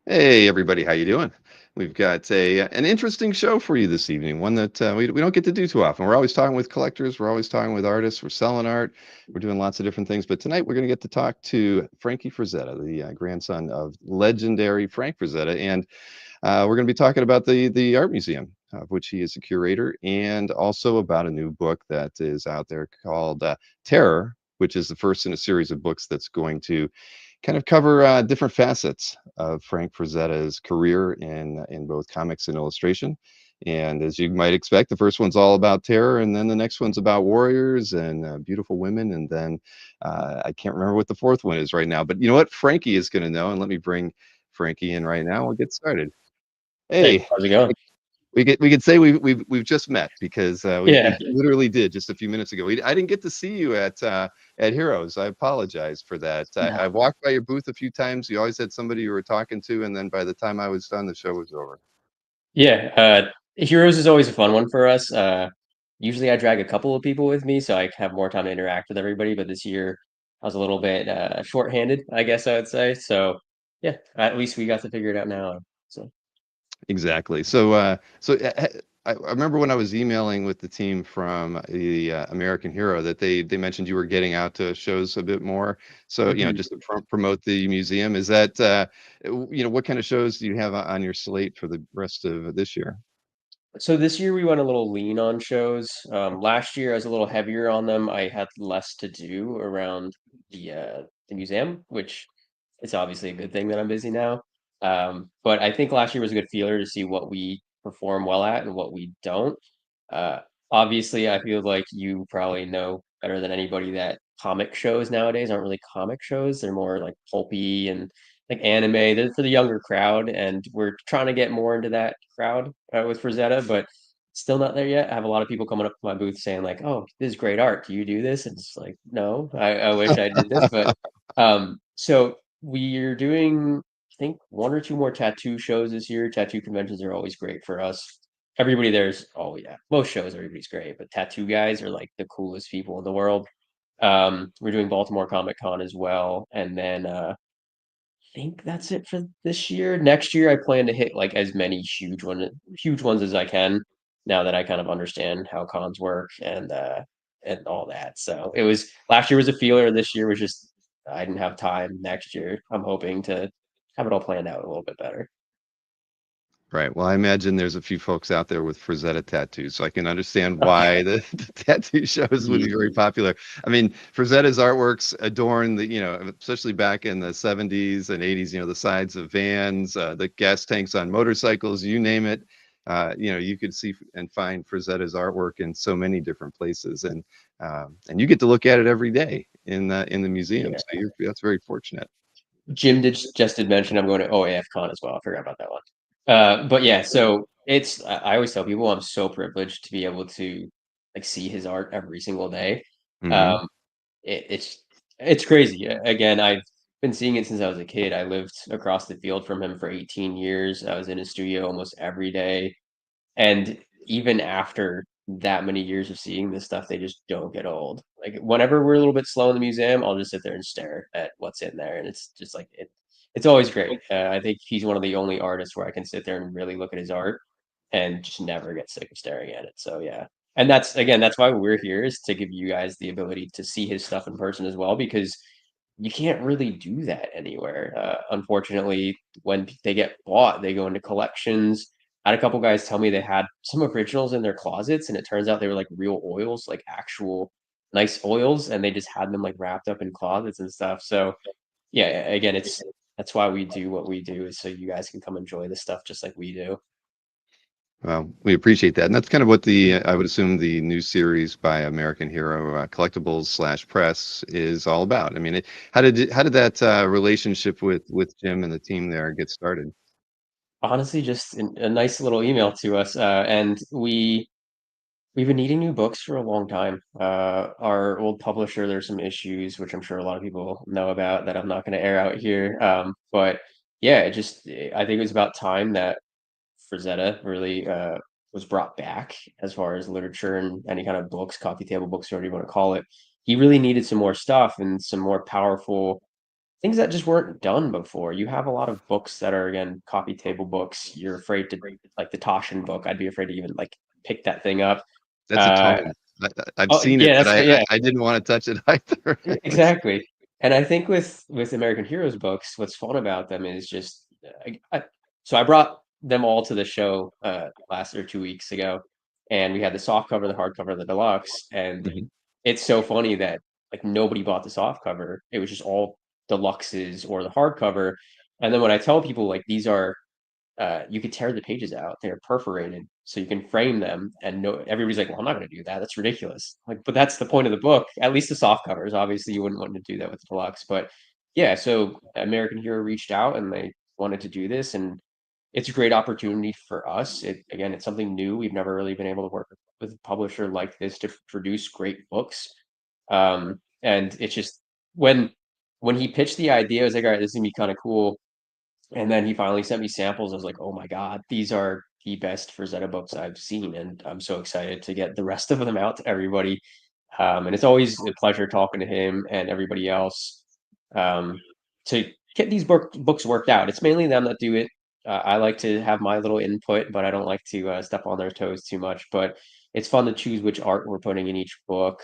Hey everybody, how you doing? We've got an interesting show for you this evening, one that we don't get to do too often. We're always talking with collectors, we're always talking with artists, we're selling art, we're doing lots of different things. But tonight we're going to get to talk to Frankie Frazetta, the grandson of legendary Frank Frazetta, and we're going to be talking about the art museum, of which he is a curator, and also about a new book that is out there called Terror, which is the first in a series of books that's going to kind of cover different facets of Frank Frazetta's career in both comics and illustration. And as you might expect, the first one's all about terror, and then the next one's about warriors and beautiful women, and then I can't remember what the fourth one is right now. But you know what? Frankie is going to know, and let me bring Frankie in right now. We'll get started. Hey, Hey, how's it going? we could say we've just met because we Yeah, literally did just a few minutes ago. I didn't get to see you at Heroes. I apologize for that. I no, walked by your booth a few times. You always had somebody you were talking to, and then by the time I was done, the show was over. yeah. Heroes is always a fun one for us. Usually I drag a couple of people with me, so I have more time to interact with everybody. But this year I was a little bit short-handed, I guess I would say. So yeah, at least we got to figure it out now. So Exactly. So I remember when I was emailing with the team from the American Hero that they mentioned you were getting out to shows a bit more. So Mhm. just to promote the museum. Is that what kind of shows do you have on your slate for the rest of this year? So this year we went a little lean on shows. Last year I was a little heavier on them. I had less to do around the museum, which it's obviously a good thing that I'm busy now. But I think last year was a good feeler to see what we perform well at and what we don't. Uh, Obviously, I feel like you probably know better than anybody that comic shows nowadays aren't really comic shows. They're more like pulpy and like anime. They're for the younger crowd, and we're trying to get more into that crowd with Frazetta, but still not there yet. I have a lot of people coming up to my booth saying like, "Oh, this is great art. Do you do this?" And it's like, "No, I wish I did this," but so we're doing, I think, one or two more tattoo shows this year. Tattoo conventions are always great for us. Everybody there's oh yeah, most shows everybody's great, but tattoo guys are like the coolest people in the world. We're doing Baltimore Comic Con as well, and then I think that's it for this year. Next year, I plan to hit like as many huge ones as I can. Now that I kind of understand how cons work and all that. So it was last year was a feeler. This year was just I didn't have time. Next year, I'm hoping to have it all planned out a little bit better. Right. Well, I imagine there's a few folks out there with Frazetta tattoos, so I can understand Oh yeah. why the tattoo shows would be Mhm. very popular. I mean, Frazetta's artworks adorn especially back in the 70s and 80s, the sides of vans, the gas tanks on motorcycles, you name it. You could see and find Frazetta's artwork in so many different places, and you get to look at it every day in the museum. Yeah. So that's very fortunate. Jim did just did mention I'm going to OAF Con as well. I forgot about that one. But yeah, so it's I always tell people I'm so privileged to be able to like see his art every single day. Hmm. Um, it's crazy. Again, I've been seeing it since I was a kid. I lived across the field from him for 18 years. I was in his studio almost every day. And even after that many years of seeing this stuff, they just don't get old. Like whenever we're a little bit slow in the museum, I'll just sit there and stare at what's in there, and it's just like it's always great. I think he's one of the only artists where I can sit there and really look at his art and just never get sick of staring at it. So yeah, and that's again that's why we're here is to give you guys the ability to see his stuff in person as well because you can't really do that anywhere. Unfortunately, when they get bought, they go into collections. I had a couple guys tell me they had some originals in their closets, and it turns out they were like real oils, like actual nice oils, and they just had them like wrapped up in closets and stuff. So yeah, again, it's that's why we do what we do is so you guys can come enjoy this stuff just like we do. Well, we appreciate that, and that's kind of what I would assume the new series by American Hero Collectibles slash Press is all about. I mean, how did that relationship with Jim and the team there get started? Honestly, just a nice little email to us, and we've been needing new books for a long time. Our old publisher, there's some issues, which I'm sure a lot of people know about that I'm not going to air out here. But yeah, I think it was about time that Frazetta really was brought back as far as literature and any kind of books, coffee table books, whatever you want to call it. He really needed some more stuff and some more powerful things that just weren't done before. You have a lot of books that are, again, coffee table books. You're afraid to, like the Toshin book, I'd be afraid to even like pick that thing up. That's a Uh, tome. I've oh seen it, yeah, but that's yeah, I didn't want to touch it either. exactly. And I think with American Heroes books, what's fun about them is just so I brought them all to the show last or 2 weeks ago, and we had the soft cover, the hardcover, the deluxe, and Mhm. it's so funny that like nobody bought the soft cover. It was just all deluxes or the hardcover. And then when I tell people like these are you could tear the pages out. They're perforated, so you can frame them. And no, everybody's like, "Well, I'm not going to do that. That's ridiculous." Like, but that's the point of the book. At least the soft covers. Obviously, you wouldn't want to do that with the deluxe. But yeah, so American Hero reached out and they wanted to do this, and it's a great opportunity for us. It again, it's something new. We've never really been able to work with a publisher like this to produce great books. And it's just when when he pitched the idea, I was like, all right, this is gonna be kind of cool. And then he finally sent me samples. I was like, "Oh my god, these are the best Frazetta books I've seen," and I'm so excited to get the rest of them out to everybody. And it's always a pleasure talking to him and everybody else um, to get these books worked out. It's mainly them that do it. I like to have my little input, but I don't like to step on their toes too much. But it's fun to choose which art we're putting in each book,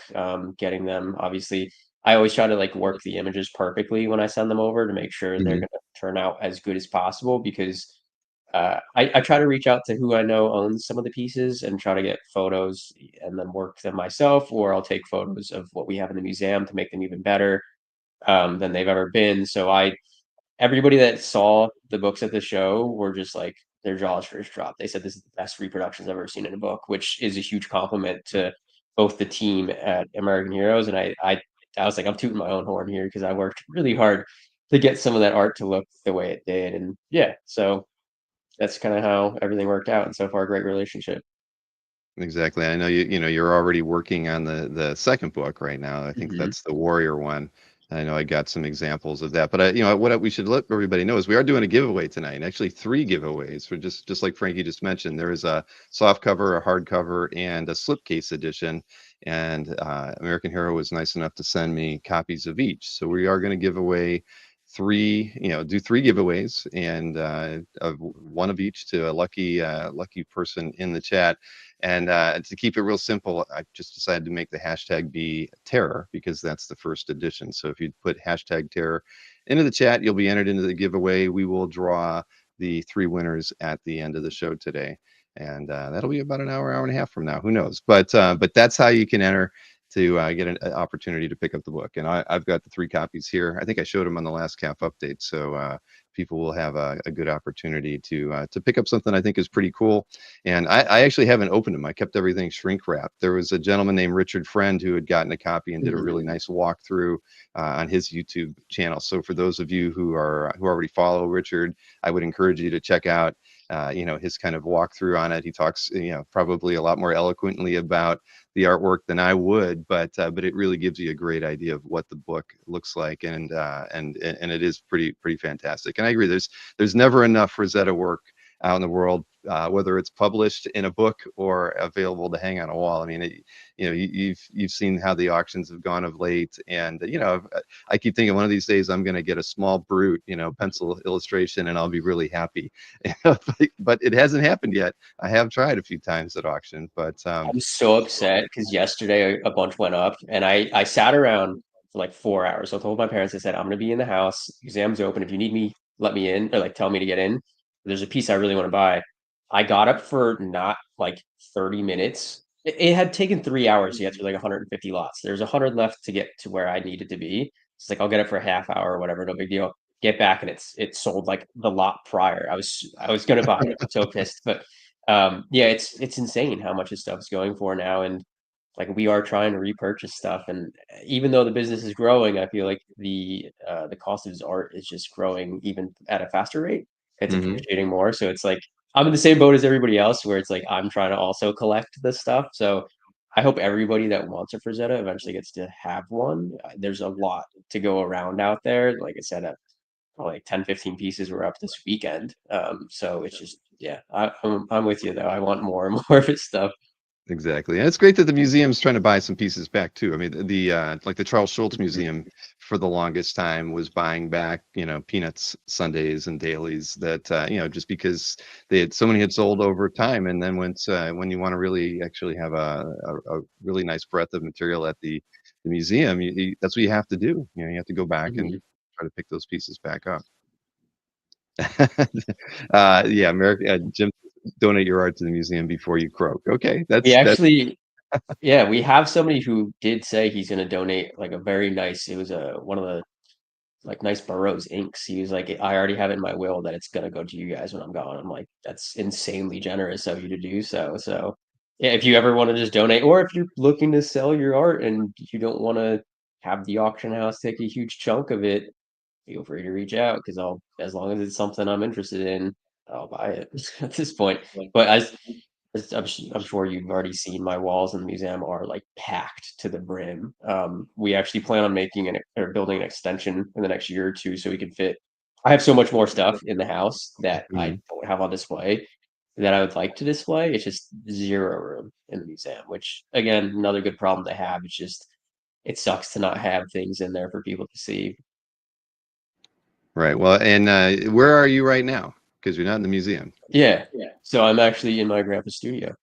getting them. Obviously, I always try to like work the images perfectly when I send them over to make sure they're Mhm. going to turn out as good as possible because I try to reach out to who I know owns some of the pieces and try to get photos and then work them myself, or I'll take photos of what we have in the museum to make them even better than they've ever been. So everybody that saw the books at the show were just like their jaws first dropped. They said this is the best reproductions I've ever seen in a book, which is a huge compliment to both the team at American Heroes and I was like I'm tooting my own horn here because I worked really hard to get some of that art to look the way it did, and yeah, so that's kind of how everything worked out, and so far, a great relationship. Exactly. I know you know, you're already working on the second book right now. I think Hmm. that's the Warrior one. I know I got some examples of that, but you know, we should let everybody know is we are doing a giveaway tonight, and actually three giveaways for just like Frankie just mentioned. There is a soft cover, a hardcover, and a slipcase edition. And American Hero was nice enough to send me copies of each. So we are going to give away three, you know, do three giveaways and of one of each to a lucky person in the chat. And to keep it real simple, I just decided to make the hashtag be terror because that's the first edition. So if you put hashtag terror into the chat, you'll be entered into the giveaway. We will draw the three winners at the end of the show today. And that'll be about an hour and a half from now. Who knows? But that's how you can enter to get an opportunity to pick up the book. And I've got the three copies here. I think I showed them on the last CAF update. So people will have a good opportunity to pick up something I think is pretty cool. And I actually haven't opened them. I kept everything shrink wrapped. There was a gentleman named Richard Friend who had gotten a copy and did a really Hmm. nice walkthrough on his YouTube channel. So for those of you who already follow Richard, I would encourage you to check out you know, his kind of walkthrough on it. He talks, you know, probably a lot more eloquently about the artwork than I would, but it really gives you a great idea of what the book looks like, and it is pretty fantastic. And I agree, there's never enough Frazetta work out in the world, whether it's published in a book or available to hang on a wall. I mean, you know, you've seen how the auctions have gone of late, and you know, I keep thinking one of these days I'm going to get a small brute, you know, pencil illustration, and I'll be really happy. But it hasn't happened yet. I have tried a few times at auction, but I'm so upset because yesterday a bunch went up, and I sat around for like 4 hours. So I told my parents, I said, I'm gonna be in the house. Exam's open. If you need me, let me in, or like tell me to get in. There's a piece I really want to buy. I got up for not like 30 minutes. It had taken 3 hours to get through like 150 lots. There's 100 left to get to where I needed to be. It's like I'll get it for a half hour or whatever, no big deal. Get back and it's sold like the lot prior. I was gonna buy it. I'm so pissed, but yeah, it's insane how much this stuff is going for now, and like we are trying to repurchase stuff, and even though the business is growing, I feel like the cost of his art is just growing even at a faster rate. It's mhm. appreciating more, so it's like I'm in the same boat as everybody else, where it's like I'm trying to also collect this stuff. So I hope everybody that wants a Frazetta eventually gets to have one. There's a lot to go around out there. Like I said, probably like 10, 15 pieces were up this weekend. So it's just, yeah, I'm with you though. I want more and more of his stuff. Exactly. And it's great that the museum's trying to buy some pieces back too. I mean, like the Charles Schultz Mhm. Museum for the longest time was buying back, peanuts Sundays and dailies that, just because so many had sold over time. And then when you want to really actually have a really nice breadth of material at the museum, that's what you have to do. You have to go back and Mhm. try to pick those pieces back up. Yeah, Jim, donate your art to the museum before you croak. Okay, We that's actually, yeah, we have somebody who did say he's going to donate like a very nice. It was one of the like nice Burroughs inks. He was like, I already have it in my will that it's gonna go to you guys when I'm gone. I'm like, that's insanely generous of you to do so. So yeah, if you ever want to just donate, or if you're looking to sell your art and you don't want to have the auction house take a huge chunk of it, feel free to reach out because I'll, as long as it's something I'm interested in, I'll buy it at this point. But I'm sure you've already seen my walls in the museum are like packed to the brim. We actually plan on making or building an extension in the next year or two so we can fit. I have so much more stuff in the house that I Mhm. don't have on display that I would like to display. It's just zero room in the museum, which again, another good problem to have. It's just it sucks to not have things in there for people to see. Right. Well, and where are you right now? Because you're not in the museum. Yeah. So I'm actually in my grandpa's studio.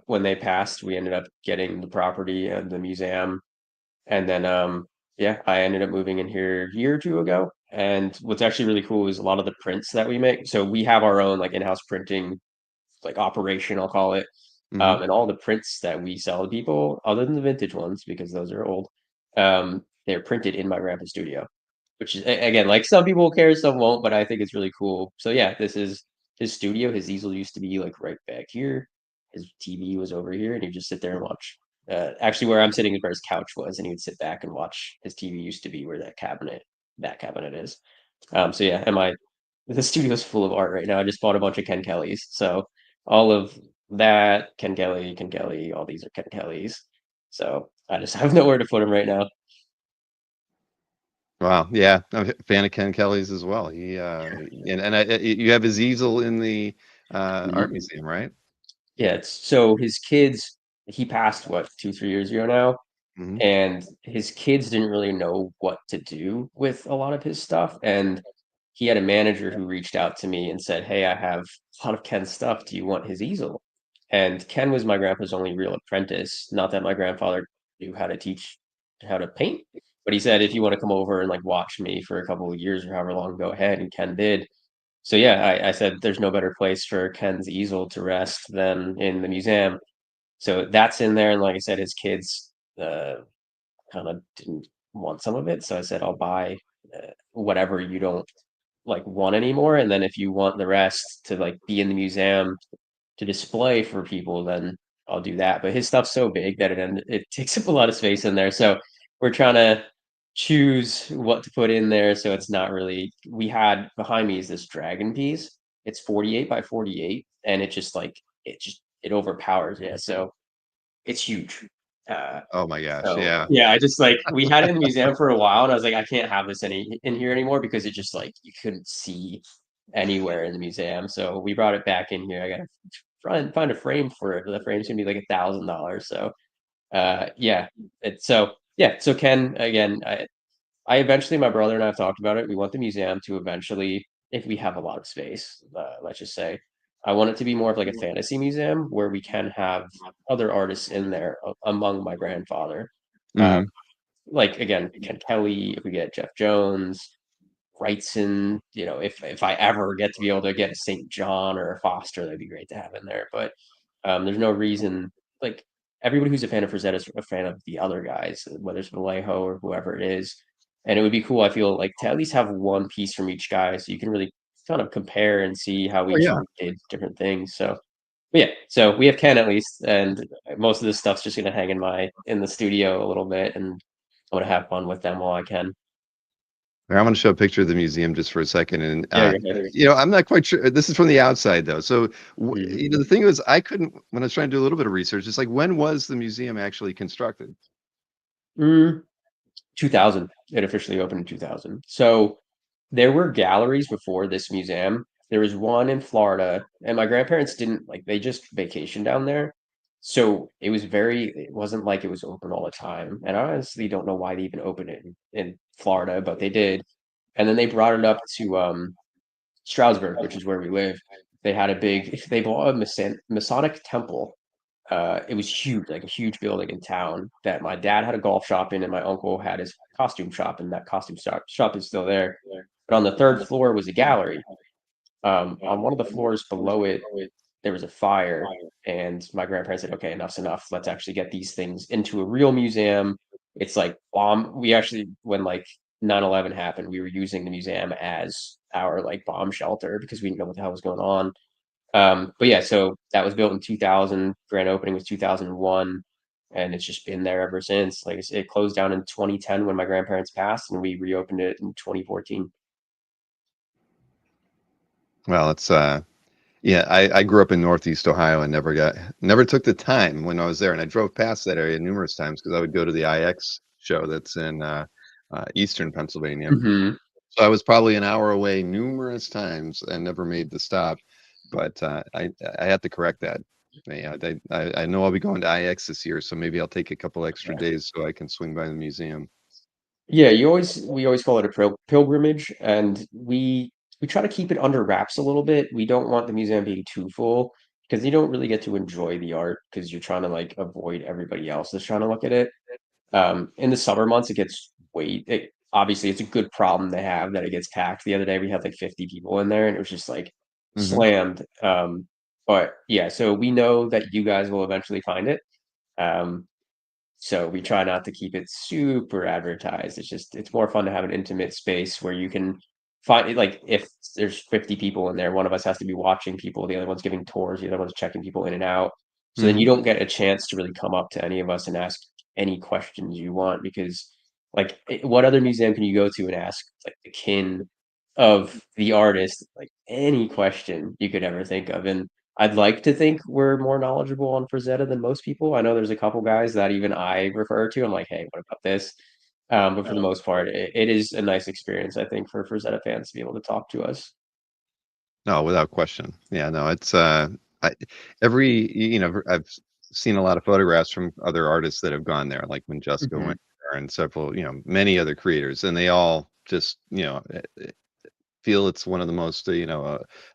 When they passed, we ended up getting the property and the museum. And then yeah, I ended up moving in here a year or two ago. And what's actually really cool is a lot of the prints that we make. So we have our own like in-house printing like operation, I'll call it. Hmm. And all the prints that we sell to people, other than the vintage ones, because those are old, they're printed in my grandpa's studio, which is again, like some people will care, some won't, but I think it's really cool. So yeah, this is his studio. His easel used to be like right back here. His TV was over here, and he'd just sit there and watch. Actually, where I'm sitting is where his couch was, and he would sit back and watch. His TV used to be where that cabinet is. So yeah, the studio's full of art right now. I just bought a bunch of Ken Kellys. So all of that, Ken Kelly, all these are Ken Kellys. So I just have nowhere to put them right now. Wow. Yeah, I'm a fan of Ken Kelly's as well. You have his easel in the art Mhm. museum, right? Yeah, so his kids, he passed what, 2, 3 years ago now, Hmm. and his kids didn't really know what to do with a lot of his stuff. And he had a manager who reached out to me and said, "Hey, I have a lot of Ken's stuff. Do you want his easel?" And Ken was my grandpa's only real apprentice. Not that my grandfather knew how to teach how to paint, but he said, if you want to come over and like watch me for a couple of years or however long, go ahead. And Ken did. So yeah, I said there's no better place for Ken's easel to rest than in the museum. So that's in there. And like I said, his kids kind of didn't want some of it. So I said, I'll buy whatever you don't like want anymore. And then if you want the rest to like be in the museum to display for people, then I'll do that. But his stuff's so big that it takes up a lot of space in there. So we're trying to choose what to put in there. So it's not really, we had behind me is this dragon piece. It's 48 by 48. And it overpowers it. So it's huge. Uh, Oh my gosh. so Yeah. yeah, I just like we had it in the museum for a while, and I was like, I can't have this in here anymore because it just like you couldn't see anywhere in the museum. So we brought it back in here. I gotta try and find a frame for it. The frame's gonna be like $1,000. So yeah, so Ken again, I eventually my brother and I have talked about it. We want the museum to eventually, if we have a lot of space, let's just say, I want it to be more of like a fantasy museum where we can have other artists in there among my grandfather. Uh, Hmm. like again, Ken Kelly, if we get Jeff Jones, Wrightson, if I ever get to be able to get a St. John or a Foster, that'd be great to have in there. But there's no reason like everybody who's a fan of Frazetta is a fan of the other guys, whether it's Vallejo or whoever it is. And it would be cool, I feel like, to at least have one piece from each guy so you can really kind of compare and see how Oh each of yeah. them did different things. So but yeah, so we have Ken at least, and most of this stuff's just gonna hang in the studio a little bit, and I'm gonna have fun with them while I can. Here, I'm going to show a picture of the museum just for a second, and Yeah, go ahead. I'm not quite sure. This is from the outside, though. So, Mhm. the thing was, I couldn't when I was trying to do a little bit of research. It's like, when was the museum actually constructed? Mm, 2000. It officially opened in 2000. So there were galleries before this museum. There was one in Florida, and my grandparents didn't like they just vacationed down there. So it wasn't like it was open all the time. And I honestly don't know why they even opened it in Florida, but they did. And then they brought it up to Stroudsburg, which is where we live. They had a big, they bought a Masonic temple. It was huge, like a huge building in town that my dad had a golf shop in, and my uncle had his costume shop, and that costume shop is still there. But on the third floor was a gallery. On one of the floors below it, there was a fire, and my grandparents said, "Okay, enough's enough. Let's actually get these things into a real museum." It's like bomb. We actually, when like 9/11 happened, we were using the museum as our like bomb shelter because we didn't know what the hell was going on. But yeah, so that was built in 2000. Grand opening was 2001, and it's just been there ever since. Like it closed down in 2010 when my grandparents passed, and we reopened it in 2014. Well, it's yeah, I grew up in Northeast Ohio and never took the time when I was there, and I drove past that area numerous times because I would go to the IX show that's in Eastern Pennsylvania. Hmm. So I was probably an hour away numerous times and never made the stop. But I had to correct that. Yeah, I know I'll be going to IX this year, so maybe I'll take a couple extra days so I can swing by the museum. Yeah, we always call it a pilgrimage, and we try to keep it under wraps a little bit. We don't want the museum being too full because you don't really get to enjoy the art because you're trying to like avoid everybody else that's trying to look at it. In the summer months, it gets obviously it's a good problem to have that it gets packed. The other day we had like 50 people in there and it was just like Hmm. slammed. But yeah, so we know that you guys will eventually find it. Um, so we try not to keep it super advertised. It's more fun to have an intimate space where you can find it. Like if there's 50 people in there, one of us has to be watching people, the other one's giving tours, the other one's checking people in and out. So then you Hmm. don't get a chance to really come up to any of us and ask any questions you want because like what other museum can you go to and ask like the kin of the artist like any question you could ever think of? And I'd like to think we're more knowledgeable on Frazetta than most people. I know there's a couple guys that even I refer to. I'm like, hey, what about this? But for the most part, it is a nice experience, I think, for Frazetta fans to be able to talk to us. No, without question. Yeah, no, it's I, every I've seen a lot of photographs from other artists that have gone there, like when Jessica Hmm. went there, and several, many other creators, and they all just, feel it's one of the most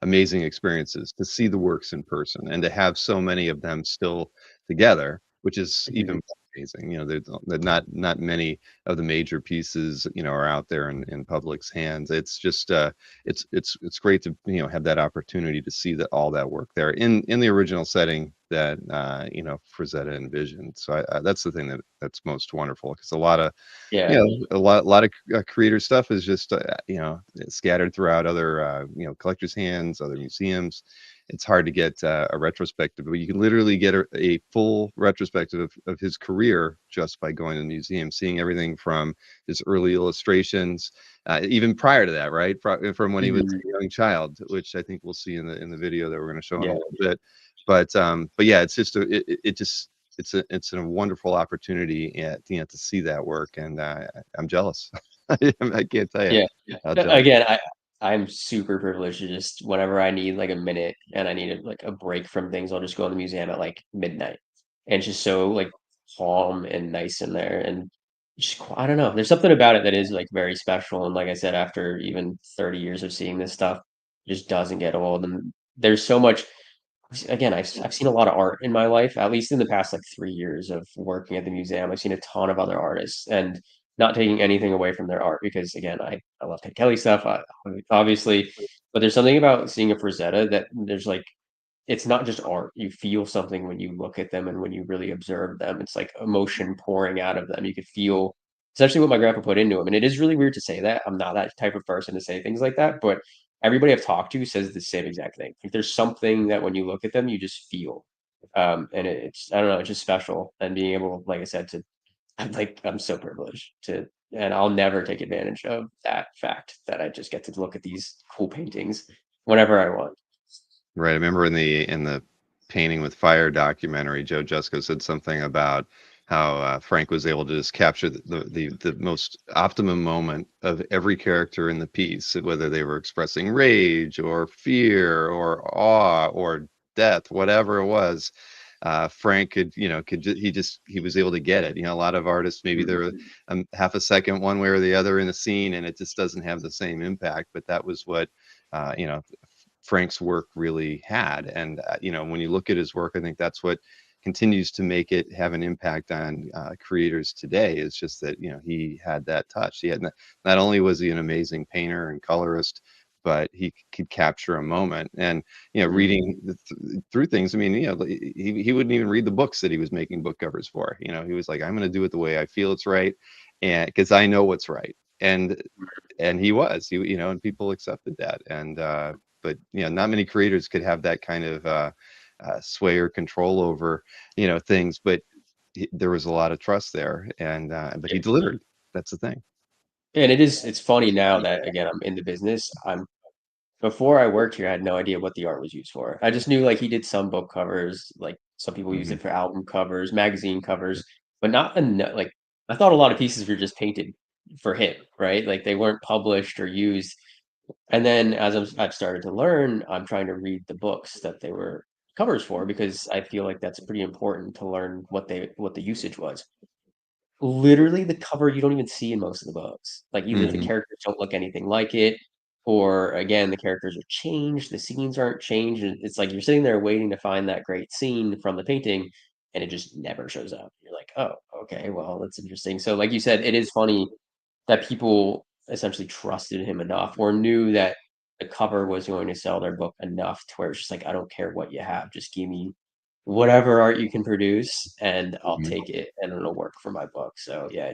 amazing experiences to see the works in person and to have so many of them still together, which is even Hmm. more amazing. There's not many of the major pieces are out there in public's hands. It's just it's great to have that opportunity to see that all that work there in the original setting that Frazetta envisioned. So that's the thing that's most wonderful, because a lot of Yeah, a lot of creator stuff is just scattered throughout other collectors' hands, other museums. It's hard to get a retrospective, but you can literally get a full retrospective of his career just by going to the museum, seeing everything from his early illustrations, even prior to that, right? From when he was hmm, a young child, which I think we'll see in the video that we're going to show in a yeah, little bit. But yeah, it's just it just it's a wonderful opportunity, to see that work, and I'm jealous. I can't tell you yeah. how jealous. Again, I'm super privileged to just whenever I need like a minute and I need like a break from things, I'll just go in the museum at like midnight, and it's just so like calm and nice in there, and I don't know. There's something about it that is like very special, and like I said, after even 30 years of seeing this stuff, it just doesn't get old. And there's so much. Again, I've seen a lot of art in my life, at least in the past like 3 years of working at the museum. I've seen a ton of other artists, and not taking anything away from their art because again, I love Ted Kelly stuff, obviously, but there's something about seeing a Frazetta that there's like it's not just art. You feel something when you look at them and when you really observe them. It's like emotion pouring out of them. You could feel essentially what my grandpa put into him. And it is really weird to say that. I'm not that type of person to say things like that, but everybody I've talked to says the same exact thing. Like there's something that when you look at them, you just feel. And it's I don't know, it's just special. And being able, like I said, to I'm so privileged to and I'll never take advantage of that fact that I just get to look at these cool paintings whenever I want. Right. I remember in the Painting with Fire documentary, Joe Jusko said something about how Frank was able to just capture the most optimum moment of every character in the piece, whether they were expressing rage or fear or awe or death, whatever it was. Frank could, he was able to get it. A lot of artists, maybe they're half a second one way or the other in a scene, and it just doesn't have the same impact. But that was what, Frank's work really had. And, when you look at his work, I think that's what continues to make it have an impact on creators today. It's just that, he had that touch. He had not only was he an amazing painter and colorist, but he could capture a moment. And, reading through things, I mean, he wouldn't even read the books that he was making book covers for. He was like, I'm going to do it the way I feel it's right. And because I know what's right. And and people accepted that. And, but not many creators could have that kind of sway or control over things, but there was a lot of trust there, and but he delivered. That's the thing. And it's funny now that again I'm in the business. Before I worked here, I had no idea what the art was used for. I just knew like he did some book covers, like some people use Hmm. it for album covers, magazine covers, but not enough. Like I thought a lot of pieces were just painted for him, right? Like they weren't published or used. And then as I've started to learn, I'm trying to read the books that they were covers for because I feel like that's pretty important to learn what the usage was. Literally, the cover you don't even see in most of the books. Like, either the Hmm. characters don't look anything like it, or again, the characters are changed, the scenes aren't changed, and it's like you're sitting there waiting to find that great scene from the painting, and it just never shows up. You're like, "Oh, okay, well, that's interesting." So, like you said, it is funny that people essentially trusted him enough or knew that the cover was going to sell their book enough to where it's just like, "I don't care what you have, just give me whatever art you can produce and I'll Hmm. take it and it'll work for my book." So yeah,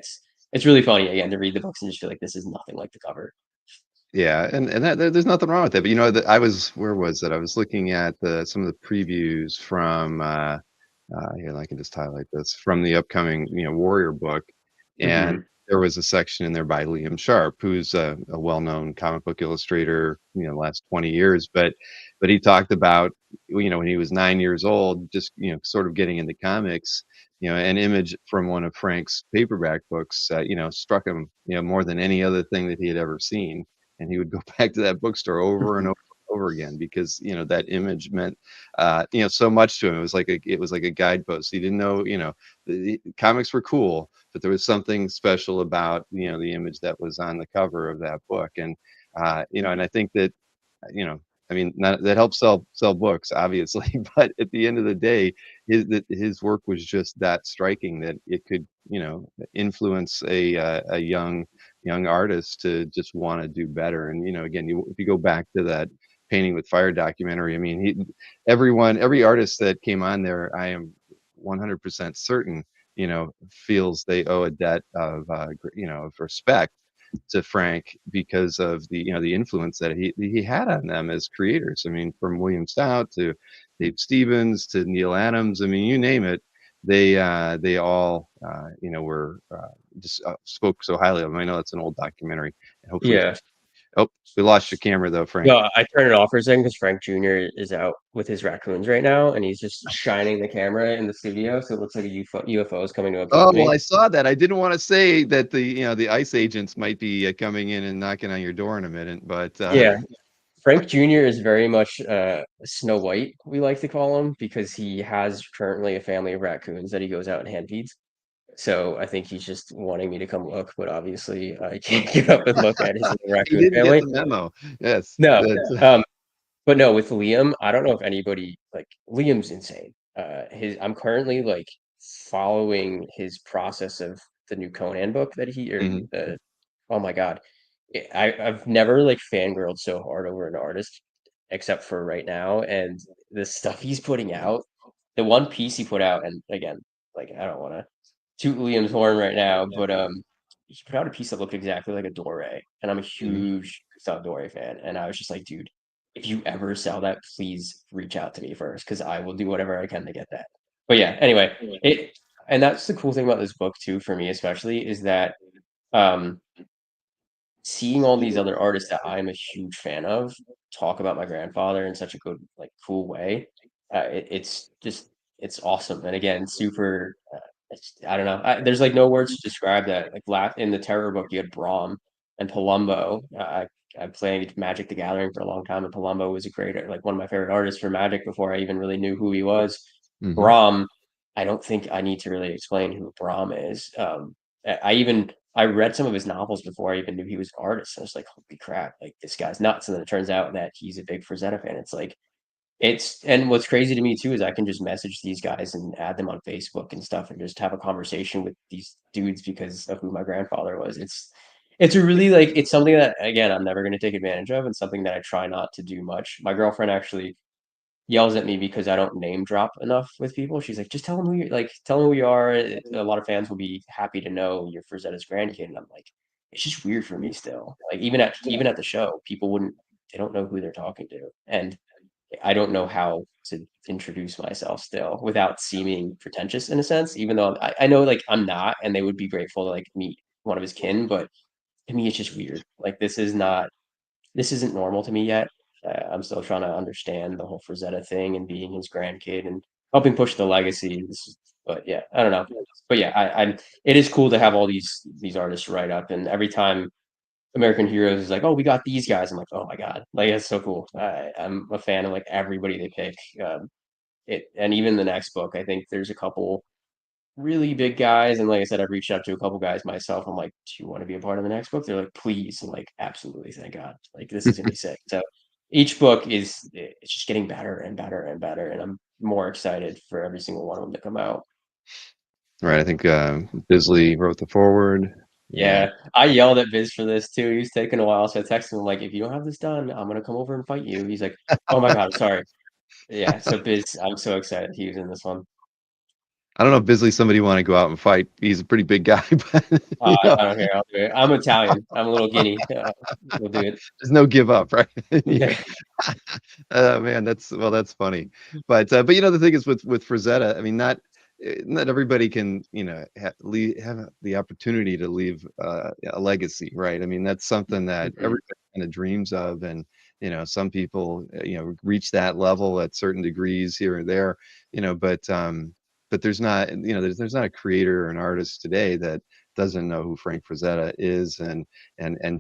it's really funny again to read the books and just feel like this is nothing like the cover. Yeah, and there's nothing wrong with that. But that where was it? I was looking at some of the previews from here, and I can just highlight this from the upcoming Warrior book, and Hmm. there was a section in there by Liam Sharp, who's a well-known comic book illustrator, last 20 years. But he talked about when he was 9 years old, just sort of getting into comics. An image from one of Frank's paperback books, struck him, more than any other thing that he had ever seen, and he would go back to that bookstore over and over and over again because that image meant so much to him. It was like a guidepost. He didn't know, the comics were cool, but there was something special about the image that was on the cover of that book. And I think that I mean, that helps sell books, obviously, but at the end of the day, his work was just that striking that it could, influence a young artist to just want to do better. And again, if you go back to that Painting with Fire documentary, I mean, every artist that came on there, I am 100% certain, feels they owe a debt of of respect to Frank because of the influence that he had on them as creators. I mean, from William Stout to Dave Stevens to Neil Adams. I mean, you name it. They all were just spoke so highly of him. I know it's an old documentary, and hopefully. Yeah. Oh, we lost your camera though, Frank. No, I turned it off for a second because Frank Jr. is out with his raccoons right now, and he's just shining the camera in the studio, so it looks like a UFO is coming to Oh, abduct well, me. I saw that. I didn't want to say that the ICE agents might be coming in and knocking on your door in a minute, but Yeah, Frank Jr. is very much Snow White, we like to call him, because he has currently a family of raccoons that he goes out and hand feeds. So I think he's just wanting me to come look, but obviously I can't get up and look at his little he raccoon didn't get family. the memo. Yes, No, that's but no, with Liam, I don't know if anybody like Liam's insane. His I'm currently like following his process of the new Conan book that he or mhm. oh my God. I've never like fangirled so hard over an artist except for right now. And the stuff he's putting out, the one piece he put out, and again, like I don't want to toot Liam's horn right now, but he put out a piece that looked exactly like a Dore, and I'm a Mhm. huge Gustave Dore fan, and I was just like, dude, if you ever sell that, please reach out to me first, because I will do whatever I can to get that. But yeah, anyway, and that's the cool thing about this book too, for me especially, is that um seeing all these other artists that I'm a huge fan of talk about my grandfather in such a good, like, cool way, it's just it's awesome. And again, super. I don't know. There's like no words to describe that. Like in the Terror book, you had Brahm and Palumbo. I played Magic the Gathering for a long time, and Palumbo was a great, like one of my favorite artists for Magic before I even really knew who he was. Hmm. Brahm, I don't think I need to really explain who Brahm is. I read some of his novels before I even knew he was an artist. I was like, holy crap, like this guy's nuts. And then it turns out that he's a big Frazetta fan. It's like and what's crazy to me too is I can just message these guys and add them on Facebook and stuff and just have a conversation with these dudes because of who my grandfather was. It's a really like it's something that again I'm never going to take advantage of and something that I try not to do much. My girlfriend actually yells at me because I don't name drop enough with people. She's like, just tell them who you like, tell them who you are. A lot of fans will be happy to know you're Frazetta's grandkid. And I'm like, it's just weird for me still. Like even at the show, people wouldn't they don't know who they're talking to. And I don't know how to introduce myself still without seeming pretentious in a sense, even though I know like I'm not, and they would be grateful to like meet one of his kin, but to me it's just weird. Like this isn't normal to me yet. I'm still trying to understand the whole Frazetta thing and being his grandkid and helping push the legacy. But yeah, I don't know. But yeah, I'm. It is cool to have all these artists write up, and every time American Heroes is like, oh, we got these guys. I'm like, oh my god, like it's so cool. I'm a fan of like everybody they pick. And even the next book, I think there's a couple really big guys. And like I said, I've reached out to a couple guys myself. I'm like, do you want to be a part of the next book? They're like, please. I'm like, absolutely, thank God. Like this is gonna be sick. So each book it's just getting better and better and better, and I'm more excited for every single one of them to come out. Right. I think Bisley wrote the forward. And Yeah, I yelled at Biz for this too. He was taking a while, so I texted him like, "If you don't have this done, I'm gonna come over and fight you." He's like, "Oh my God, I'm sorry." Yeah, so Biz, I'm so excited he was in this one. I don't know if Bisley's somebody you want to go out and fight. He's a pretty big guy, but you know, I don't care. I'll do it. I'm Italian. I'm a little guinea. We'll do it. there's no give up, right? Yeah. Yeah, Man, that's funny. But you know the thing is with Frazetta, I mean not everybody can, you know, have the opportunity to leave a legacy, right? I mean that's something that Mhm. everybody kind of dreams of, and you know some people you know reach that level at certain degrees here and there, you know, but there's not, you know, there's not a creator or an artist today that doesn't know who Frank Frazetta is, and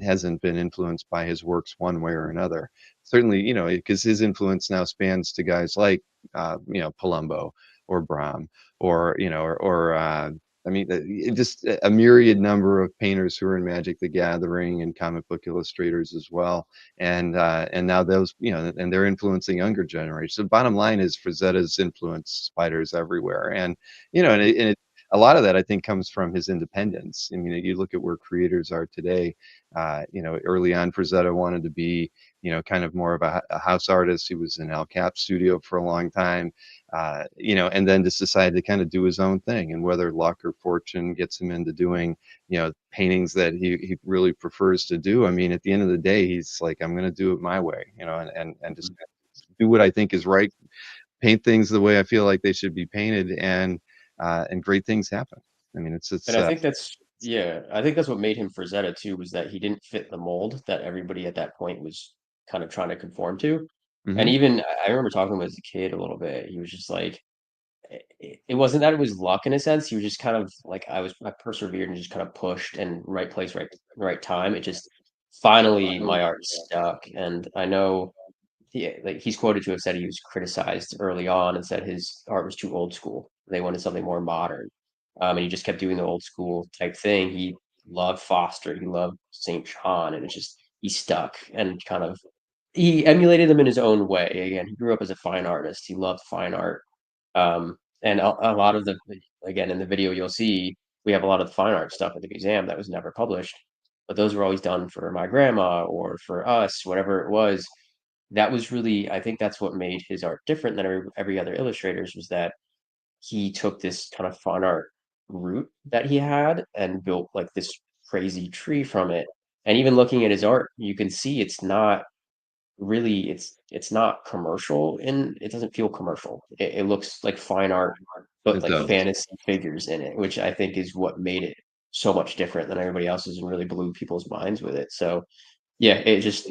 hasn't been influenced by his works one way or another. Certainly, you know, because his influence now spans to guys like you know, Palumbo or Brahm, or you know, or I mean, just a myriad number of painters who are in Magic the Gathering and comic book illustrators as well. And now those, you know, and they're influencing younger generations. So bottom line is Frazetta's influence spiders everywhere. And you know, a lot of that I think comes from his independence. I mean, you look at where creators are today. You know, early on, Frazetta wanted to be, you know, kind of more of a house artist. He was in El Cap studio for a long time, you know, and then just decided to kind of do his own thing. And whether luck or fortune gets him into doing, you know, paintings that he really prefers to do. I mean, at the end of the day, he's like, I'm going to do it my way, you know, and just do what I think is right, paint things the way I feel like they should be painted, and great things happen. I mean, And I think that's yeah, I think that's what made him Frazetta too, was that he didn't fit the mold that everybody at that point was kind of trying to conform to. And mhm. even I remember talking to him as a kid a little bit. He was just like, it wasn't that it was luck in a sense. He was just kind of like I persevered and just kind of pushed and right place, right time. It just finally my art stuck. And I know like he's quoted to have said he was criticized early on and said his art was too old school. They wanted something more modern. And he just kept doing the old school type thing. He loved Foster, he loved St. John, and it's just he stuck and kind of he emulated them in his own way. Again, he grew up as a fine artist. He loved fine art. And a lot of the again in the video you'll see we have a lot of the fine art stuff at the museum that was never published, but those were always done for my grandma or for us, whatever it was. That was really, I think that's what made his art different than every other illustrator's, was that he took this kind of fine art route that he had and built like this crazy tree from it. And even looking at his art, you can see it's not really it's not commercial and it doesn't feel commercial. It looks like fine art, but It like does. fantasy figures in it, which I think is what made it so much different than everybody else's and really blew people's minds with it. So yeah, it just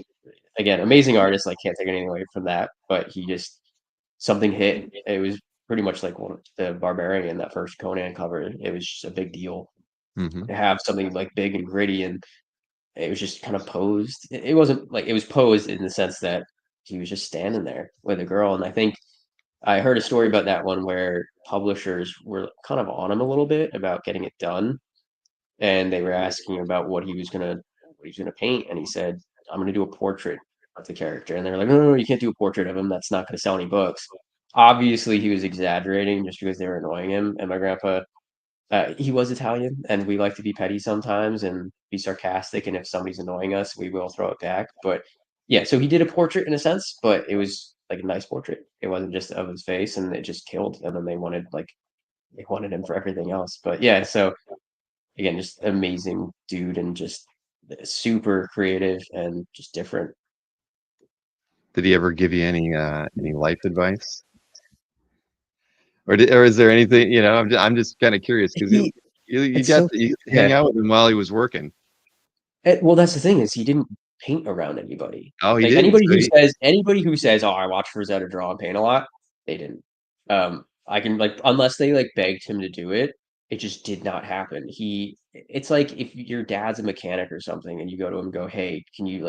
again, amazing artist. I can't take anything away from that, but he just something hit. It was pretty much like one of the Barbarian, that first Conan cover. It was just a big deal Hmm. to have something like big and gritty, and it was just kind of posed. It wasn't like it was posed in the sense that he was just standing there with a girl, and I think I heard a story about that one where publishers were kind of on him a little bit about getting it done, and they were asking about what he was gonna paint, and he said, "I'm gonna do a portrait of the character," and they're like, "No, no, no, you can't do a portrait of him. That's not gonna sell any books." Obviously, he was exaggerating just because they were annoying him. And my grandpa, he was Italian, and we like to be petty sometimes and be sarcastic. And if somebody's annoying us, we will throw it back. But yeah, so he did a portrait in a sense, but it was like a nice portrait. It wasn't just of his face, and it just killed. And then they wanted him for everything else. But yeah, so again, just amazing dude and just super creative and just different. Did he ever give you any life advice? Or is there anything, I'm just kind of curious because He, you it's got so to hang yeah. out with him while he was working. Well, that's the thing is he didn't paint around anybody. Oh, he Like didn't. So anybody who says, "Oh, I watch Frazetta draw and paint a lot," they didn't. I can like unless they like begged him to do it, it just did not happen. It's like if your dad's a mechanic or something, and you go to him and go, "Hey, can you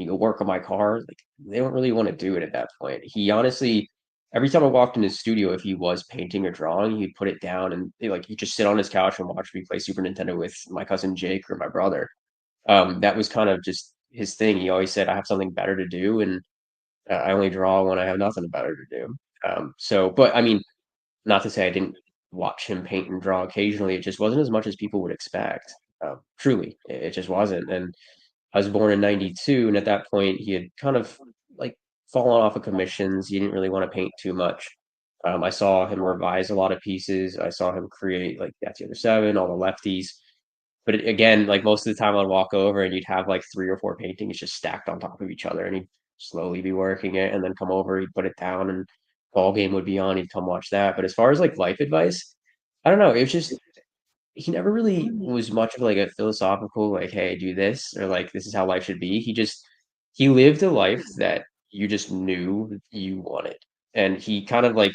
go work on my car?" Like they don't really want to do it at that point. He honestly, every time I walked in his studio, if he was painting or drawing, he'd put it down and he'd just sit on his couch and watch me play Super Nintendo with my cousin Jake or my brother. That was kind of just his thing. He always said, "I have something better to do, and I only draw when I have nothing better to do." But I mean, not to say I didn't watch him paint and draw occasionally. It just wasn't as much as people would expect. Truly, it just wasn't. And I was born in '92, and at that point, he had kind of like fallen off of commissions. He didn't really want to paint too much. I saw him revise a lot of pieces. I saw him create like That's the Other Seven, all the lefties. But again, like most of the time, I'd walk over and you'd have like three or four paintings just stacked on top of each other, and he'd slowly be working it, and then come over, he'd put it down, and ball game would be on. He'd come watch that. But as far as like life advice, I don't know. It was just he never really was much of like a philosophical like, "Hey, do this," or like, "This is how life should be." He lived a life that you just knew you wanted, and he kind of like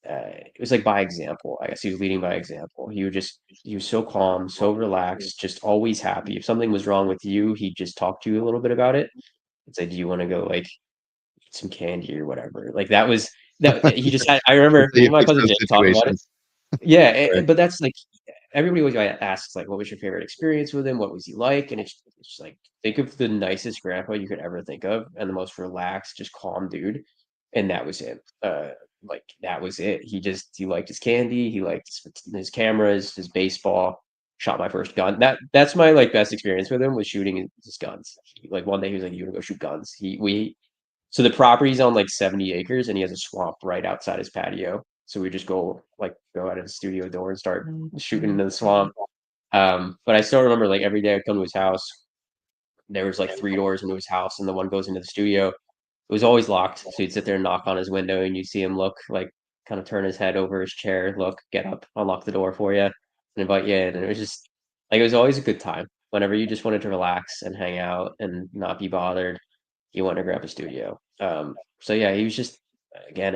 it was like by example. I guess he was leading by example. He was so calm, so relaxed, just always happy. If something was wrong with you, he'd just talk to you a little bit about it. It's like, "Do you want to go like eat some candy or whatever?" Like that was that he just had. I remember you me and my fix cousin those Jake talked about it. situations. Yeah, Right. but that's like everybody always asks like, "What was your favorite experience with him? What was he like?" And it's just like think of the nicest grandpa you could ever think of, and the most relaxed, just calm dude, and that was him. Like that was it. He liked his candy, he liked his cameras, his baseball. Shot my first gun. That's my like best experience with him was shooting his guns. Like one day he was like, "You wanna go shoot guns?" He we So the property's on like 70 acres, and he has a swamp right outside his patio. So we just go out of the studio door and start shooting into the swamp. But I still remember like every day I'd come to his house. There was like three doors into his house, and the one goes into the studio. It was always locked, so you'd sit there and knock on his window, and you'd see him look like kind of turn his head over his chair, look, get up, unlock the door for you, and invite you in. And it was just like it was always a good time. Whenever you just wanted to relax and hang out and not be bothered, you went to grab a studio. So yeah, he was just again,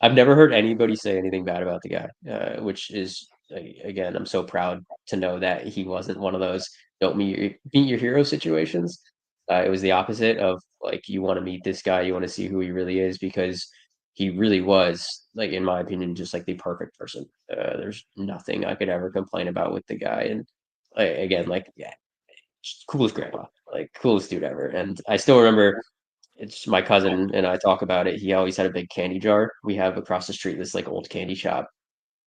I've never heard anybody say anything bad about the guy, which is again, I'm so proud to know that he wasn't one of those don't meet your hero situations. It was the opposite of like you want to meet this guy, you want to see who he really is because he really was like in my opinion just like the perfect person. There's nothing I could ever complain about with the guy, and again, like yeah, just coolest grandpa, like coolest dude ever. And I still remember it's my cousin and I talk about it. He always had a big candy jar. We have across the street this like old candy shop,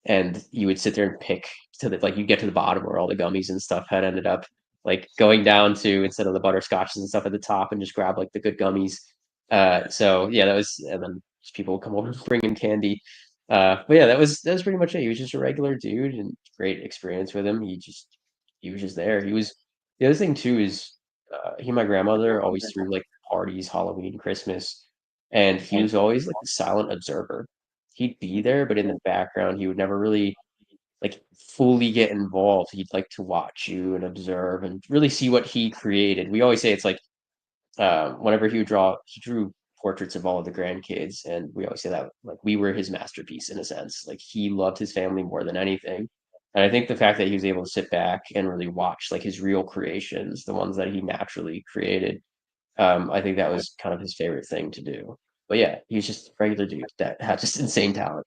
and you would sit there and pick to the like you get to the bottom where all the gummies and stuff had ended up, like going down to instead of the butterscotches and stuff at the top, and just grab like the good gummies. So yeah, that was, and then just people would come over and bring him candy. But yeah, that was pretty much it. He was just a regular dude, and great experience with him. He was just there. The other thing too is he and my grandmother always threw like parties, Halloween, Christmas, and he was always like the silent observer. He'd be there, but in the background, he would never really like fully get involved. He'd like to watch you and observe and really see what he created. We always say it's like whenever he drew portraits of all of the grandkids, and we always say that like we were his masterpiece in a sense. Like he loved his family more than anything. And I think the fact that he was able to sit back and really watch like his real creations, the ones that he naturally created, I think that was kind of his favorite thing to do. But yeah, he's just a regular dude that had just insane talent.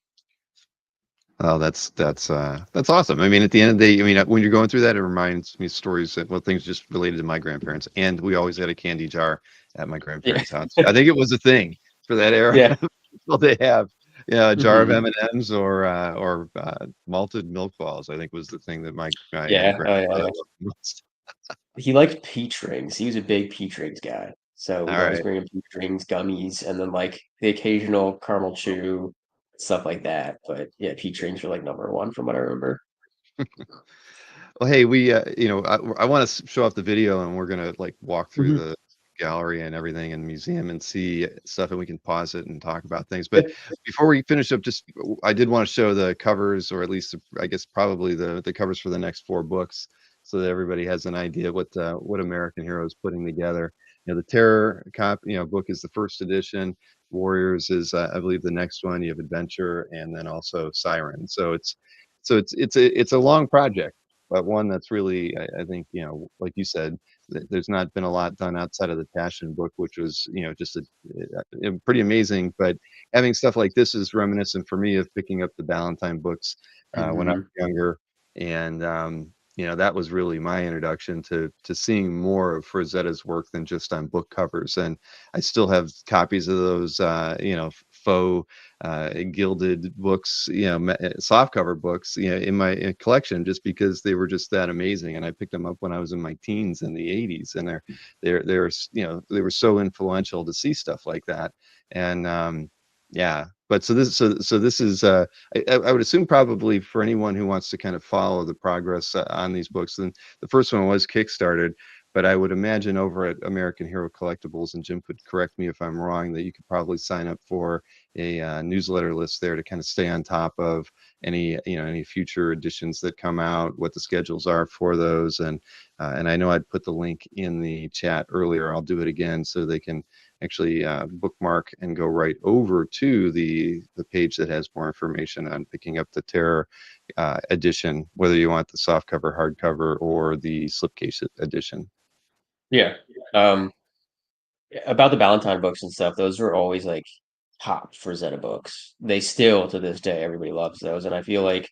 Oh, that's awesome. I mean, at the end of the day, I mean, when you're going through that, it reminds me of stories that, well, things just related to my grandparents, and we always had a candy jar at my Yeah, grandparents' house. I think it was a thing for that era. yeah. Well, they have, a jar of Hmm. M&Ms or malted milk balls. I think was the thing that my Yeah. Oh grandfather yeah. loved the most. He liked peach rings. He was a big peach rings guy. So All we'd always right. bring him peach rings, gummies, and then like the occasional caramel chew, stuff like that. But yeah, peach rings were like number one from what I remember. Well, hey, I want to show off the video, and we're gonna like walk through Hmm. the gallery and everything and museum and see stuff, and we can pause it and talk about things. Yeah. But before we finish up, just I did want to show the covers, or at least I guess probably the covers for the next four books, so that everybody has an idea what American Hero is putting together. The Terror book is the first edition. Warriors is I believe the next one. You have Adventure, and then also Siren. So it's a long project, but one that's really, I think, like you said, there's not been a lot done outside of the Taschen book, which was, just a pretty amazing. But having stuff like this is reminiscent for me of picking up the Ballantine books when I was Hmm. younger, and that was really my introduction to seeing more of Frazetta's work than just on book covers. And I still have copies of those, faux gilded books, softcover books, in my collection, just because they were just that amazing. And I picked them up when I was in my teens in the '80s, and they were so influential to see stuff like that. And yeah, but so this is I would assume probably for anyone who wants to kind of follow the progress on these books. Then the first one was kickstarted, but I would imagine over at American Hero Collectibles, and Jim could correct me if I'm wrong, that you could probably sign up for a newsletter list there to kind of stay on top of any future editions that come out, what the schedules are for those. And I know I'd put the link in the chat earlier. I'll do it again so they can actually bookmark and go right over to the page that has more information on picking up the Terror edition, whether you want the softcover, hardcover, or the slipcase edition. Yeah. Um, about the Ballantine books and stuff, those were always like top for Zeta books. They still to this day, everybody loves those. And I feel like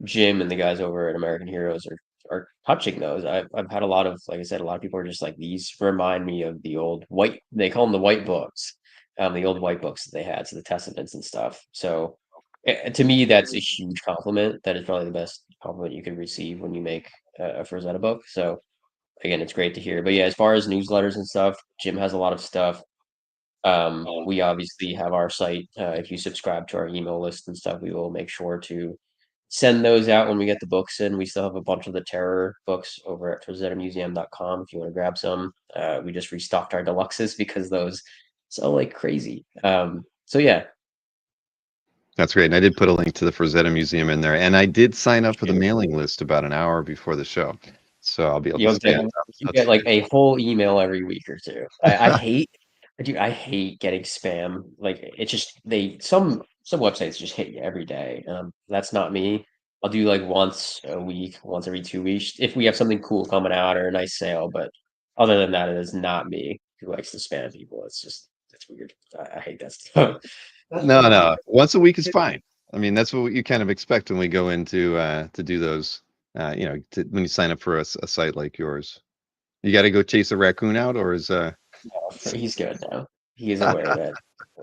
Jim and the guys over at American Heroes are touching those. I've had a lot of, like I said, a lot of people are just like, these remind me of the old white, they call them the white books, the old white books that they had, so the testaments and stuff. So to me, that's a huge compliment. That is probably the best compliment you can receive when you make a Frazetta book. So again, it's great to hear. But yeah, as far as newsletters and stuff, Jim has a lot of stuff. We obviously have our site. If you subscribe to our email list and stuff, we will make sure to send those out when we get the books in. We still have a bunch of the terror books over at FrazettaMuseum.com if you want to grab some. We just restocked our deluxes because those sell like crazy. So yeah, That's great. And I did put a link to the Frazetta Museum in there. And I did sign up for the shoot. mailing list about an hour before the show. So I'll be able to You'll stay get on top you of get stuff. like a whole email every week or two. I hate dude, I hate getting spam. Like it's just some websites just hit you every day. That's not me. I'll do like once a week, once every 2 weeks if we have something cool coming out or a nice sale. But other than that, it is not me who likes to spam people. It's weird. I hate that stuff. No, no. Once a week is fine. I mean, that's what you kind of expect when we go into to do those, when you sign up for a site like yours. You got to go chase a raccoon out, or is He's good now. He is aware that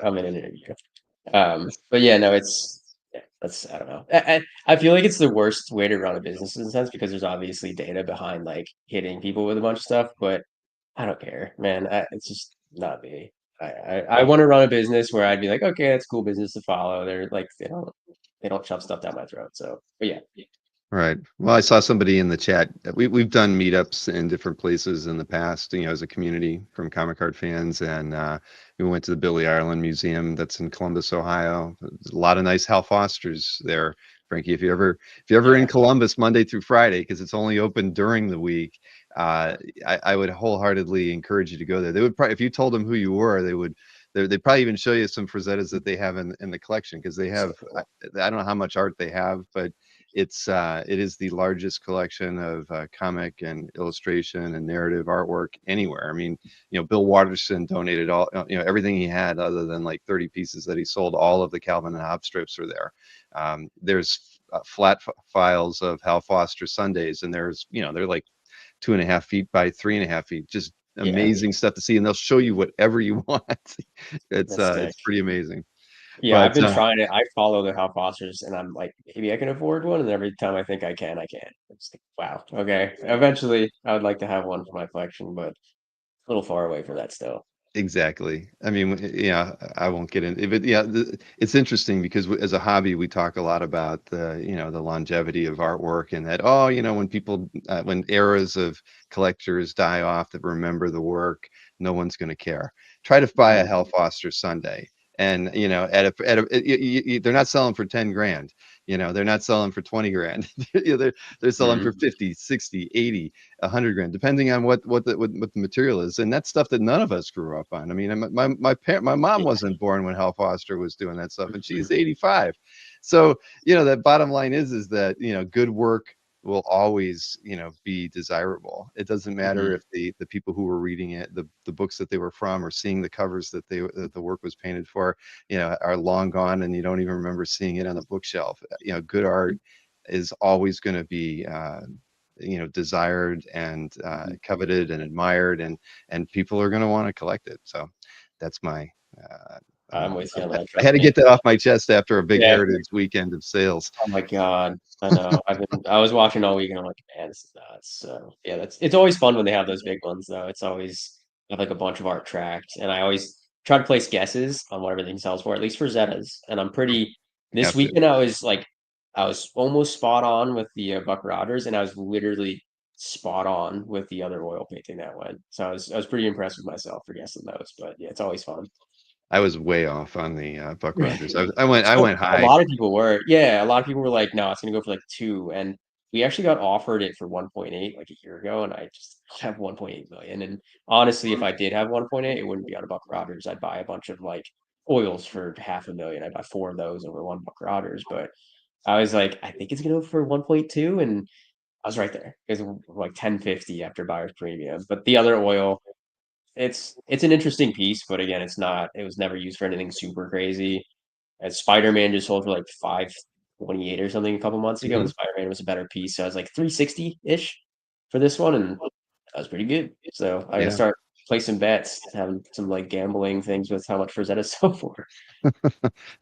I'm in an interview. But yeah, no, it's yeah, that's I don't know. I feel like it's the worst way to run a business in a sense because there's obviously data behind like hitting people with a bunch of stuff, but I don't care, man. It's just not me. I want to run a business where I'd be like, okay, that's cool business to follow. They're like they don't shove stuff down my throat. So, but yeah, right? Well, I saw somebody in the chat. We've done meetups in different places in the past, as a community from comic card fans, and we went to the Billy Ireland Museum that's in Columbus, Ohio. There's a lot of nice Hal Fosters there, Frankie. If you're ever in yeah, Columbus Monday through Friday, because it's only open during the week, I would wholeheartedly encourage you to go there. They would probably, if you told them who you were, they'd probably even show you some Frazettas that they have in the collection, because they so have cool. I don't know how much art they have, but it is the largest collection of comic and illustration and narrative artwork anywhere. I mean, Bill Watterson donated all, everything he had other than like 30 pieces that he sold. All of the Calvin and Hobbes strips are there. There's files of Hal Foster Sundays, and there's, they're like 2.5 feet by 3.5 feet. Just Yeah, amazing stuff to see, and they'll show you whatever you want. that's sick. It's pretty amazing. Yeah, But I've been trying to. I follow the Hal Fosters, and I'm like, maybe I can afford one. And every time I think I can, I can't. It's like, wow, okay. Eventually, I would like to have one for my collection, but a little far away for that still. exactly. I mean, yeah, I won't get into it, but yeah, it's interesting because as a hobby, we talk a lot about the longevity of artwork, and that, when people, when eras of collectors die off that remember the work, no one's going to care. Try to buy a Mhm. Hal Foster Sunday, and they're not selling for 10 grand. They're not selling for 20 grand. They're selling for Mhm. 50, 60, 80, 100 grand, depending on what the material is. And that's stuff that none of us grew up on. I mean, my mom Yeah. wasn't born when Hal Foster was doing that stuff, and she's 85. So, that bottom line is that, good work will always, be desirable. It doesn't matter Mhm. if the people who were reading it, the books that they were from, or seeing the covers that the work was painted for, are long gone, and you don't even remember seeing it on the bookshelf. Good art is always going to be desired and Mhm. coveted and admired, and people are going to want to collect it. So that's my I don't I'm know. with you on that. I Trust had to me. get that off my chest after a big Yeah. heritage weekend of sales. Oh my God. I know. I was watching all week and I'm like, man, this is nuts. So yeah, it's always fun when they have those big ones though. It's always have like a bunch of art tracked. And I always try to place guesses on what everything sells for, at least for Zetas. And I'm pretty this Have to. weekend I was almost spot on with the Buck Rogers, and I was literally spot on with the other oil painting that went. So I was pretty impressed with myself for guessing those. But yeah, it's always fun. I was way off on the Buck Rogers. I went A high. lot of people were. Yeah, a lot of people were like, "No, it's gonna go for like 2." And we actually got offered it for 1.8 like a year ago, and I just have 1.8 million. And honestly, if I did have 1.8, it wouldn't be on a Buck Rogers. I'd buy a bunch of like oils for 500,000. I'd buy 4 of those over one Buck Rogers. But I was like, I think it's gonna go for 1.2, and I was right there. It was like 1050 after buyer's premium. But the other oil, it's an interesting piece, but again, it's not. It was never used for anything super crazy. And Spider-Man just sold for like 528 or something a couple months ago, and Mhm. Spider-Man was a better piece. So I was like 360-ish for this one, and that was pretty good. So I gotta Yeah. start placing bets, having some like gambling things with how much Frazetta sold for.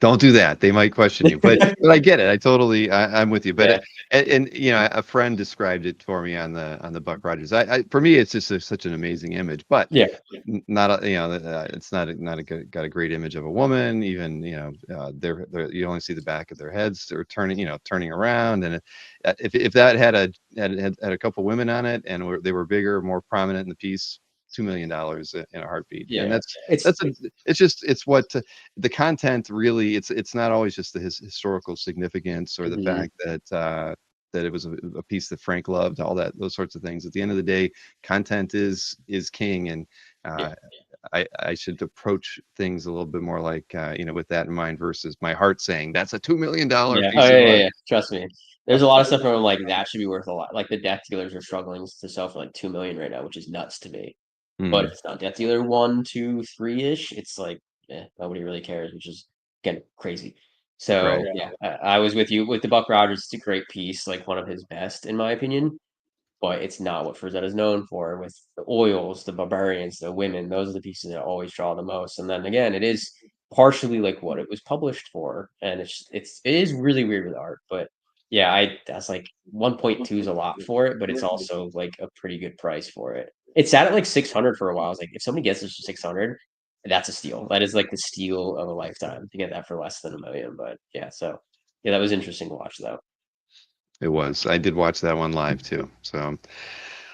Don't do that. They might question you. But I get it. I'm with you. But Yeah, and a friend described it for me on the Buck Rogers. For me, it's just such an amazing image. But yeah, not it's not got a great image of a woman. Even, they're you only see the back of their heads. They're turning around. And if that had a couple women on it, and they were bigger, more prominent in the piece, $2 million in a heartbeat. And yeah. that's It's that's a, it's just, it's what the content really, it's not always just the historical significance, or the mhm, fact that it was a piece that Frank loved, all that, those sorts of things. At the end of the day, content is king. And yeah, uh, I should approach things a little bit more like, with that in mind, versus my heart saying that's a $2 million yeah. Oh piece yeah, of yeah, art. yeah. Trust me. There's a lot of stuff where I'm like, that should be worth a lot. Like the death dealers are struggling to sell for like 2 million right now, which is nuts to me. But if Mm, it's not Death Dealer 1, 2, 3-ish, it's like, nobody really cares, which is again crazy. So right. yeah, I was with you with the Buck Rogers. It's a great piece, like one of his best in my opinion. But it's not what Frazetta is known for. With the oils, the barbarians, the women, those are the pieces that always draw the most. And then again, it is partially like what it was published for, and it is really weird with art. But yeah, that's like 1.2 is a lot for it, but it's also like a pretty good price for it. It sat at like 600 for a while. I was like, if somebody gets this for 600, that's a steal. That is like the steal of a lifetime to get that for less than 1 million. But yeah, so yeah, that was interesting to watch though. It was. I did watch that one live too. So,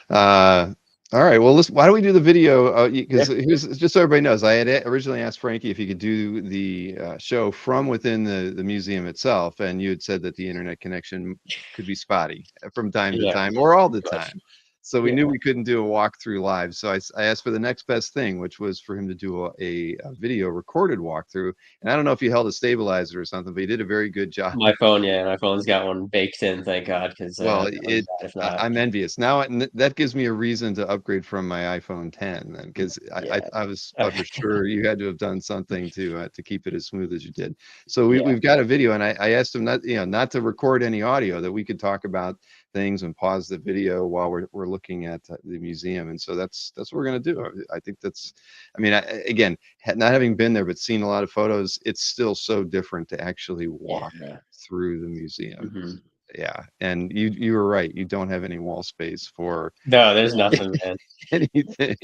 uh, all right. Well, listen, why don't we do the video? Yeah, Because here's, just so everybody knows, I had originally asked Frankie if he could do the show from within the museum itself, and you had said that the internet connection could be spotty from time to yeah, time, or all the pretty much. time. So we Yeah. knew we couldn't do a walkthrough live. So I asked for the next best thing, which was for him to do a video recorded walkthrough. And I don't know if he held a stabilizer or something, but he did a very good job. My phone, yeah, my phone's got one baked in, thank God, because Well, that would be bad if not. I'm envious now. That gives me a reason to upgrade from my iPhone 10, then, because Yeah. I was sure you had to have done something to keep it as smooth as you did. So Yeah. we've got a video, and I asked him not, not to record any audio, that we could talk about things and pause the video while we're looking at the museum. And so that's what we're going to do. I think that's, I mean, again, not having been there but seen a lot of photos, it's still so different to actually walk Yeah. through the museum. Hmm. Yeah, and you were right. You don't have any wall space for No, there's nothing, man. anything.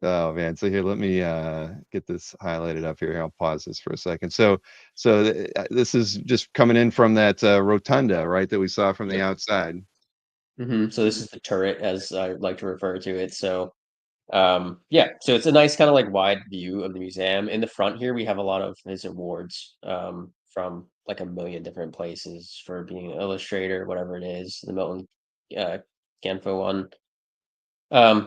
Oh man. So here, let me get this highlighted up here. I'll pause this for a second. This is just coming in from that rotunda, right, that we saw from the Yep. outside. So this is the turret, as I like to refer to it. So yeah, so it's a nice kind of like wide view of the museum. In the front here, we have a lot of his awards from like a million different places for being an illustrator, whatever it is. The Milton uh, Canfo one.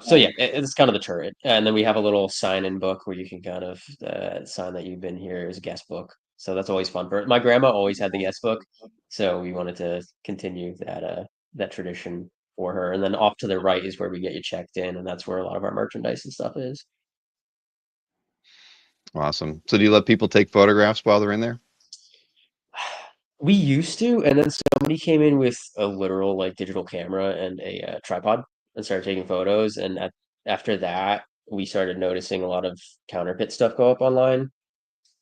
So yeah, it's kind of the turret, and then we have a little sign-in book where you can kind of sign that you've been here as a guest book. So that's always fun. For my grandma always had the guest book, so we wanted to continue that tradition for her. And then off to the right is where we get you checked in, and that's where a lot of our merchandise and stuff is. Awesome. So do you let people take photographs while they're in there? We used to, and then somebody came in with a literal like digital camera and a tripod and started taking photos. And after that, we started noticing a lot of counterfeit stuff go up online.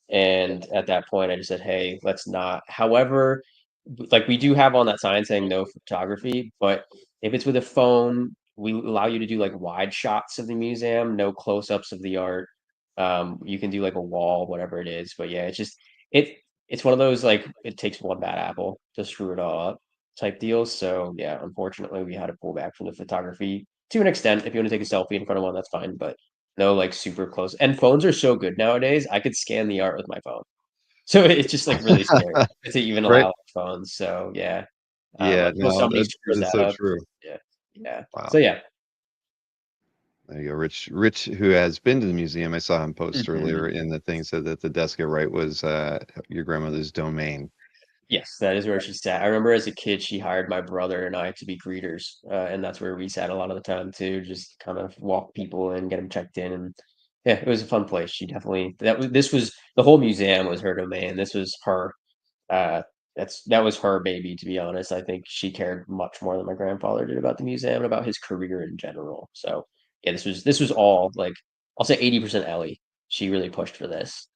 And at that point, I just said, "Hey, let's not." However, like we do have on that sign saying no photography, but if it's with a phone, we allow you to do like wide shots of the museum, no close-ups of the art. You can do like a wall, whatever it is. But yeah, it it's one of those like it takes one bad apple to screw it all up type deals. So yeah, unfortunately, we had to pull back from the photography to an extent. If you want to take a selfie in front of one, that's fine, but no like super close. And phones are so good nowadays. I could scan the art with my phone. So it's just like really scary to even Right. allow phones. So yeah, Yeah, until no, somebody that screws is that so up. true. Yeah, yeah. So Wow. yeah. There you go. Rich, who has been to the museum, I saw him post earlier Mhm. in the thing, said that the desk at right was your grandmother's domain. Yes, that is where she sat. I remember as a kid, she hired my brother and I to be greeters, and that's where we sat a lot of the time too, just kind of walk people in, get them checked in, and yeah, it was a fun place. She definitely this was the whole museum was her domain. This was her. Uh, that was her baby, to be honest. I think she cared much more than my grandfather did about the museum and about his career in general. So yeah, this was all like I'll say 80% Ellie. She really pushed for this.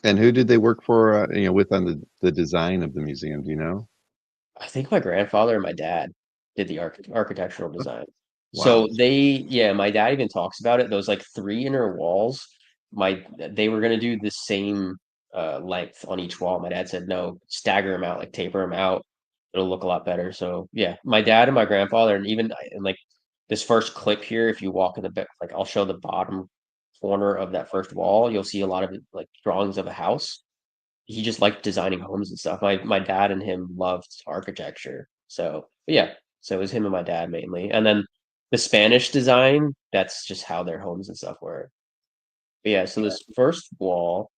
And who did they work for, with on the design of the museum? Do you know? I think my grandfather and my dad did the architectural design. Wow. So yeah, my dad even talks about it. Those like three inner walls, they were gonna do the same length on each wall. My dad said no, stagger them out, like taper them out. It'll look a lot better. So yeah, my dad and my grandfather, and even and like this first clip here, if you walk in the back, like I'll show the bottom corner of that first wall, you'll see a lot of like drawings of a house. He just liked designing homes and stuff. My dad and him loved architecture. So but yeah, so it was him and my dad mainly. And then the Spanish design, that's just how their homes and stuff were. But yeah, so this first wall,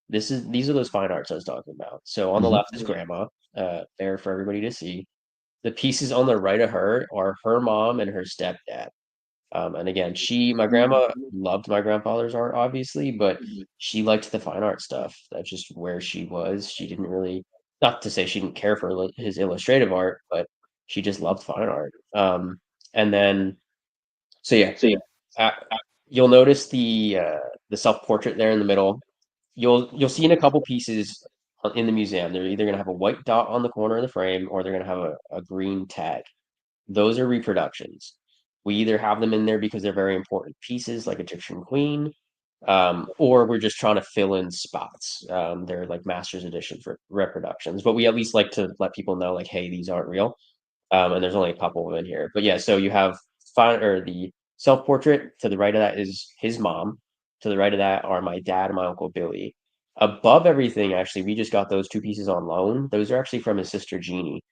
these are those fine arts I was talking about. So on the Mhm. left is grandma, there for everybody to see. The pieces on the right of her are her mom and her stepdad. And again, my grandma loved my grandfather's art, obviously, but she liked the fine art stuff. That's just where she was. She didn't really, not to say she didn't care for his illustrative art, but she just loved fine art. And then, so yeah, uh, you'll notice the self portrait there in the middle. You'll see in a couple pieces in the museum. They're either gonna have a white dot on the corner of the frame, or they're gonna have a green tag. Those are reproductions. We either have them in there because they're very important pieces, like Egyptian Queen, or we're just trying to fill in spots. They're like master's edition for reproductions, but we at least like to let people know, like, hey, these aren't real. And there's only a couple of them in here. But yeah, so you have the self portrait. To the right of that is his mom. To the right of that are my dad and my uncle Billy. Above everything, actually, we just got those two pieces on loan. Those are actually from his sister Jeannie.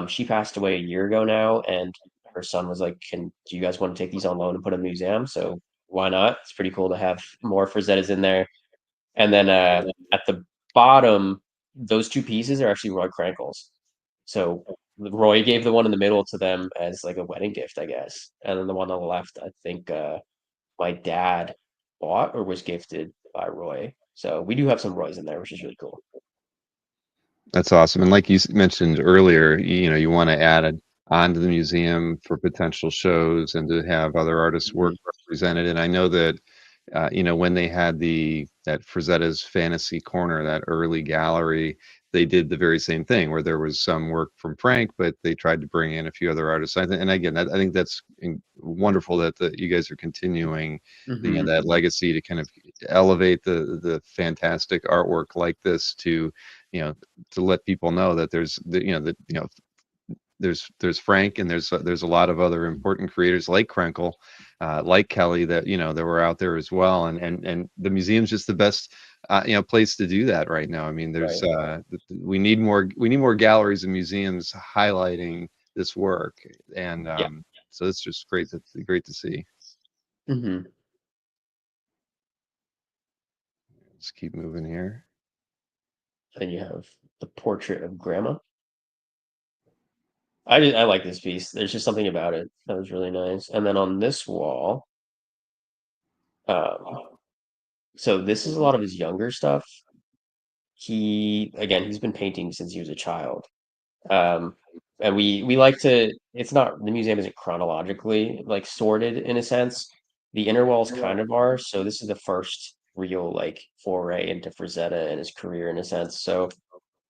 She passed away a year ago now, and her son was like, do you guys want to take these on loan and put in a museum? So why not? It's pretty cool to have more Frazettas in there. And then at the bottom, those two pieces are actually Roy Krankles. So Roy gave the one in the middle to them as like a wedding gift, I guess. And then the one on the left, I think my dad bought or was gifted by Roy. So we do have some Roys in there, which is really cool. That's awesome. And like you mentioned earlier, you know, you want to add it onto the museum for potential shows and to have other artists' work Mhm. represented. And I know that, you know, when they had that Frazetta's Fantasy Corner, that early gallery, they did the very same thing where there was some work from Frank, but they tried to bring in a few other artists. And again, I think that's wonderful that you guys are continuing the, you know, Mhm. that legacy to kind of elevate the fantastic artwork like this to, you know, to let people know that there's Frank and there's a lot of other important creators like Krenkel, like Kelly that you know that were out there as well, and the museum's just the best you know place to do that right now. I mean, there's Right. we need more galleries and museums highlighting this work, and Yeah. so it's just great to see. Mhm. Let's keep moving here. And you have the portrait of Grandma. I like this piece. There's just something about it that was really nice. And then on this wall, um, so this is a lot of his younger stuff. He's been painting since he was a child. Um, and we like to. It's not the museum isn't chronologically like sorted in a sense. The inner walls kind of are. So this is the first real like foray into Frazetta and his career in a sense. So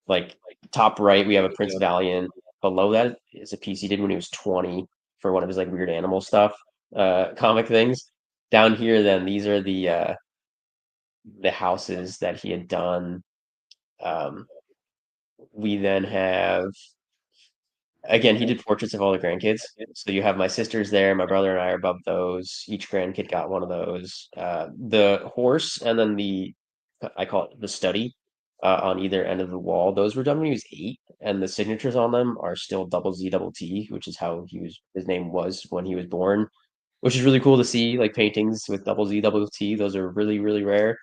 like top right, we have a Prince Valiant. Below that is a piece he did when he was 20 for one of his like weird animal stuff, comic things. Down here, then these are the houses that he had done. Um, we then have again, he did portraits of all the grandkids. So you have my sisters there, my brother and I are above those. Each grandkid got one of those. The horse and then I call it the study on either end of the wall. Those were done when he was 8, and the signatures on them are still double Z double T, which is how his name was when he was born, which is really cool to see. Like paintings with double Z double T, those are really really rare.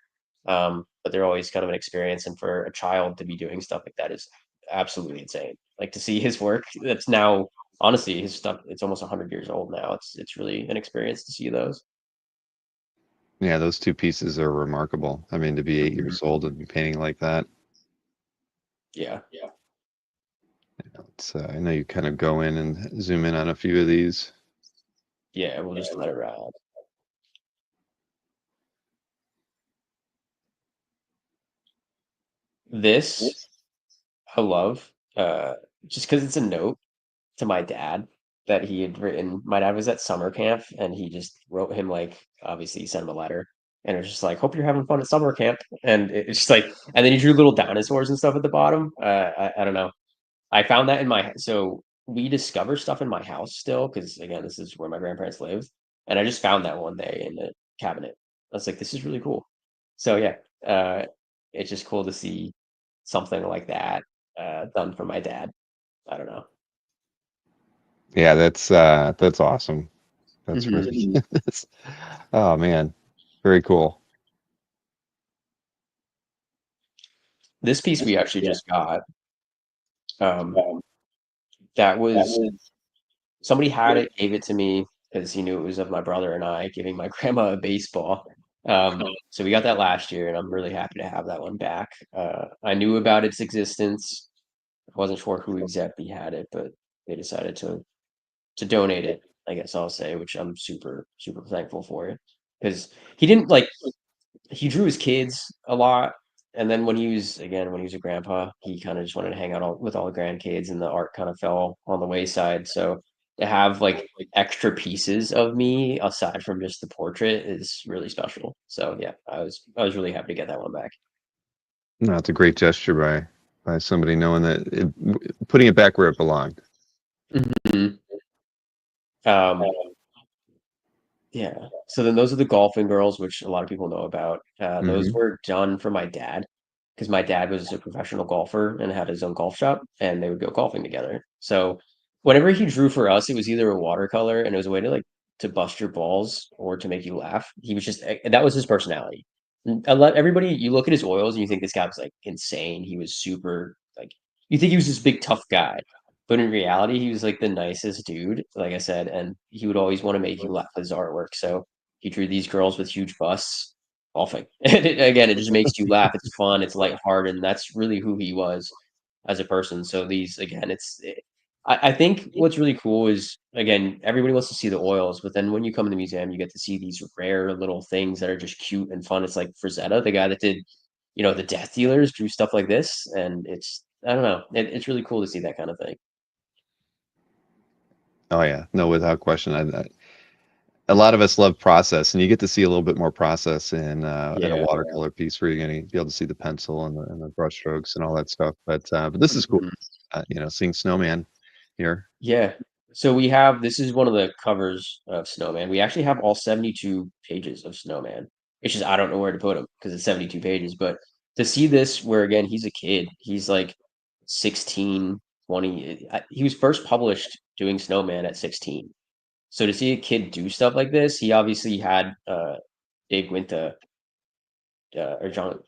But they're always kind of an experience, and for a child to be doing stuff like that is absolutely insane. Like to see his work that's now honestly his stuff it's almost 100 years old now. It's really an experience to see those. Yeah, those two pieces are remarkable. I mean, to be 8 years Mhm. old and be painting like that. Yeah. It's, I know you kind of go in and zoom in on a few of these. Yeah, we'll just let it ride. This I love, just because it's a note to my dad that he had written. My dad was at summer camp and he just wrote him like obviously he sent him a letter and it was just like, hope you're having fun at summer camp. And it's just like, and then he drew little dinosaurs and stuff at the bottom. I don't know. I found that in so we discover stuff in my house still because again, this is where my grandparents lived, and I just found that one day in the cabinet. I was like, this is really cool. So yeah, uh, it's just cool to see something like that done for my dad. I don't know. Yeah, that's awesome. That's Hmm. really that's, oh man, very cool. This piece we actually just got. Um, that was somebody had it, gave it to me because he knew it was of my brother and I giving my grandma a baseball. So we got that last year, and I'm really happy to have that one back. I knew about its existence. I wasn't sure who exactly had it, but they decided to donate it. I guess I'll say, which I'm super super thankful for it because he didn't like he drew his kids a lot, and then when he was a grandpa, he kind of just wanted to hang out with all the grandkids, and the art kind of fell on the wayside. So to have like extra pieces of me aside from just the portrait is really special. So yeah, I was really happy to get that one back. No, it's a great gesture by somebody knowing that putting it back where it belonged. Mhm. Um, yeah. So then those are the golfing girls, which a lot of people know about. Those Hmm. were done for my dad because my dad was a professional golfer and had his own golf shop, and they would go golfing together. So whenever he drew for us, it was either a watercolor and it was a way to like to bust your balls or to make you laugh. He was just that was his personality. Everybody, you look at his oils and you think this guy was like insane. He was super like you think he was this big tough guy, but in reality, he was like the nicest dude. Like I said, and he would always want to make you laugh with his artwork. So he drew these girls with huge busts. Awful. And again, it just makes you laugh. It's fun. It's lighthearted, and that's really who he was as a person. So these again, I think what's really cool is again, everybody wants to see the oils, but then when you come in the museum, you get to see these rare little things that are just cute and fun. It's like Frazetta, the guy that did, the Death Dealers, drew stuff like this, and it's I don't know, it's really cool to see that kind of thing. Oh yeah, no, without question. A lot of us love process, and you get to see a little bit more process in a Yeah. watercolor piece where you're going to be able to see the pencil and the brush strokes and all that stuff. But this is cool. Mhm. Seeing Snowman here. Yeah. So we have this is one of the covers of Snowman. We actually have all 72 pages of Snowman. It's just I don't know where to put them because it's 72 pages. But to see this, where again he's a kid, he's like 16, 20. He was first published doing Snowman at 16. So to see a kid do stuff like this, he obviously had Dave Quinta or John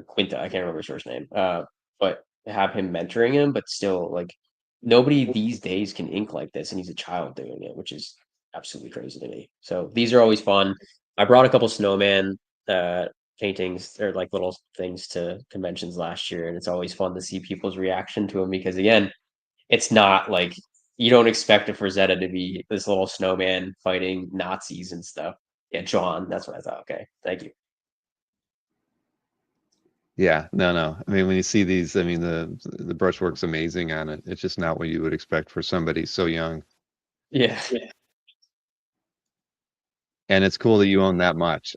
Quinta, I can't remember his first name, but have him mentoring him, but still, like, nobody these days can ink like this, and he's a child doing it, which is absolutely crazy to me. So these are always fun. I brought a couple snowman uh, paintings or like little things to conventions last year, and it's always fun to see people's reaction to them because, again, it's not like you don't expect a Frazetta to be this little snowman fighting Nazis and stuff. Yeah, John, that's what I thought. Okay, thank you. Yeah, no, no. I mean, when you see these, I mean, the brushwork's amazing on it. It's just not what you would expect for somebody so young. Yeah. And it's cool that you own that much.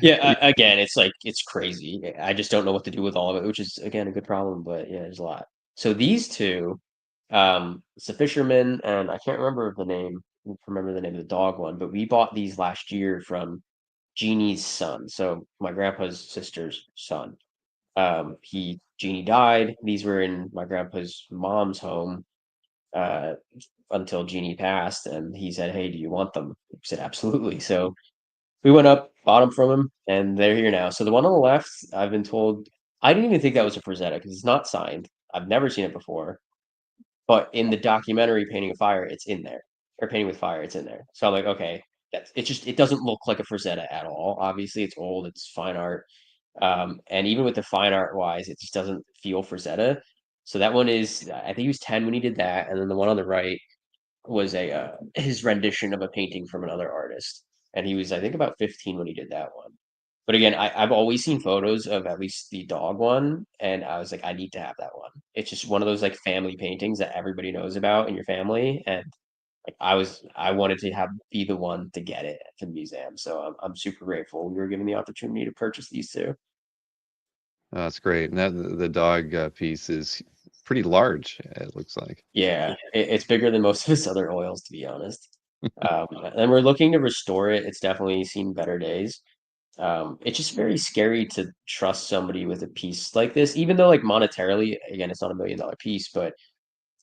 Yeah, again, it's like it's crazy. I just don't know what to do with all of it, which is again a good problem, but yeah, there's a lot. So these two, it's a fisherman, and I can't remember the name of the dog one, but we bought these last year from Jeannie's son. So my grandpa's sister's son. Jeannie died. These were in my grandpa's mom's home, uh, until Jeannie passed, and he said, "Hey, do you want them?" I said, "Absolutely." So we went up, bought them from him, and they're here now. So the one on the left, I've been told I didn't even think that was a Frazetta because it's not signed. I've never seen it before, but in the documentary Painting a Fire, it's in there. Or Painting with Fire, it's in there. So I'm like, okay, it doesn't look like a Frazetta at all. Obviously, it's old, it's fine art. And even with the fine art wise, it just doesn't feel Frazetta. So that one is, I think he was 10 when he did that, and then the one on the right was a his rendition of a painting from another artist, and he was I think about 15 when he did that one. But again, I've always seen photos of at least the dog one, and I was like, I need to have that one. It's just one of those like family paintings that everybody knows about in your family, and like I wanted to have be the one to get it at the museum. So I'm super grateful we were given the opportunity to purchase these two. That's great. And that the dog piece is pretty large, it looks like. Yeah, it's bigger than most of his other oils, to be honest. And we're looking to restore it. It's definitely seen better days. It's just very scary to trust somebody with a piece like this, even though like monetarily, again, it's not $1 million piece, but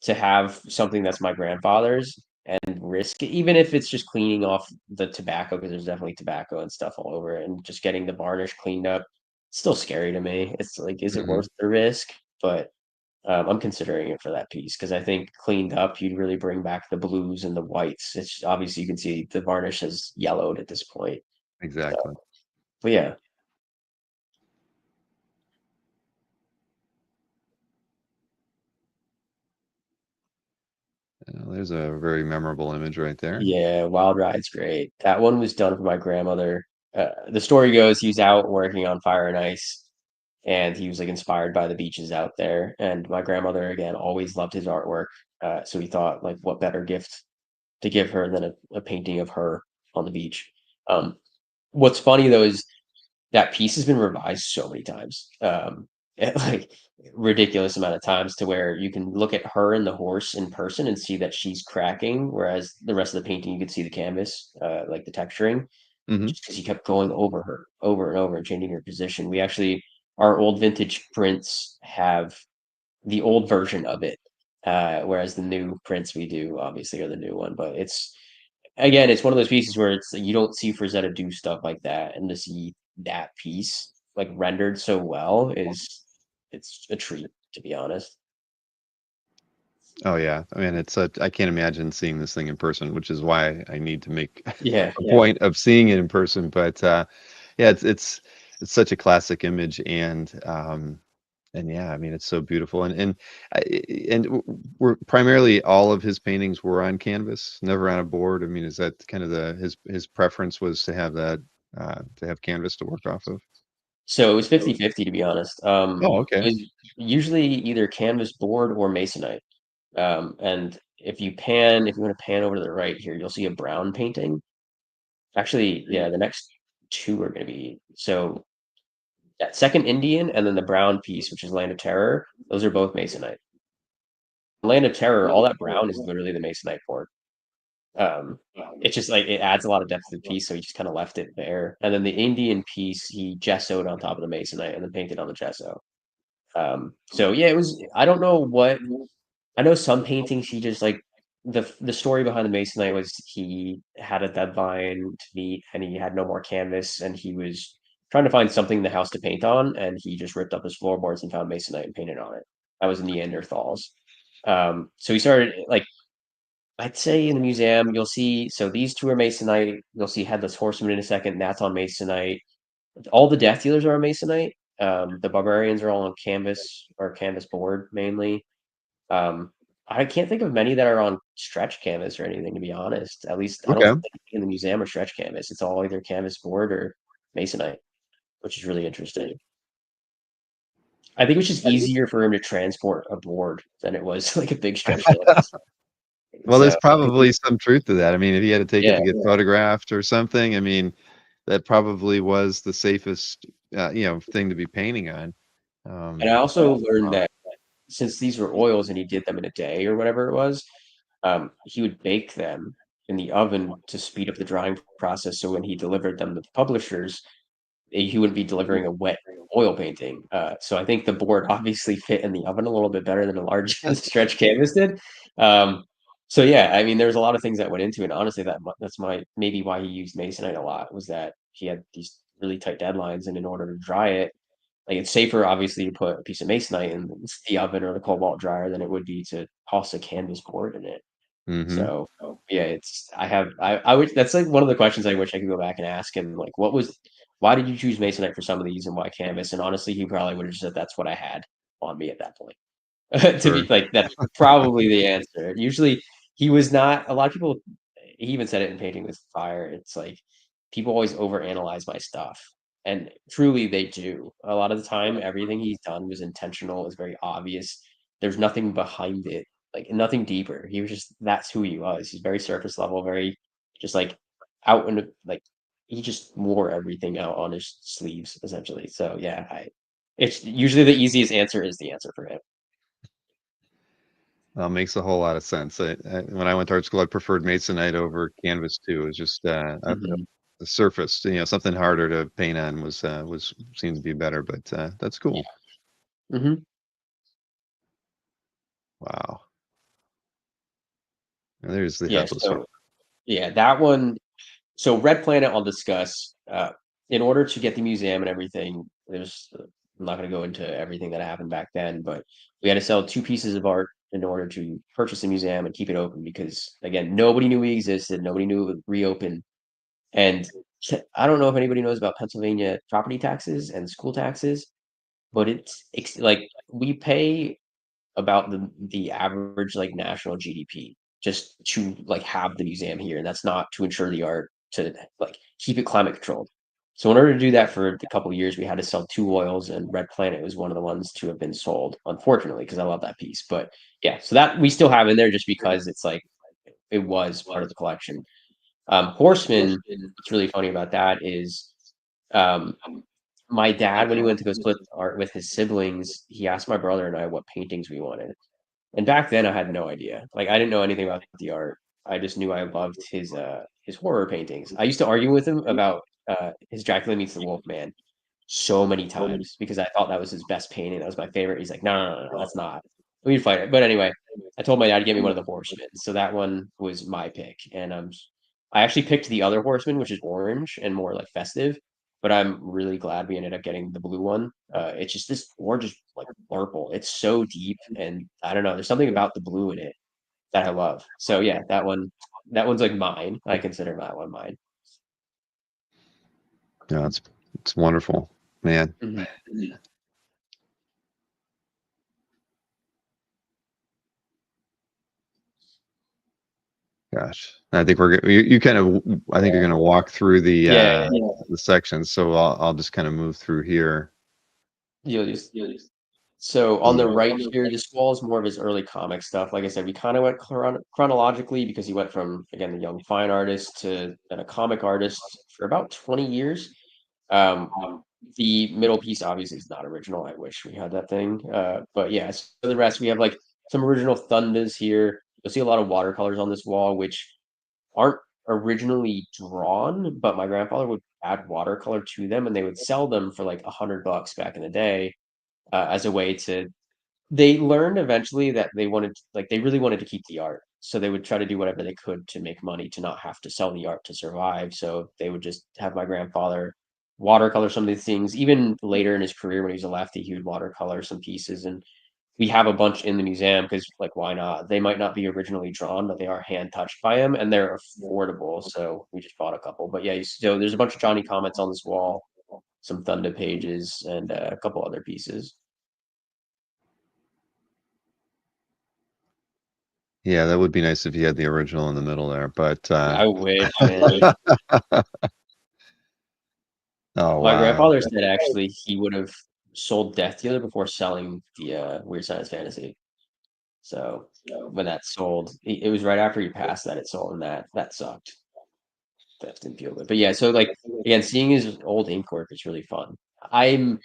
to have something that's my grandfather's and risk it, even if it's just cleaning off the tobacco, because there's definitely tobacco and stuff all over it, and just getting the varnish cleaned up, it's still scary to me. It's like, is it Hmm. worth the risk? But I'm considering it for that piece because I think cleaned up, you'd really bring back the blues and the whites. It's obviously you can see the varnish has yellowed at this point. So, Exactly. but yeah, There's a very memorable image right there. yeah, Wild Ride's great. That one was done for my grandmother. The story goes he was out working on Fire and Ice, and he was like inspired by the beaches out there. And my grandmother again always loved his artwork, so he thought like, what better gift to give her than a painting of her on the beach. Um, what's funny though is that piece has been revised so many times, like ridiculous amount of times to where you can look at her and the horse in person and see that she's cracking, whereas the rest of the painting you could see the canvas, like the texturing, Hmm. just because he kept going over her over and over and changing her position. We actually our old vintage prints have the old version of it, whereas the new prints we do obviously are the new one. But it's again, it's one of those pieces where it's you don't see Frazetta do stuff like that, and to see that piece like rendered so well is it's a treat, to be honest. Oh yeah, I mean I can't imagine seeing this thing in person, which is why I need to make Yeah, a yeah. point of seeing it in person. But yeah, it's such a classic image, and yeah, I mean it's so beautiful, we're primarily all of his paintings were on canvas, never on a board. I mean, is that kind of the his preference was to have that to have canvas to work off of? So it was 50-50, to be honest. Oh, It okay. was usually either canvas board or masonite. And if you want to pan over to the right here, you'll see a brown painting. Actually, yeah, the next two are going to be so that second Indian and then the brown piece, which is Land of Terror. Those are both masonite. Land of Terror, all that brown is literally the masonite board. Um, it's just like it adds a lot of depth to the piece, so he just kind of left it there. And then the Indian piece, he gessoed on top of the masonite and then painted on the gesso. So yeah, it was. I don't know what. I know some paintings he just like the story behind the Masonite was he had a deadline to meet and he had no more canvas and he was trying to find something in the house to paint on and he just ripped up his floorboards and found Masonite and painted on it. That was Neanderthals. So he started like I'd say in the museum you'll see so these two are Masonite. You'll see Headless Horseman in a second. That's on Masonite. All the Death Dealers are on Masonite. The Barbarians are all on canvas or canvas board mainly. Um, I can't think of many that are on stretch canvas or anything, to be honest. At least I don't Okay. think in the museum or stretch canvas. It's all either canvas board or masonite, which is really interesting. I think it was just easier for him to transport a board than it was like a big stretch canvas. Well, there's So probably some truth to that. I mean, if he had to take it yeah, to get photographed or something, I mean, that probably was the safest, thing to be painting on. and I Um, also learned that since these were oils and he did them in a day or whatever it was, he would bake them in the oven to speed up the drying process. So when he delivered them to the publishers, he wouldn't be delivering a wet oil painting. So I think the board obviously fit in the oven a little bit better than a large stretch canvas did. Um, so yeah, I mean, there's a lot of things that went into it. Honestly, that's my maybe why he used masonite a lot was that he had these really tight deadlines, and in order to dry it, like it's safer obviously to put a piece of masonite in the oven or the cobalt dryer than it would be to toss a canvas board in it. mhm. So yeah, it's I would that's like one of the questions I wish I could go back and ask him, like why did you choose Masonite for some of these and why canvas? And honestly, he probably would have just said that's what I had on me at that point. To be Sure. like that's probably the answer. Usually he was not a lot of people he even said it in Painting with Fire. It's like people always overanalyze my stuff. And truly they do. A lot of the time, everything he's done was intentional, is very obvious. There's nothing behind it, like nothing deeper. He was just that's who he was. He's very surface level, very just like out and like he just wore everything out on his sleeves essentially. So yeah, I it's usually the easiest answer is the answer for him. Well, makes a whole lot of sense. When I went to art school, I preferred Masonite over canvas too. It was just Mhm. the surface, something harder to paint on was seemed to be better. But that's Yeah. cool. Mhm. Wow. And there's the Yeah, headless horse. so yeah, that one so Red Planet I'll discuss. In order to get the museum and everything, I'm not going to go into everything that happened back then, but we had to sell two pieces of art in order to purchase the museum and keep it open because again, nobody knew we existed, nobody knew it would reopen, and I don't know if anybody knows about Pennsylvania property taxes and school taxes, but it's like we pay about the average like national GDP just to like have the museum here, and that's not to ensure the art to like keep it climate controlled. So in order to do that for the couple of years, we had to sell two oils, and Red Planet was one of the ones to have been sold, unfortunately, because I love that piece. But yeah, so that we still have in there just because it's like it was part of the collection. Horseman, what's really funny about that is um, my dad, when he went to go split art with his siblings, he asked my brother and I what paintings we wanted. And back then I had no idea. Like I didn't know anything about the art. I just knew I loved his horror paintings. I used to argue with him about his Dracula meets the Wolfman so many times because I thought that was his best painting. That was my favorite. He's like, no, no, no, no, that's not. we'd fight it. But anyway, I told my dad to get me one of the Horsemen, so that one was my pick, and I actually picked the other Horseman, which is orange and more like festive. But I'm really glad we ended up getting the blue one. It's just this gorgeous like purple. It's so deep, and I don't know. There's something about the blue in it that I love. So yeah, that one's like mine. I consider that one mine. Yeah, it's wonderful, man. Mhm. Gosh, I think you kind of, I think you're going to walk through Yeah, the sections, so I'll just kind of move through here. you'll just so on the right here, this wall is more of his early comic stuff. Like I said, we kind of went chronologically because he went from again the young fine artist to then a comic artist for about 20 years. Um, the middle piece obviously is not original. I wish we had that thing. But yeah, so the rest we have like some original Thundas here. You'll see a lot of watercolors on this wall, which aren't originally drawn, but my grandfather would add watercolor to them, and they would sell them for like $100 back in the day as a way to. They learned eventually that they really wanted to keep the art, so they would try to do whatever they could to make money to not have to sell the art to survive. So they would just have my grandfather watercolor some of these things. Even later in his career, when he was a lefty, he would watercolor some pieces, and we have a bunch in the museum because like why not? They might not be originally drawn, but they are hand touched by him and they're affordable. So we just bought a couple. But yeah, so there's a bunch of Johnny comments on this wall, some Thunder pages, and a couple other pieces. Yeah, that would be nice if you had the original in the middle there, but I wish, man. oh My wow. grandfather said actually he would have sold Death Dealer before selling the Weird Science Fantasy. So when that sold, it was right after he passed that it sold, and that sucked. That didn't feel good. But yeah, so like again, seeing his old ink work is really fun. I'm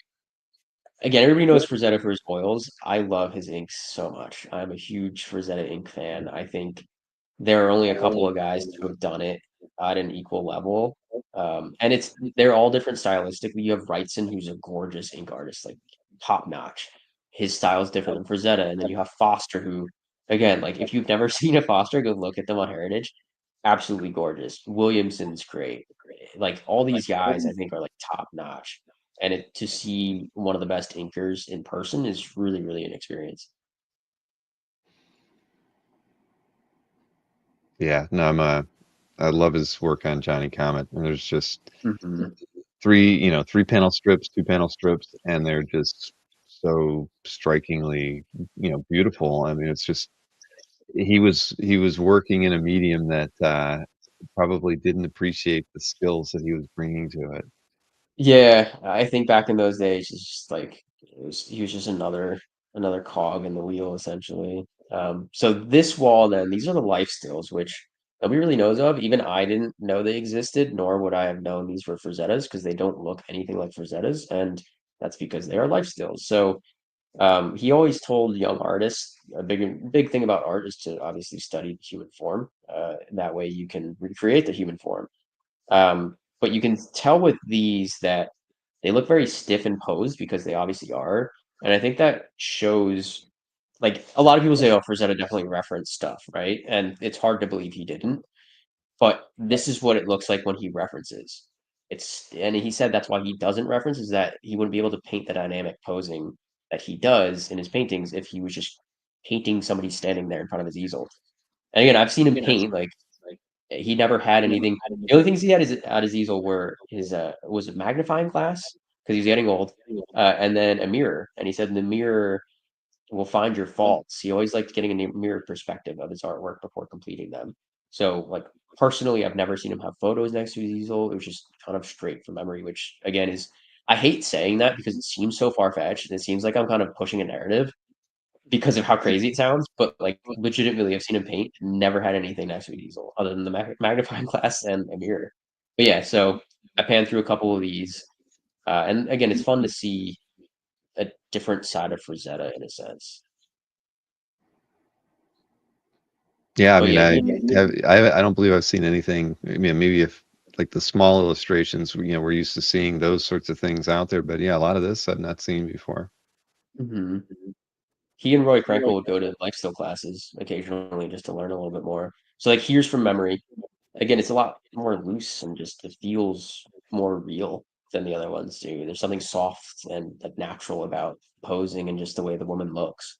Again, everybody knows Frazetta for his oils. I love his inks so much. I'm a huge Frazetta ink fan. I think there are only a couple of guys who have done it at an equal level. And they're all different stylistically. You have Wrightson, who's a gorgeous ink artist, like top notch. His style is different than Frazetta. And then you have Foster, who, again, like if you've never seen a Foster, go look at them on Heritage. Absolutely gorgeous. Williamson's great. Like all these guys, I think, are like top notch. And to see one of the best inkers in person is really, really an experience. Yeah, no, I love his work on Johnny Comet, and there's just Mhm. three panel strips, two panel strips, and they're just so strikingly, beautiful. I mean, it's just he was working in a medium that probably didn't appreciate the skills that he was bringing to it. Yeah, I think back in those days, it's just like he was just another cog in the wheel essentially. So this wall then, these are the life stills, which nobody really knows of. Even I didn't know they existed, nor would I have known these were Frazettas because they don't look anything like Frazettas, and that's because they are life stills. So he always told young artists a big thing about art is to obviously study the human form. That way you can recreate the human form. But you can tell with these that they look very stiff and posed because they obviously are. And I think that shows like a lot of people say, oh, Frazetta definitely referenced stuff, right? And it's hard to believe he didn't. But this is what it looks like when he references. And he said that's why he doesn't reference is that he wouldn't be able to paint the dynamic posing that he does in his paintings if he was just painting somebody standing there in front of his easel. And again, I've seen him paint like he never had anything. The only things he had is at his easel were his was a magnifying glass because he's getting old, and then a mirror. And he said the mirror will find your faults. He always liked getting a mirror perspective of his artwork before completing them. So, like personally, I've never seen him have photos next to his easel. It was just kind of straight from memory, which again is I hate saying that because it seems so far fetched and it seems like I'm kind of pushing a narrative because of how crazy it sounds, but like legitimately, I've seen him paint. Never had anything next to a diesel other than the magnifying glass and a mirror. But yeah, so I panned through a couple of these, and again, it's fun to see a different side of Frazetta in a sense. Yeah, I But mean, yeah, I don't believe I've seen anything. I mean, maybe if like the small illustrations, we're used to seeing those sorts of things out there, but yeah, a lot of this I've not seen before. mhm. he and Roy Krenkel would go to life skill classes occasionally just to learn a little bit more. So like here's from memory. Again, it's a lot more loose and just it feels more real than the other ones do. There's something soft and like natural about posing and just the way the woman looks.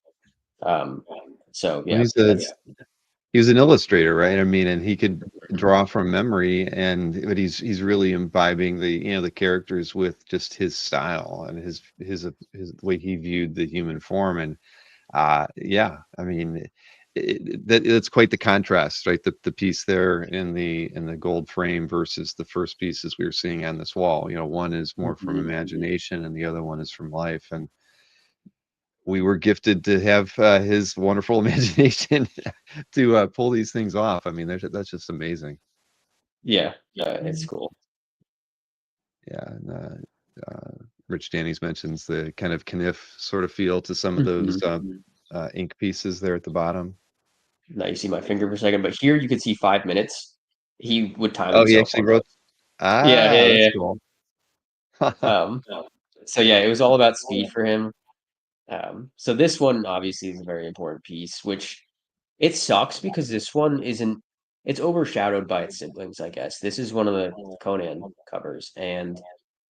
Um, so Well, yeah, that's he was an illustrator, right? I mean, and he could draw from memory, and but he's really imbibing the the characters with just his style and his the way he viewed the human form. And yeah, I mean, that's quite the contrast, right? The piece there in the gold frame versus the first pieces we were seeing on this wall. One is more from Mhm. imagination, and the other one is from life. And we were gifted to have his wonderful imagination to pull these things off. I mean, that's just amazing. Yeah, it's cool. Yeah, and Rich Danny's mentions the kind of kniff sort of feel to some of those Mhm. ink pieces there at the bottom. Now you see my finger for a second, but here you can see 5 minutes. He would time Oh, he himself actually on wrote. those. Yeah, yeah, That's yeah. cool. Yeah. So yeah, it was all about speed for him. So this one obviously is a very important piece, which it sucks because this one isn't. It's overshadowed by its siblings, I guess. This is one of the Conan covers, and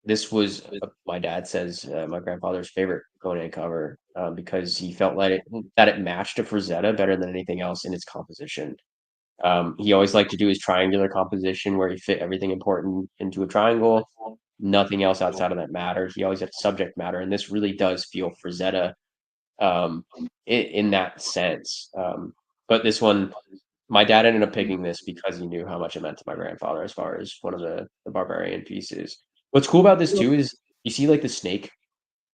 this was my dad says my grandfather's favorite Conan cover because he felt like that it matched a Frazetta better than anything else in its composition. He always liked to do his triangular composition where he fit everything important into a triangle. Nothing else outside of that mattered. He always had subject matter, and this really does feel Frazetta in that sense. But this one, my dad ended up picking this because he knew how much it meant to my grandfather as far as one of the barbarian pieces. What's cool about this too is you see like the snake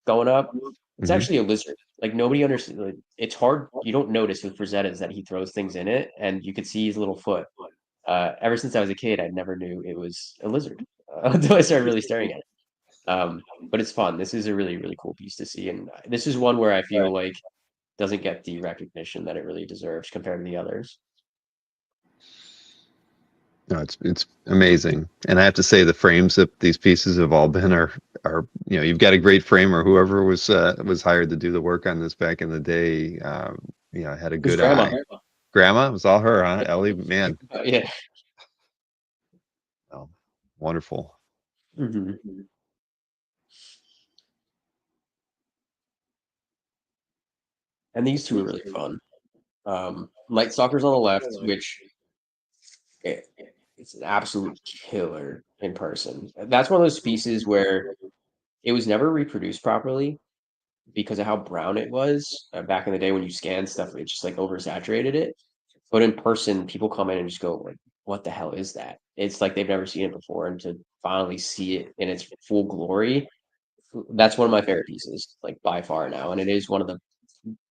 going up. It's Hmm. actually a lizard. Like nobody understands. Like, it's hard. You don't notice with Frazetta is that he throws things in it, and you could see his little foot. Ever since I was a kid, I never knew it was a lizard until I started really staring at it. But it's fun. This is a really, really cool piece to see, and this is one where I feel like doesn't get the recognition that it really deserves compared to the others. No, it's amazing, and I have to say the frames that these pieces have all been are you've got a great framer. Whoever was hired to do the work on this back in the day, had a His good grandma, eye. Grandma, it was all her, huh? Ellie, man, yeah. oh, wonderful. Hmm. And these two are really fun. Light Stalker's on the left, which it, it's an absolute killer in person. That's one of those pieces where it was never reproduced properly because of how brown it was back in the day when you scan stuff, it just like oversaturated it. But in person, people come in and just go like, "What the hell is that?" It's like they've never seen it before, and to finally see it in its full glory, that's one of my favorite pieces, like by far now, and it is one of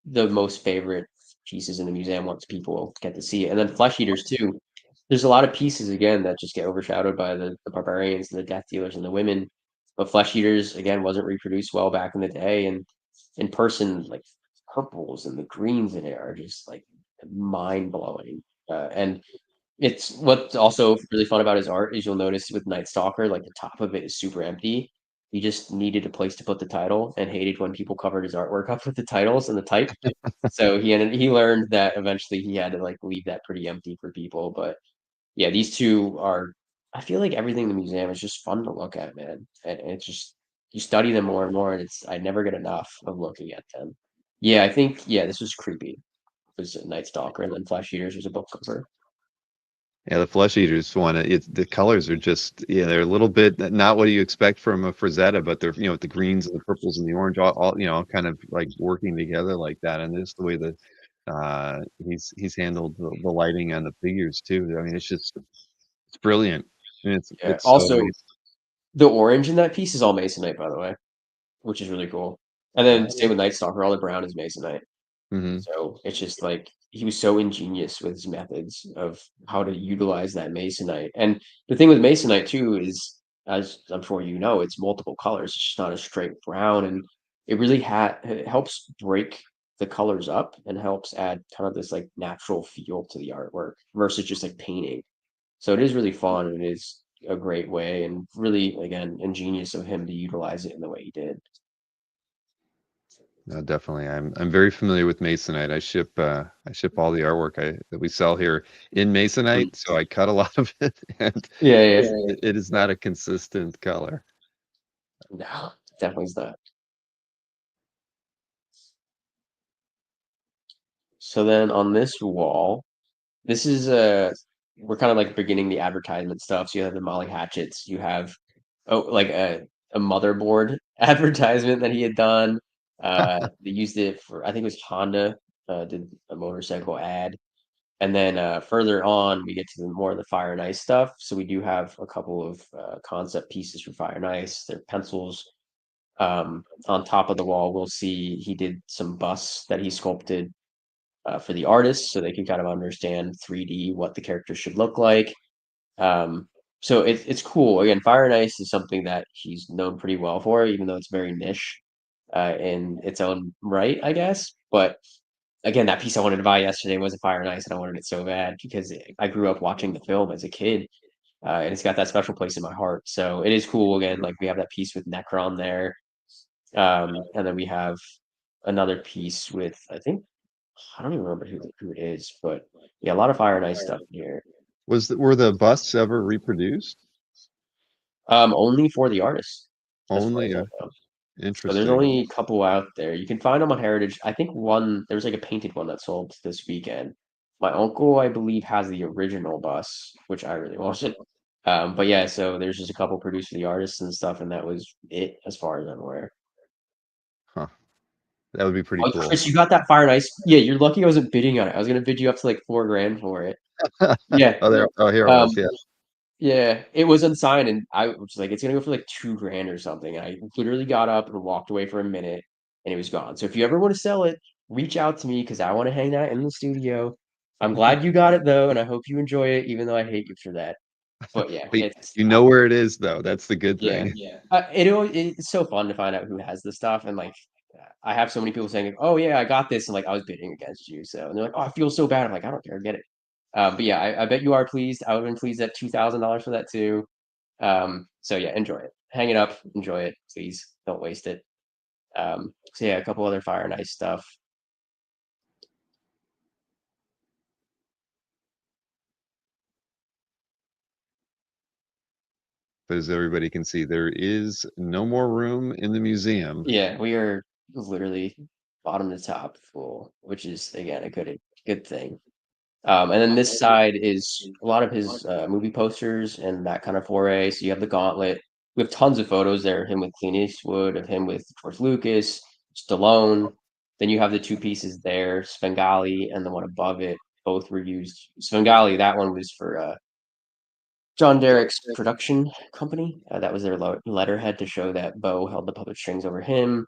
the most favorite pieces in the museum once people get to see it. And then Flesh Eaters too. There's a lot of pieces again that just get overshadowed by the barbarians and the death dealers and the women. But Flesh Eaters again wasn't reproduced well back in the day, and in person, like purples and the greens in it are just like mind blowing. And it's what's also really fun about his art is you'll notice with Night Stalker, like the top of it is super empty. He just needed a place to put the title and hated when people covered his artwork up with the titles and the type. So he learned that eventually he had to like leave that pretty empty for people. But yeah, these two are I feel like everything in the museum is just fun to look at, man. And it's just you study them more and more, and it's I never get enough of looking at them. Yeah, I think this was creepy. It was Night Stalker, and then Flesh Eaters was a book cover. Yeah, the flesh eaters one. The colors are just they're a little bit not what you expect from a Frazetta, but they're with the greens and the purples and the orange all kind of like working together like that. And just the way that he's handled the lighting on the figures too. I mean, it's brilliant. And Yeah. it's so Also, amazing. the orange in that piece is all Masonite, by the way, which is really cool. And then same with Night Stalker, all the brown is Masonite. Hmm. So it's just like he was so ingenious with his methods of how to utilize that Masonite. And the thing with Masonite too is, as I'm sure you know, it's multiple colors. It's just not a straight brown, and it helps break the colors up and helps add kind of this like natural feel to the artwork versus just like painting. So it is really fun and it is a great way and really again ingenious of him to utilize it in the way he did. No, definitely. I'm very familiar with Masonite. I ship all the artwork that we sell here in Mm. Masonite, so I cut a lot of it, and Yeah, yeah. it is not a consistent color. No, definitely is not. So then on this wall, this is we're kind of like beginning the advertisement stuff. So you have the Molly Hatchets, you have like a motherboard advertisement that he had done. They used it for I think it was Honda, did a motorcycle ad. And then further on, we get to the more of the Fire and Ice stuff. So we do have a couple of concept pieces for Fire and Ice. They're pencils. On top of the wall, we'll see he did some busts that he sculpted for the artists, so they can kind of understand 3D what the character should look like. Um, so it's cool. Again, Fire and Ice is something that he's known pretty well for, even though it's very niche in its own right, I guess. But again, that piece I wanted to buy yesterday was a Fire and Ice, and I wanted it so bad because I grew up watching the film as a kid, and it's got that special place in my heart. So it is cool. Again, like we have that piece with Necron there, and then we have another piece with I don't even remember who it is, but yeah, a lot of Fire and Ice stuff in here. Were the busts ever reproduced? Only for the artists, as far Only as I know. So there's interesting. only a couple out there. You can find them on Heritage. I think one there was like a painted one that sold this weekend. My uncle, I believe, has the original bus, which I really wanted. But yeah, so there's just a couple produced for the artists and stuff, and that was it as far as I'm aware. Huh. That would be pretty Oh, cool. Chris, you got that Fire and Ice? Yeah, you're lucky I wasn't bidding on it. I was gonna bid you up to like 4 grand for it. Yeah. Oh, there. Oh, here it Um, was. Yeah. Yeah, it was unsigned, and I was like, it's gonna go for like 2 grand or something. And I literally got up and walked away for a minute, and it was gone. So if you ever want to sell it, reach out to me because I want to hang that in the studio. I'm glad you got it though, and I hope you enjoy it, even though I hate you for that. But yeah, But it's you know where it is, though. That's the good yeah, thing. it's so fun to find out who has the stuff, and like I have so many people saying, "Oh yeah, I got this," and like I was bidding against you, so and they're like, "Oh, I feel so bad." I'm like, I don't care, get it. But yeah, I bet you are pleased. I would have been pleased at $2,000 for that too. So yeah, enjoy it. Hang it up, enjoy it, please. Don't waste it. So yeah, a couple other Fire and Ice stuff. But as everybody can see, there is no more room in the museum. Yeah, we are literally bottom to top full, which is again a good thing. And then this side is a lot of his movie posters and that kind of foray. So you have the Gauntlet. We have tons of photos there, him with Clint Eastwood, of him with George Lucas, Stallone. Then you have the two pieces there, Svengali and the one above it. Both were used. Svengali, that one was for John Derek's production company. That was their letterhead to show that Bo held the puppet strings over him.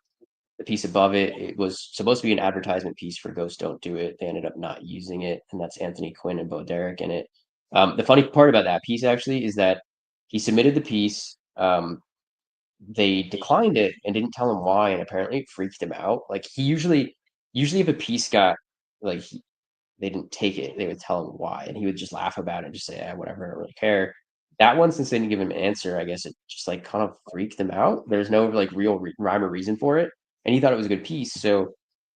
The piece above it, it was supposed to be an advertisement piece for Ghost Don't Do It. They ended up not using it, and that's Anthony Quinn and Bo Derek in it. The funny part about that piece actually is that he submitted the piece. They declined it and didn't tell him why, and apparently it freaked him out. Like he usually if a piece got like they didn't take it, they would tell him why, and he would just laugh about it and just say, whatever, I don't really care. That one, since they didn't give him an answer, I guess it just like kind of freaked him out. There's no like real rhyme or reason for it, and he thought it was a good piece. So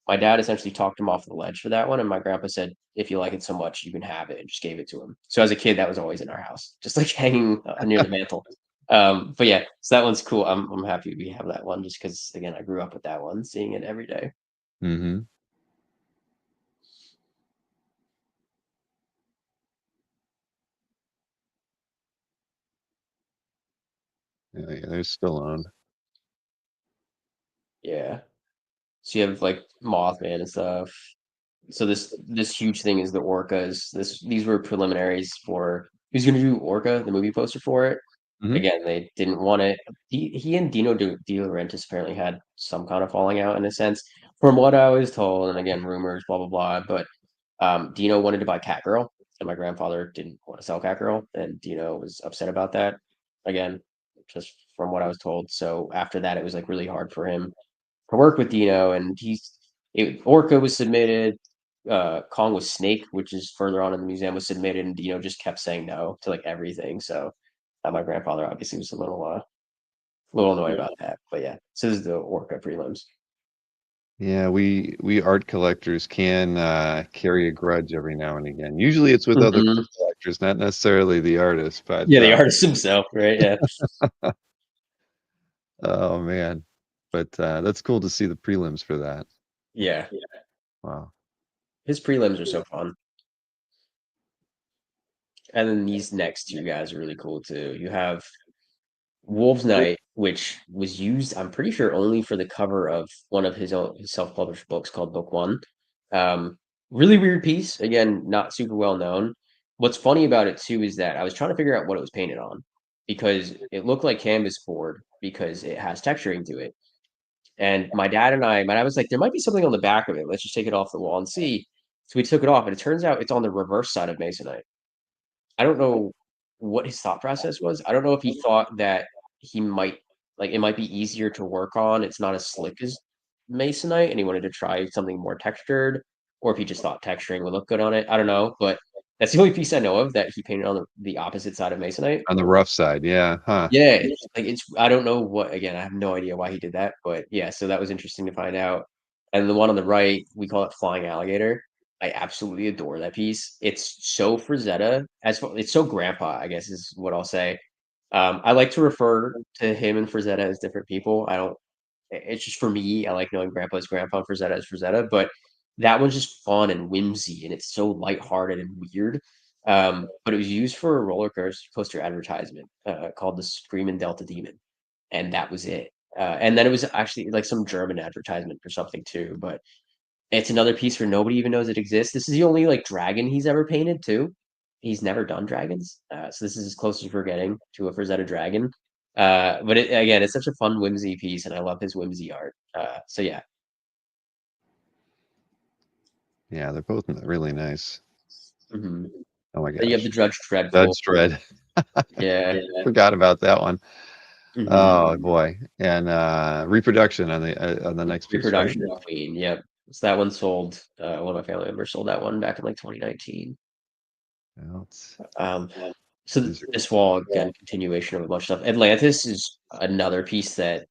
my dad essentially talked him off the ledge for that one, and my grandpa said, "If you like it so much, you can have it," and just gave it to him. So as a kid, that was always in our house, just like hanging near the mantle. But yeah, so that one's cool. I'm happy we have that one just because again, I grew up with that one, seeing it every day. Hmm. Yeah, yeah, they're still on. Yeah. So you have like Mothman and stuff. So this huge thing is the orcas. These were preliminaries for who's going to do Orca, the movie poster for it. Hmm. Again, they didn't want it. He and De Laurentiis apparently had some kind of falling out in a sense, from what I was told. And again, rumors, blah blah blah. But Dino wanted to buy Catgirl, and my grandfather didn't want to sell Catgirl, and Dino was upset about that. Again, just from what I was told. So after that, it was like really hard for him to work with Dino, and Orca was submitted. Kong was Snake, which is further on in the museum, was submitted, and Dino just kept saying no to like everything. So my grandfather obviously was a little annoyed about that. But yeah, so this is the Orca prelims. Yeah, we art collectors can carry a grudge every now and again. Usually it's with other Mhm. collectors, not necessarily the artist, but Yeah, the artist himself, right? Yeah. oh man. But that's cool to see the prelims for that. Yeah. Wow. His prelims are so fun. And then these next two guys are really cool too. You have Wolves Night, which was used, I'm pretty sure, only for the cover of one of his self-published books called Book One. Um, Really weird piece. Again, not super well known. What's funny about it too is that I was trying to figure out what it was painted on because it looked like canvas board because it has texturing to it. And my dad was like, there might be something on the back of it. Let's just take it off the wall and see. So we took it off, and it turns out it's on the reverse side of Masonite. I don't know what his thought process was. I don't know if he thought that he might like it might be easier to work on. It's not as slick as Masonite, and he wanted to try something more textured, or if he just thought texturing would look good on it. I don't know, but that's the only piece I know of that he painted on the opposite side of Masonite. On the rough side, yeah, huh. Yeah, it's I don't know what again, I have no idea why he did that, but yeah, so that was interesting to find out. And the one on the right, we call it Flying Alligator. I absolutely adore that piece. It's so Frazetta, it's so grandpa, I guess is what I'll say. I like to refer to him and Frazetta as different people. I don't it's just for me, I like knowing grandpa's grandpa and Frazetta is Frazetta, but that one's just fun and whimsy and it's so lighthearted and weird. But it was used for a coaster advertisement called the Screamin' Delta Demon, and that was it. And then it was actually like some German advertisement for something too. But it's another piece where nobody even knows it exists. This is the only like dragon he's ever painted too. He's never done dragons, so this is as close as we're getting to a Frazetta dragon. But again, it's such a fun whimsy piece, and I love his whimsy art. So yeah. Yeah, they're both really nice. Hmm. Oh my Then you have the gosh. Judge Dreadful. Judge Dredd. Yeah. Forgot about that one. Hmm. Oh boy. And reproduction on the next piece, right? Reproduction Queen. Yep. So that one sold. One of my family members sold that one back in like 2019. Well, Um, so these are this wall again, continuation of a bunch of stuff. Atlantis is another piece that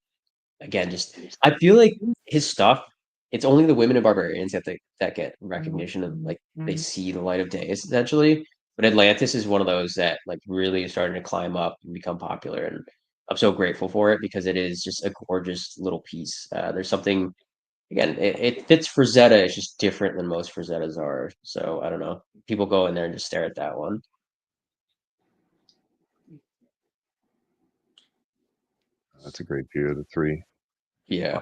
again, just I feel like his stuff. It's only the women and barbarians that get recognition and like they see the light of day essentially. But Atlantis is one of those that like really is starting to climb up and become popular, and I'm so grateful for it because it is just a gorgeous little piece. There's something again, it fits Frazetta. It's just different than most Frazettas are. So I don't know. People go in there and just stare at that one. that's a great view of the three. Yeah.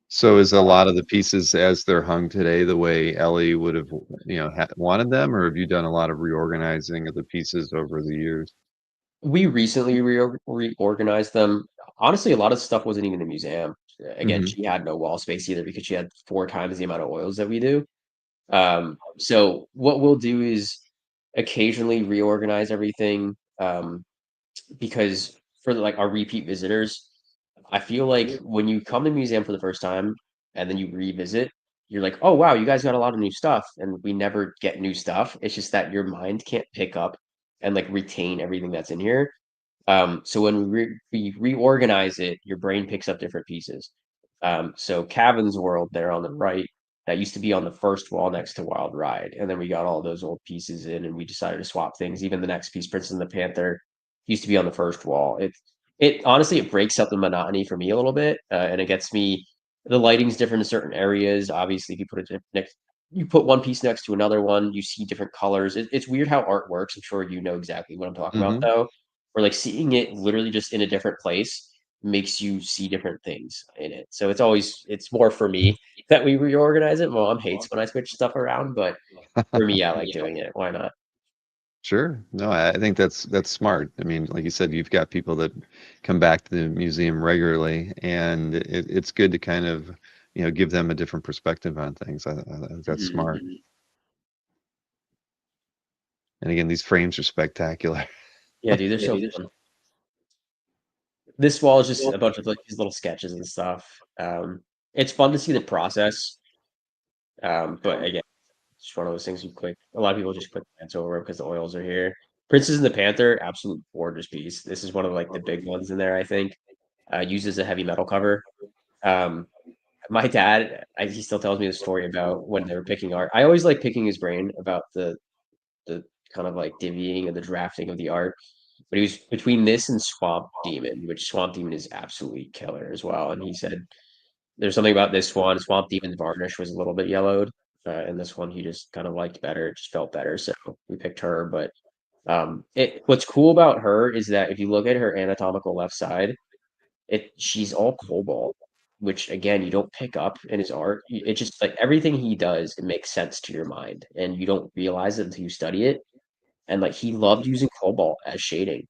So is a lot of the pieces as they're hung today the way Ellie would have, wanted them, or have you done a lot of reorganizing of the pieces over the years? We recently reorganized them. Honestly, a lot of stuff wasn't even in the museum. Again, Hmm. she had no wall space either because she had 4 times the amount of oils that we do. So what we'll do is occasionally reorganize everything. Because for like our repeat visitors, I feel like when you come to the museum for the first time and then you revisit, you're like, oh wow, you guys got a lot of new stuff, and we never get new stuff. It's just that your mind can't pick up and like retain everything that's in here. So when we reorganize it, your brain picks up different pieces. So Cavan's World there on the right, that used to be on the first wall next to Wild Ride, and then we got all those old pieces in, and we decided to swap things. Even the next piece, Princess and the Panther, used to be on the first wall. It honestly it breaks up the monotony for me a little bit, and it gets me. The lighting's different in certain areas. Obviously, if you put it next, you put one piece next to another one, you see different colors. It's weird how art works. I'm sure you know exactly what I'm talking about, Hmm. though, or like seeing it literally just in a different place makes you see different things in it. So it's more for me that we reorganize it. Mom hates when I switch stuff around, but for me, I like doing it. Why not? Sure. No, I think that's smart. I mean, like you said, you've got people that come back to the museum regularly, and it's good to kind of, give them a different perspective on things. I think that's Mhm. smart. And again, these frames are spectacular. Yeah, dude, they're so fun. This wall is just a bunch of like these little sketches and stuff. It's fun to see the process. But again, it's just one of those things you quick. A lot of people just quick glance over because the oils are here. Princess and the Panther, absolute gorgeous piece. This is one of like the big ones in there, I think. uses a heavy metal cover. Um, my dad, he still tells me the story about when they were picking art. I always like picking his brain about the kind of like divvying and the drafting of the art. But he was between this and Swamp Demon, which Swamp Demon is absolutely killer as well. And he said there's something about this one. Swamp Demon's varnish was a little bit yellowed, and this one he just kind of liked better. It just felt better, so we picked her. But what's cool about her is that if you look at her anatomical left side, she's all cobalt, which again you don't pick up in his art. It just like everything he does, it makes sense to your mind, and you don't realize it until you study it. And like he loved using cobalt as shading,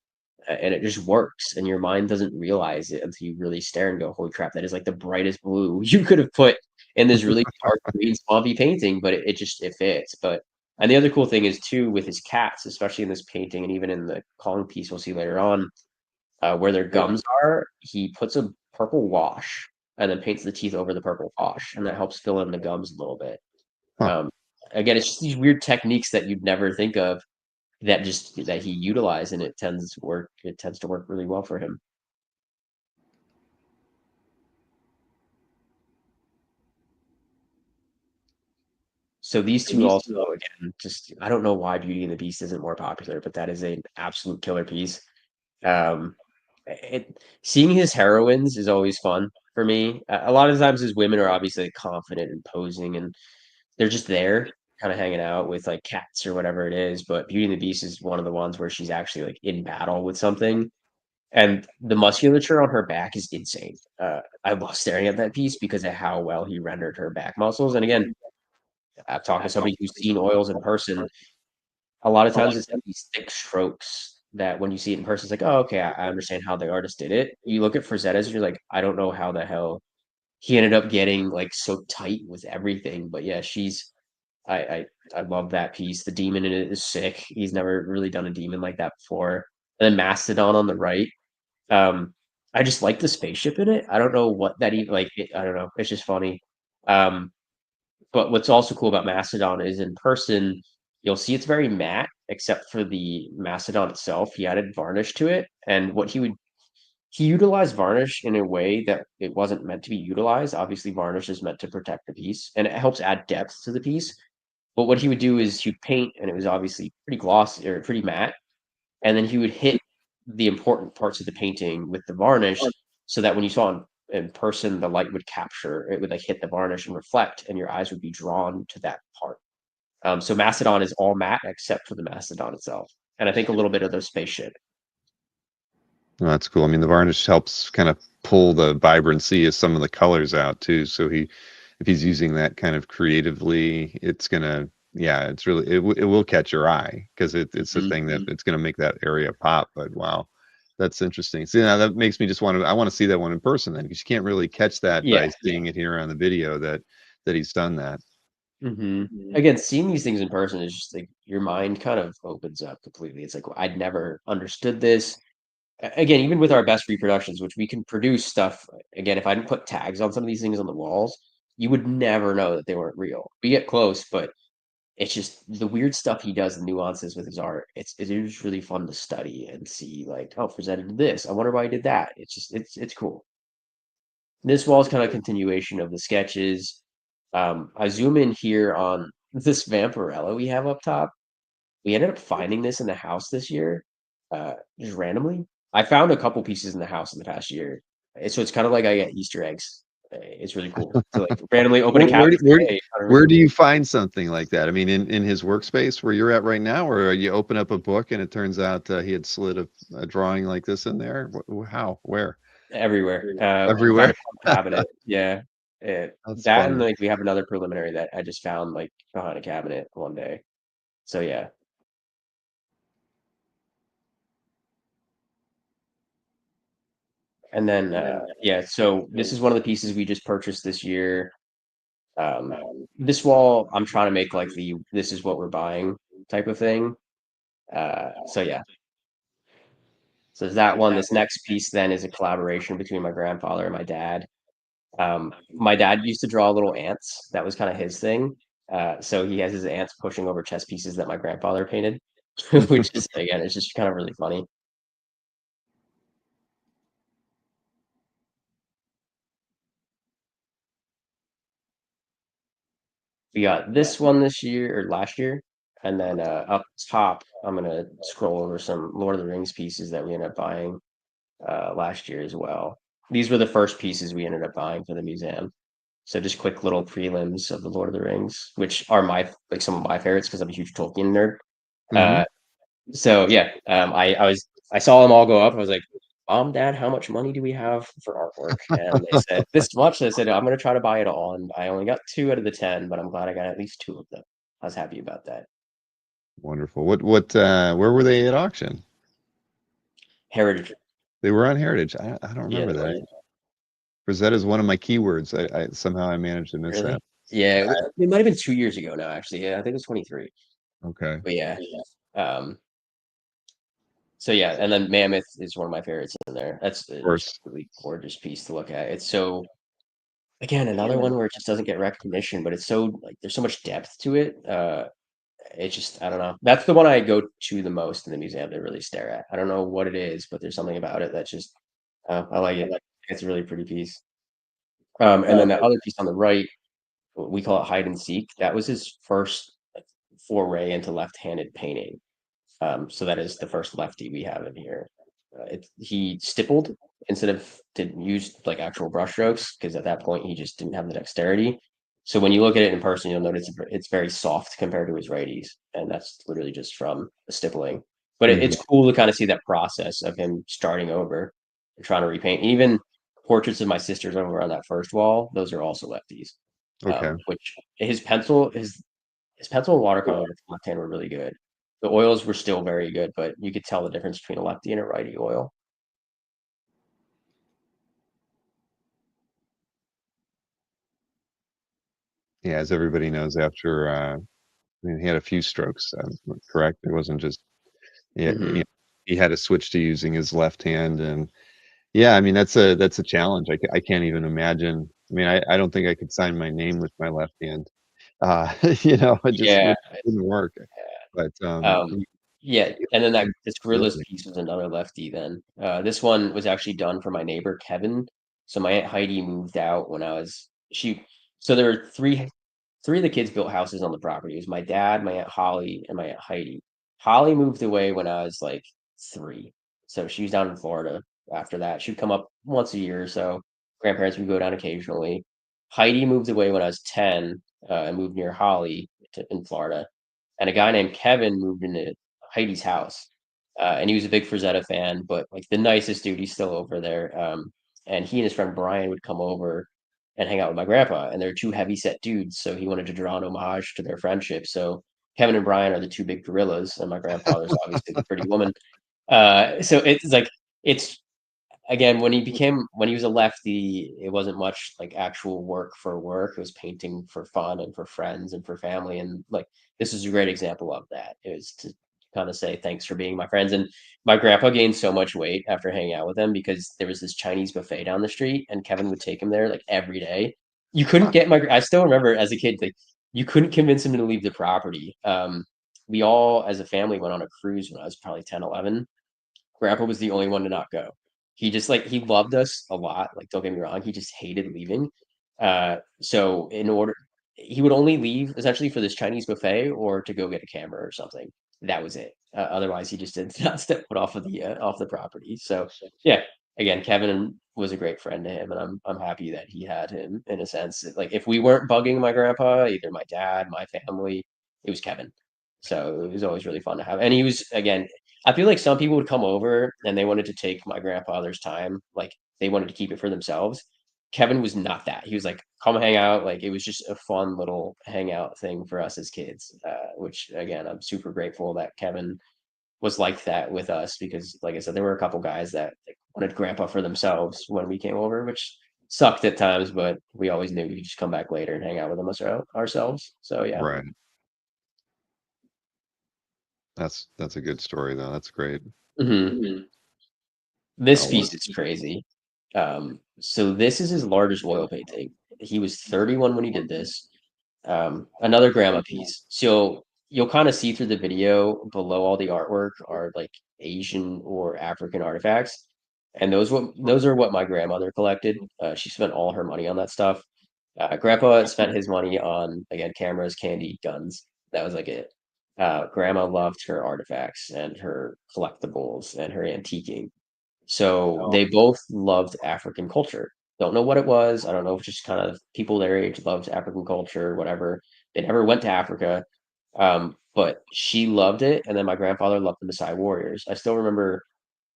and it just works, and your mind doesn't realize it until you really stare and go, "Holy crap, that is like the brightest blue you could have put in this really dark green swampy painting," but it fits. But and the other cool thing is too with his cats, especially in this painting and even in the Kong piece we'll see later on, where their gums are, he puts a purple wash and then paints the teeth over the purple wash, and that helps fill in the gums a little bit. Huh. Um, Again, it's just these weird techniques that you'd never think of that he utilized, and it tends to work really well for him. So these two also, again, just I don't know why Beauty and the Beast isn't more popular, but that is an absolute killer piece. Um, Seeing his heroines is always fun for me. A lot of times his women are obviously like, confident and posing, and they're just there, kind of hanging out with like cats or whatever it is. But Beauty and the Beast is one of the ones where she's actually like in battle with something, and the musculature on her back is insane. I love staring at that piece because of how well he rendered her back muscles. And again, I've talked to somebody who's seen oils in person. A lot of times it's like these thick strokes that when you see it in person, it's like, oh, okay, I understand how the artist did it. You look at Frazetta's and you're like, I don't know how the hell he ended up getting like so tight with everything. But yeah, I I, I love that piece. The demon in it is sick. He's never really done a demon like that before. And then Mastodon on the right. Um, I just like the spaceship in it. I don't know what that even like. I don't know. It's just funny. Um, but what's also cool about Mastodon is in person, you'll see it's very matte, except for the Mastodon itself. He added varnish to it, and he utilized varnish in a way that it wasn't meant to be utilized. Obviously, varnish is meant to protect the piece, and it helps add depth to the piece. But what he would do is he'd paint, and it was obviously pretty glossy or pretty matte, and then he would hit the important parts of the painting with the varnish so that when you saw in person the light would capture it, would like hit the varnish and reflect, and your eyes would be drawn to that part. So Mastodon is all matte except for the Mastodon itself, and I think a little bit of the spaceship. Well, that's cool. I mean, the varnish helps kind of pull the vibrancy of some of the colors out too. So if he's using that kind of creatively, it's gonna, yeah, it's really, it will catch your eye because it's the thing that it's gonna make that area pop. But wow, that's interesting. See, now that makes me just I want to see that one in person then, because you can't really catch that by Yeah. seeing it here on the video that he's done that. Again, seeing these things in person is just like your mind kind of opens up completely. It's like I'd never understood this. Again, even with our best reproductions, which we can produce stuff. Again, if I didn't put tags on some of these things on the walls, you would never know that they weren't real. We get close, but it's just the weird stuff he does, the nuances with his art. It is really fun to study and see, like, oh, Frazetta did this. I wonder why he did that. It's cool. This wall is kind of a continuation of the sketches. I zoom in here on this Vampirella we have up top. We ended up finding this in the house this year, just randomly. I found a couple pieces in the house in the past year, so it's kind of like I get Easter eggs. It's really cool to like randomly open a cabinet. Hey, Where do you find something like that? I mean, in his workspace where you're at right now, or you open up a book and it turns out he had slid a drawing like this in there? How? Where? everywhere. We found Everywhere. a cabinet. Yeah, That's that and funny. like we have another preliminary that I just found like behind a cabinet one day. So yeah, and then yeah. So this is one of the pieces we just purchased this year. Um, this wall, I'm trying to make like the this is what we're buying type of thing. So yeah, so there's that one. This next piece then is a collaboration between my grandfather and my dad. My dad used to draw little ants. That was kind of his thing. So he has his ants pushing over chess pieces that my grandfather painted, which is again, it's just kind of really funny. We got this one this year or last year, and then up top, I'm gonna scroll over some Lord of the Rings pieces that we ended up buying last year as well. These were the first pieces we ended up buying for the museum. So just quick little prelims of the Lord of the Rings, which are my like some of my favorites because I'm a huge Tolkien nerd. Hmm. Uh, so yeah, I saw them all go up. I was like, Mom, Dad, how much money do we have for artwork? And they said this much. I said I'm gonna try to buy it all, and I only got 2 out of the 10, but I'm glad I got at least 2 of them. I was happy about that. Wonderful. Where were they at auction? Heritage, They were on Heritage. I don't yeah, remember they were. that. Frazetta is one of my keywords. I somehow I managed to miss Really? that. Yeah, it might have been 2 years ago now, actually. Yeah, I think it was 23. Okay. But yeah, um, so yeah, and then Mammoth is one of my favorites in there. That's Of a course. really gorgeous piece to look at. It's so again another one where it just doesn't get recognition, but it's so like there's so much depth to it. It just I don't know. That's the one I go to the most in the museum to really stare at. I don't know what it is, but there's something about it that just I like it. It's a really pretty piece. And then the other piece on the right, we call it hide and seek. That was his first like, foray into left-handed painting. So that is the first lefty we have in here. He stippled instead of didn't use like actual brush strokes because at that point he just didn't have the dexterity. So when you look at it in person, you'll notice it's very soft compared to his righties, and that's literally just from the stippling. But Hmm. it's cool to kind of see that process of him starting over and trying to repaint. Even portraits of my sisters over on that first wall, those are also lefties. Okay. Which his pencil and watercolor with left hand were really good. The oils were still very good, but you could tell the difference between a lefty and a righty oil. Yeah, as everybody knows, after I mean, he had a few strokes, correct? It wasn't just yeah, Hmm. he had to switch to using his left hand, and yeah, I mean that's a challenge. I can't even imagine. I mean, I don't think I could sign my name with my left hand. It just Yeah. wouldn't work. But Um, yeah, and then that this gorillas ability. piece was another lefty then. This one was actually done for my neighbor Kevin. So my Aunt Heidi moved out when I was she so there were three of the kids built houses on the property. It was my dad, my Aunt Holly, and my Aunt Heidi. Holly moved away when I was like 3. So she was down in Florida after that. She'd come up once a year or so. Grandparents would go down occasionally. Heidi moved away when I was 10 and moved near Holly in Florida. And a guy named Kevin moved into Heidi's house. And he was a big Frazetta fan, but like the nicest dude. He's still over there. And he and his friend Brian would come over and hang out with my grandpa. And they're 2 heavy set dudes, so he wanted to draw an homage to their friendship. So Kevin and Brian are the 2 big gorillas, and my grandfather's obviously the pretty woman. So it's like it's again when he was a lefty, it wasn't much like actual work for work. It was painting for fun and for friends and for family. And like this is a great example of that. It was to kind of say thanks for being my friends. And my grandpa gained so much weight after hanging out with him because there was this Chinese buffet down the street, and Kevin would take him there like every day. You couldn't get my. I still remember as a kid, like you couldn't convince him to leave the property. We all, as a family, went on a cruise when I was probably 10, 11. Grandpa was the only one to not go. He just like he loved us a lot. Like, don't get me wrong, he just hated leaving. So in order, he would only leave essentially for this Chinese buffet or to go get a camera or something. That was it. Otherwise, he just did not step foot off the property. So yeah, again, Kevin was a great friend to him, and I'm happy that he had him in a sense. Like if we weren't bugging my grandpa, either my dad, my family, it was Kevin. So it was always really fun to have. And he was again I feel like some people would come over and they wanted to take my grandfather's time, like they wanted to keep it for themselves. Kevin was not that. He was like, "Come hang out." Like it was just a fun little hangout thing for us as kids. Which again, I'm super grateful that Kevin was like that with us because, like I said, there were a couple guys that like, wanted grandpa for themselves when we came over, which sucked at times, but we always knew we could just come back later and hang out with them ourselves. So yeah. Right. That's a good story though. That's great. Mhm. This Oh, piece is crazy. So this is his largest oil painting. He was 31 when he did this. Another grandma piece. So you'll kind of see through the video below all the artwork are like Asian or African artifacts. And those are what my grandmother collected. She spent all her money on that stuff. Grandpa spent his money on, again, cameras, candy, guns. That was like it. Grandma loved her artifacts and her collectibles and her antiquing. So they both loved African culture. Don't know what it was. I don't know if just kind of people their age loved African culture, whatever. They never went to Africa, but she loved it. And then my grandfather loved the Maasai warriors. I still remember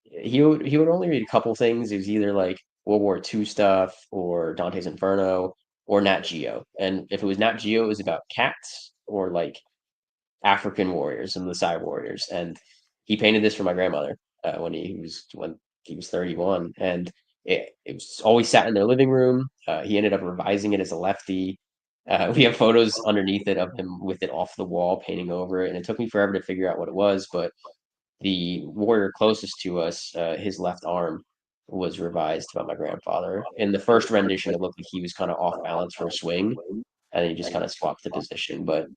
he would only read a couple things. It was either like World War II stuff or Dante's Inferno or Nat Geo. And if it was Nat Geo, it was about cats or like African warriors and Maasai warriors. And he painted this for my grandmother when he was 31, and it was always sat in their living room. He ended up revising it as a lefty. We have photos underneath it of him with it off the wall, painting over it, and it took me forever to figure out what it was. But the warrior closest to us, his left arm was revised by my grandfather. In the first rendition, it looked like he was kind of off balance for a swing, and then he just kind of swapped the position. But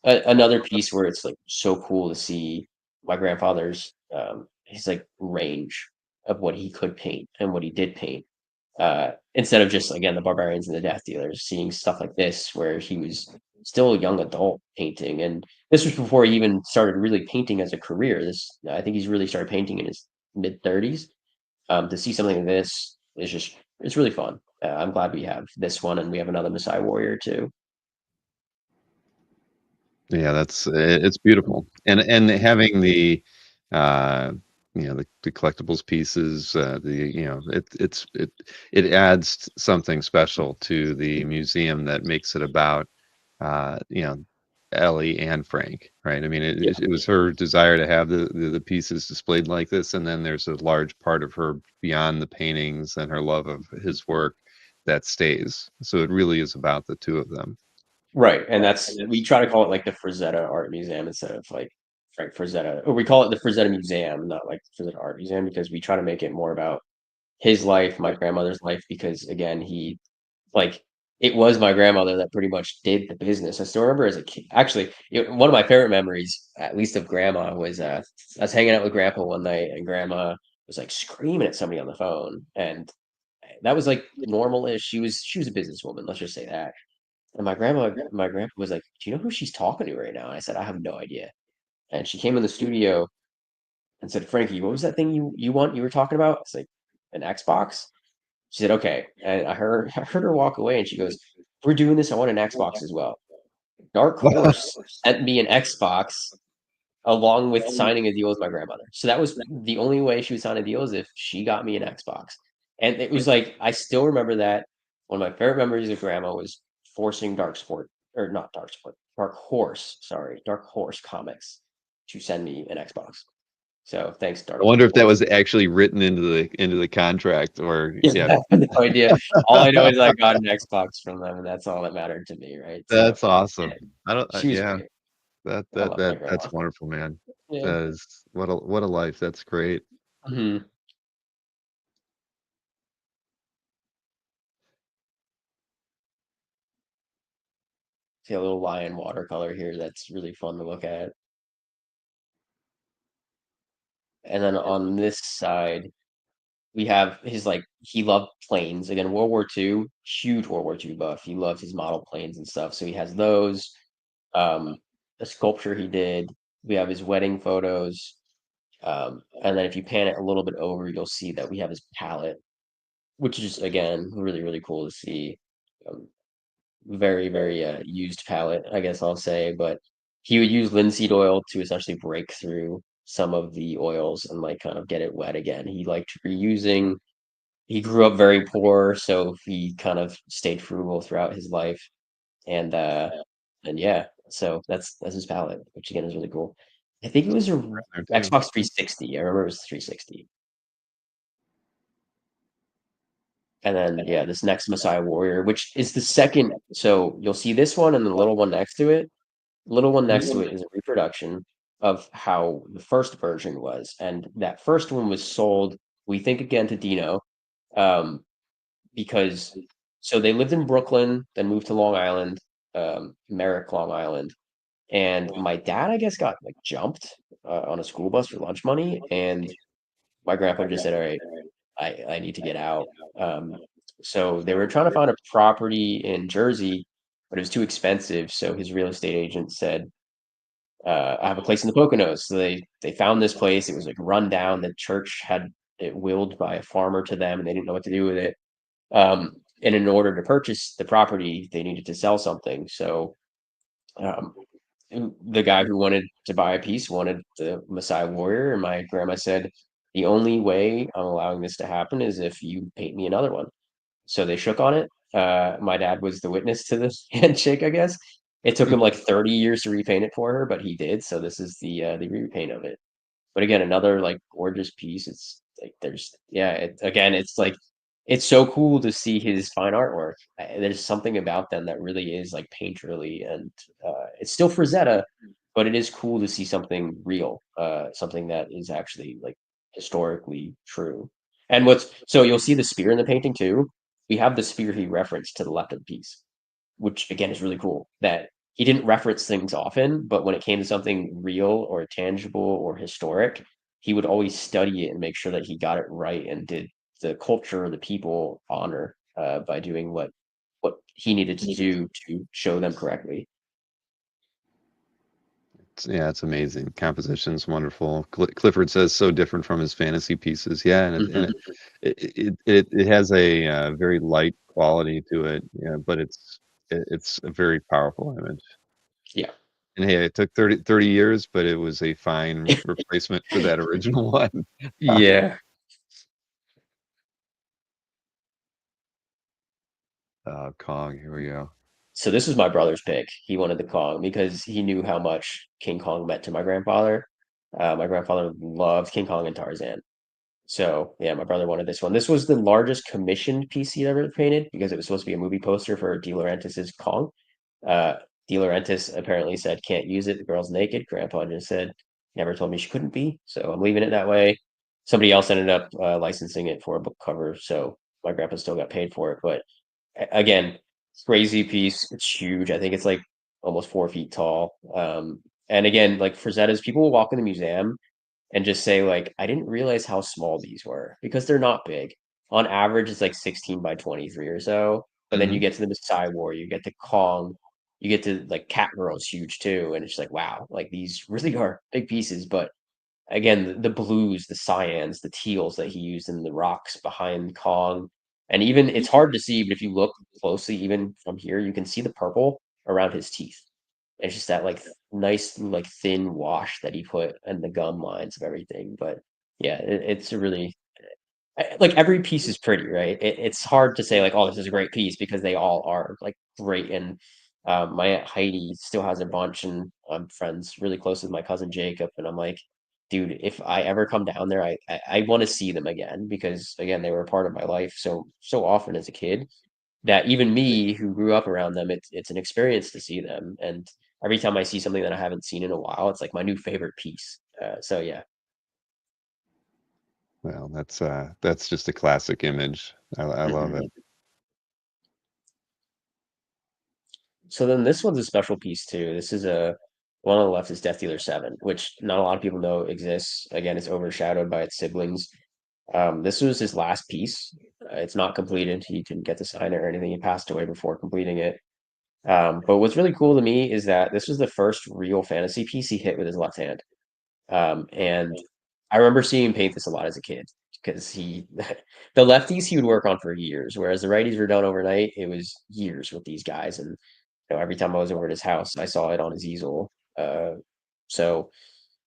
another piece where it's like so cool to see my grandfather's his like range of what he could paint and what he did paint, instead of just again the barbarians and the death dealers, seeing stuff like this where he was still a young adult painting. And this was before he even started really painting as a career. This I think he's really started painting in his mid 30s. To see something like this is just it's really fun. I'm glad we have this one, and we have another Maasai warrior too. Yeah, that's it's beautiful, and having the uh the collectibles pieces, it adds something special to the museum that makes it about uh you know Ellie and Frank, right? I mean, Yeah. it was her desire to have the pieces displayed like this, and then there's a large part of her beyond the paintings and her love of his work that stays. So it really is about the two of them. Right, and that's we try to call it like the Frazetta Art Museum instead of like Frank Frazetta, or we call it the Frazetta Museum, not like Frazetta Art Museum, because we try to make it more about his life, my grandmother's life, because again, he like it was my grandmother that pretty much did the business. I still remember as a kid. Actually, one of my favorite memories, at least of grandma, was I was hanging out with grandpa one night, and grandma was like screaming at somebody on the phone, and that was like normal-ish. She was a businesswoman, let's just say that. And my grandpa was like, "Do you know who she's talking to right now?" And I said, "I have no idea." And she came in the studio and said, "Frankie, what was that thing you were talking about?" It's like an Xbox. She said, "Okay." And I heard her walk away, and she goes, "We're doing this. I want an Xbox as well." Dark Horse sent me an Xbox along with signing a deal with my grandmother. So that was the only way she would sign a deal is if she got me an Xbox. And it was like I still remember that one of my favorite memories of grandma was forcing Dark Horse, sorry, Dark Horse Comics to send me an Xbox. So thanks, I Dark wonder if that Horse. was actually written into the contract, or Yeah, yeah, I have no idea. All I know is I got an Xbox from them, and that's all that mattered to me, right? So that's awesome. yeah, I don't, she was yeah, great. I that love my grandma. that's wonderful, man. Yeah. That is what a life. That's great. Mhm. See a little lion watercolor here that's really fun to look at. And then on this side, we have his like he loved planes. Again, World War II, huge World War II buff. He loved his model planes and stuff. So he has those. Um, a sculpture he did. We have his wedding photos. And then if you pan it a little bit over, you'll see that we have his palette, which is just again really, really cool to see. Um, very, very used palette, I guess I'll say, but he would use linseed oil to essentially break through some of the oils and like kind of get it wet again. He liked reusing. He grew up very poor, so he kind of stayed frugal throughout his life. And yeah, so that's his palette, which again is really cool. I think it was a There too. Xbox 360. I remember it was 360. And then yeah, this next Messiah Warrior, which is the second. So you'll see this one and the little one next to it. Little one next to it is a reproduction of how the first version was, and that first one was sold, we think again to Dino, um, because so they lived in Brooklyn, then moved to Long Island, Merrick, Long Island, and my dad, I guess, got like jumped on a school bus for lunch money, and my grandpa just said, "All right, I need to get out." Um, So they were trying to find a property in Jersey, but it was too expensive. So his real estate agent said, I have a place in the Poconos. So they found this place. It was like run down. The church had it willed by a farmer to them, and they didn't know what to do with it. And in order to purchase the property, they needed to sell something. So um, the guy who wanted to buy a piece wanted the Messiah Warrior, and my grandma said, "The only way I'm allowing this to happen is if you paint me another one." So they shook on it. My dad was the witness to this handshake, I guess. It took him like 30 years to repaint it for her, but he did. So this is the repaint of it. But again, another like gorgeous piece. It's like there's yeah, again, it's like it's so cool to see his fine artwork. There's something about them that really is like painterly, and it's still Frazetta, but it is cool to see something real, something that is actually like historically true. And what's so you'll see the spear in the painting too. We have the spear he referenced to the left of the piece, which again is really cool that he didn't reference things often, but when it came to something real or tangible or historic, he would always study it and make sure that he got it right and did the culture or the people honor by doing what he needed to do to show them correctly. Yeah, it's amazing. Composition's wonderful. Clifford says so different from his fantasy pieces. Yeah, and Hmm. it has a very light quality to it. Yeah, but it's a very powerful image. Yeah. And hey, it took 30 years, but it was a fine replacement for that original one. Yeah. Kong, here we go. So this was my brother's pick. He wanted the Kong because he knew how much King Kong meant to my grandfather. My grandfather loved King Kong and Tarzan. So yeah, my brother wanted this one. This was the largest commissioned piece he'd ever painted because it was supposed to be a movie poster for De Laurentiis's Kong. Uh, De Laurentiis apparently said can't use it. The girl's naked. Grandpa just said never told me she couldn't be. So I'm leaving it that way. Somebody else ended up licensing it for a book cover, so my grandpa still got paid for it. But again, crazy piece. It's huge. I think it's like almost 4 feet tall. And again, like Frazetta's, people will walk in the museum and just say like, I didn't realize how small these were because they're not big. On average, it's like 16 by 23 or so. But then you Hmm. get to the Maasai War, you get to Kong, you get to like Catgirl's huge too, and it's like wow, like these really are big pieces. But again, the blues, the cyans, the teals that he used in the rocks behind Kong, and even it's hard to see, but if you look closely, even from here, you can see the purple around his teeth. It's just that like nice, like thin wash that he put and the gum lines of everything. But yeah, it's a really like every piece is pretty, right? It's hard to say like, oh, this is a great piece because they all are like great. And my aunt Heidi still has a bunch, and I'm friends really close with my cousin Jacob. And I'm like, dude, if I ever come down there, I want to see them again because again, they were a part of my life so often as a kid that even me who grew up around them, it's an experience to see them. And every time I see something that I haven't seen in a while, it's like my new favorite piece. So yeah. Well, that's just a classic image. I love Mhm. it. So then this one's a special piece too. This is a one on the left is Death Dealer 7, which not a lot of people know exists. Again, it's overshadowed by its siblings. This was his last piece. It's not completed. He didn't get to sign it or anything. He passed away before completing it. But what's really cool to me is that this was the first real fantasy piece he hit with his left hand. And I remember seeing him paint this a lot as a kid because he, the lefties he would work on for years, whereas the righties were done overnight. It was years with these guys, and every time I was over at his house, I saw it on his easel. So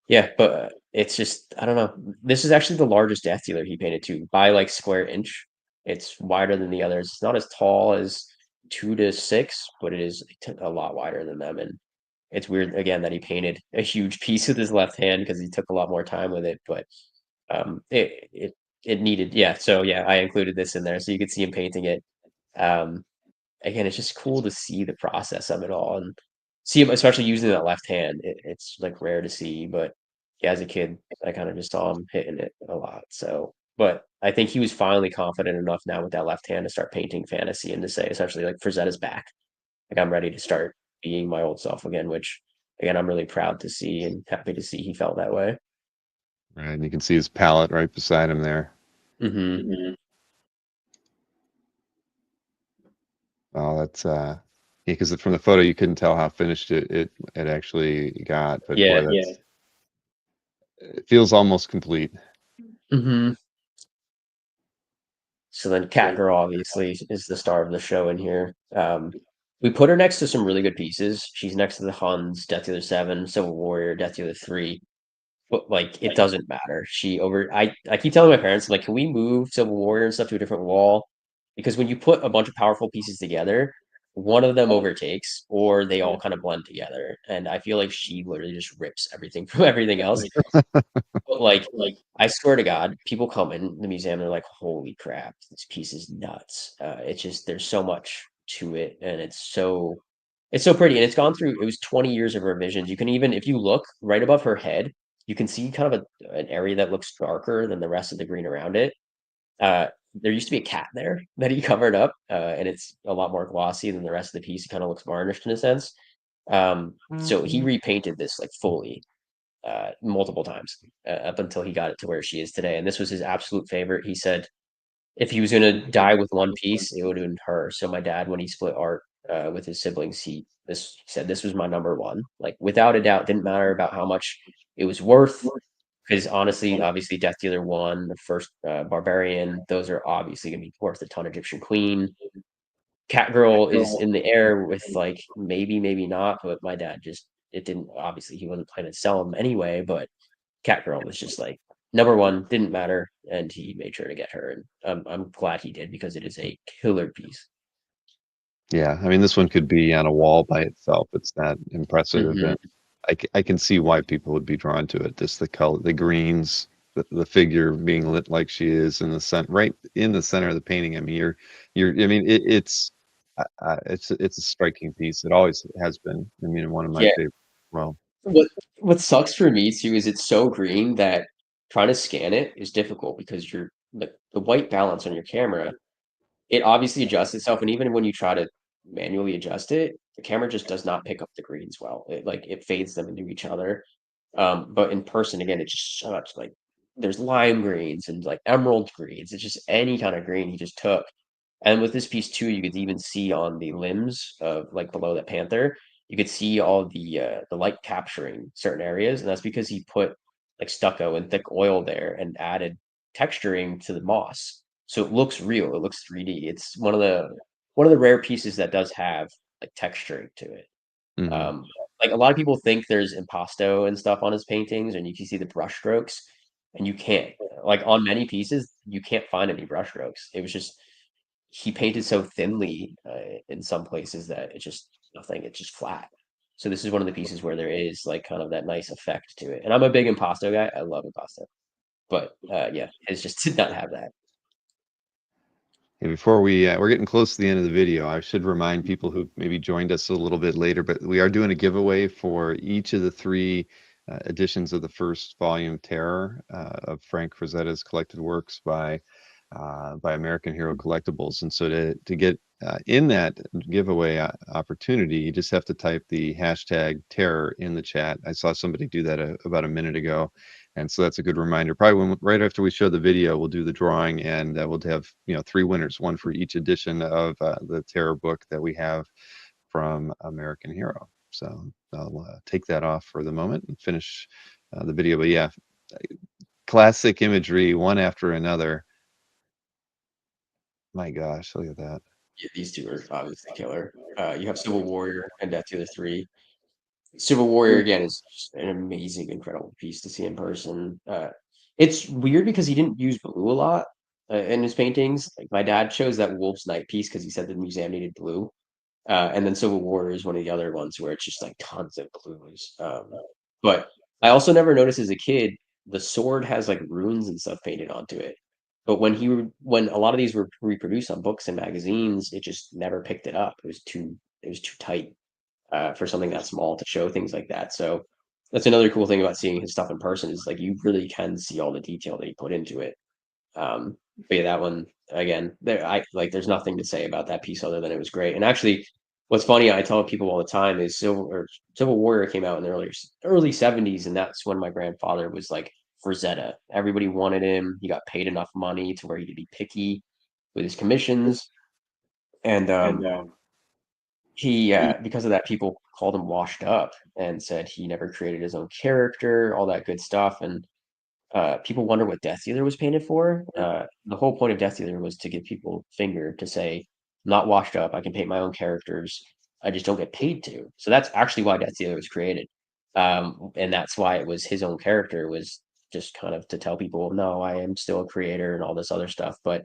yeah, but it's just I don't know. This is actually the largest Death Dealer he painted too by like square inch. It's wider than the others. It's not as tall as 2 to 6, but it is a lot wider than them. And it's weird again that he painted a huge piece with his left hand because he took a lot more time with it. But it needed yeah. So yeah, I included this in there so you could see him painting it. Um, Again, it's just cool to see the process of it all and see him, especially using that left hand. It's like rare to see, but yeah, as a kid, I kind of just saw him hitting it a lot. So, but I think he was finally confident enough now with that left hand to start painting fantasy and to say, essentially, like Frazetta's back. Like I'm ready to start being my old self again, which again, I'm really proud to see and happy to see he felt that way. Right, and you can see his palette right beside him there. Hmm. Oh, that's yeah, because from the photo you couldn't tell how finished it actually got, but Yeah. boy, that's it feels almost complete. Hmm. So then Catgirl obviously is the star of the show in here. We put her next to some really good pieces. She's next to the Huns, Death Dealer 7, Civil Warrior, Death Dealer 3. But like it doesn't matter. I keep telling my parents, like, can we move Civil Warrior and stuff to a different wall? Because when you put a bunch of powerful pieces together, one of them overtakes or they all kind of blend together. And I feel like she literally just rips everything from everything else. But like, I swear to God, people come in the museum, they're like, "Holy crap, this piece is nuts!" It's just there's so much to it, and it's so pretty, and it's gone through. It was 20 years of revisions. You can even, if you look right above her head, you can see kind of an area that looks darker than the rest of the green around it. Uh, there used to be a cat there that he covered up, and it's a lot more glossy than the rest of the piece. It kind of looks varnished in a sense. So he repainted this like fully multiple times up until he got it to where she is today. And this was his absolute favorite. He said if he was going to die with one piece, it would have been her. So my dad, when he split art with his siblings, he said this was my number one. Like without a doubt, didn't matter about how much it was worth. Because honestly, obviously, Death Dealer 1, the first Barbarian, those are obviously going to be worth a ton. Egyptian Queen, Catgirl is in the air with like maybe, maybe not, but my dad just it didn't obviously he wasn't planning to sell them anyway, but Catgirl was just like number one, didn't matter, and he made sure to get her, and I'm glad he did because it is a killer piece. Yeah, I mean, this one could be on a wall by itself. It's that impressive, and Hmm. I can see why people would be drawn to it. Just the color, the greens, the figure being lit like she is in the center, right in the center of the painting. I mean, I mean, it's a striking piece. It always has been. I mean, one of my Yeah. favorite. Well, What what sucks for me too is it's so green that trying to scan it is difficult because you're the white balance on your camera, it obviously adjusts itself, and even when you try to manually adjust it, the camera just does not pick up the greens well. It fades them into each other. But in person, again, it's just such like there's lime greens and like emerald greens. It's just any kind of green he just took. And with this piece too, you could even see on the limbs of like below that panther, you could see all the light capturing certain areas, and that's because he put like stucco and thick oil there and added texturing to the moss. So it looks real, it looks 3D. It's one of the rare pieces that does have like texturing to it. mhm. Um, like a lot of people think there's impasto and stuff on his paintings, and you can see the brush strokes, and you can't. Like on many pieces, you can't find any brush strokes. It was just he painted so thinly in some places that it's just nothing. It's just flat. So this is one of the pieces where there is like kind of that nice effect to it. And I'm a big impasto guy. I love impasto, but yeah, his just did not have that. And before we're getting close to the end of the video, I should remind people who maybe joined us a little bit later, but we are doing a giveaway for each of the three editions of the first volume, Terror, of Frank Frazetta's collected works by American Hero Collectibles. And so to get in that giveaway opportunity, you just have to type the hashtag terror in the chat. I saw somebody do that about a minute ago. And so that's a good reminder. Probably right after we show the video, we'll do the drawing, and we'll have three winners, one for each edition of the terror book that we have from American Hero. So I'll take that off for the moment and finish the video. But yeah, classic imagery, one after another. My gosh, look at that. Yeah, these two are obviously killer. You have Civil Warrior and Death Dealer 3. Civil Warrior again is just an amazing, incredible piece to see in person. It's weird because he didn't use blue a lot in his paintings. Like my dad chose that Wolf's Night piece because he said the museum needed blue. And then Civil War is one of the other ones where it's just like tons of blues. But I also never noticed as a kid the sword has like runes and stuff painted onto it. But when a lot of these were reproduced on books and magazines, it just never picked it up. It was too tight for something that small to show things like that. So that's another cool thing about seeing his stuff in person is like you really can see all the detail that he put into it. But yeah, that one again, I like. There's nothing to say about that piece other than it was great. And actually, what's funny, I tell people all the time is Civil Warrior came out in the early '70s, and that's when my grandfather was like Frazetta. Everybody wanted him. He got paid enough money to where he could be picky with his commissions, and he because of that, people called him washed up and said he never created his own character, all that good stuff. And people wonder what Death Dealer was painted for. The whole point of Death Dealer was to give people finger to say, I'm not washed up. I can paint my own characters. I just don't get paid to. So that's actually why Death Dealer was created. And that's why it was his own character, was just kind of to tell people, no, I am still a creator and all this other stuff. But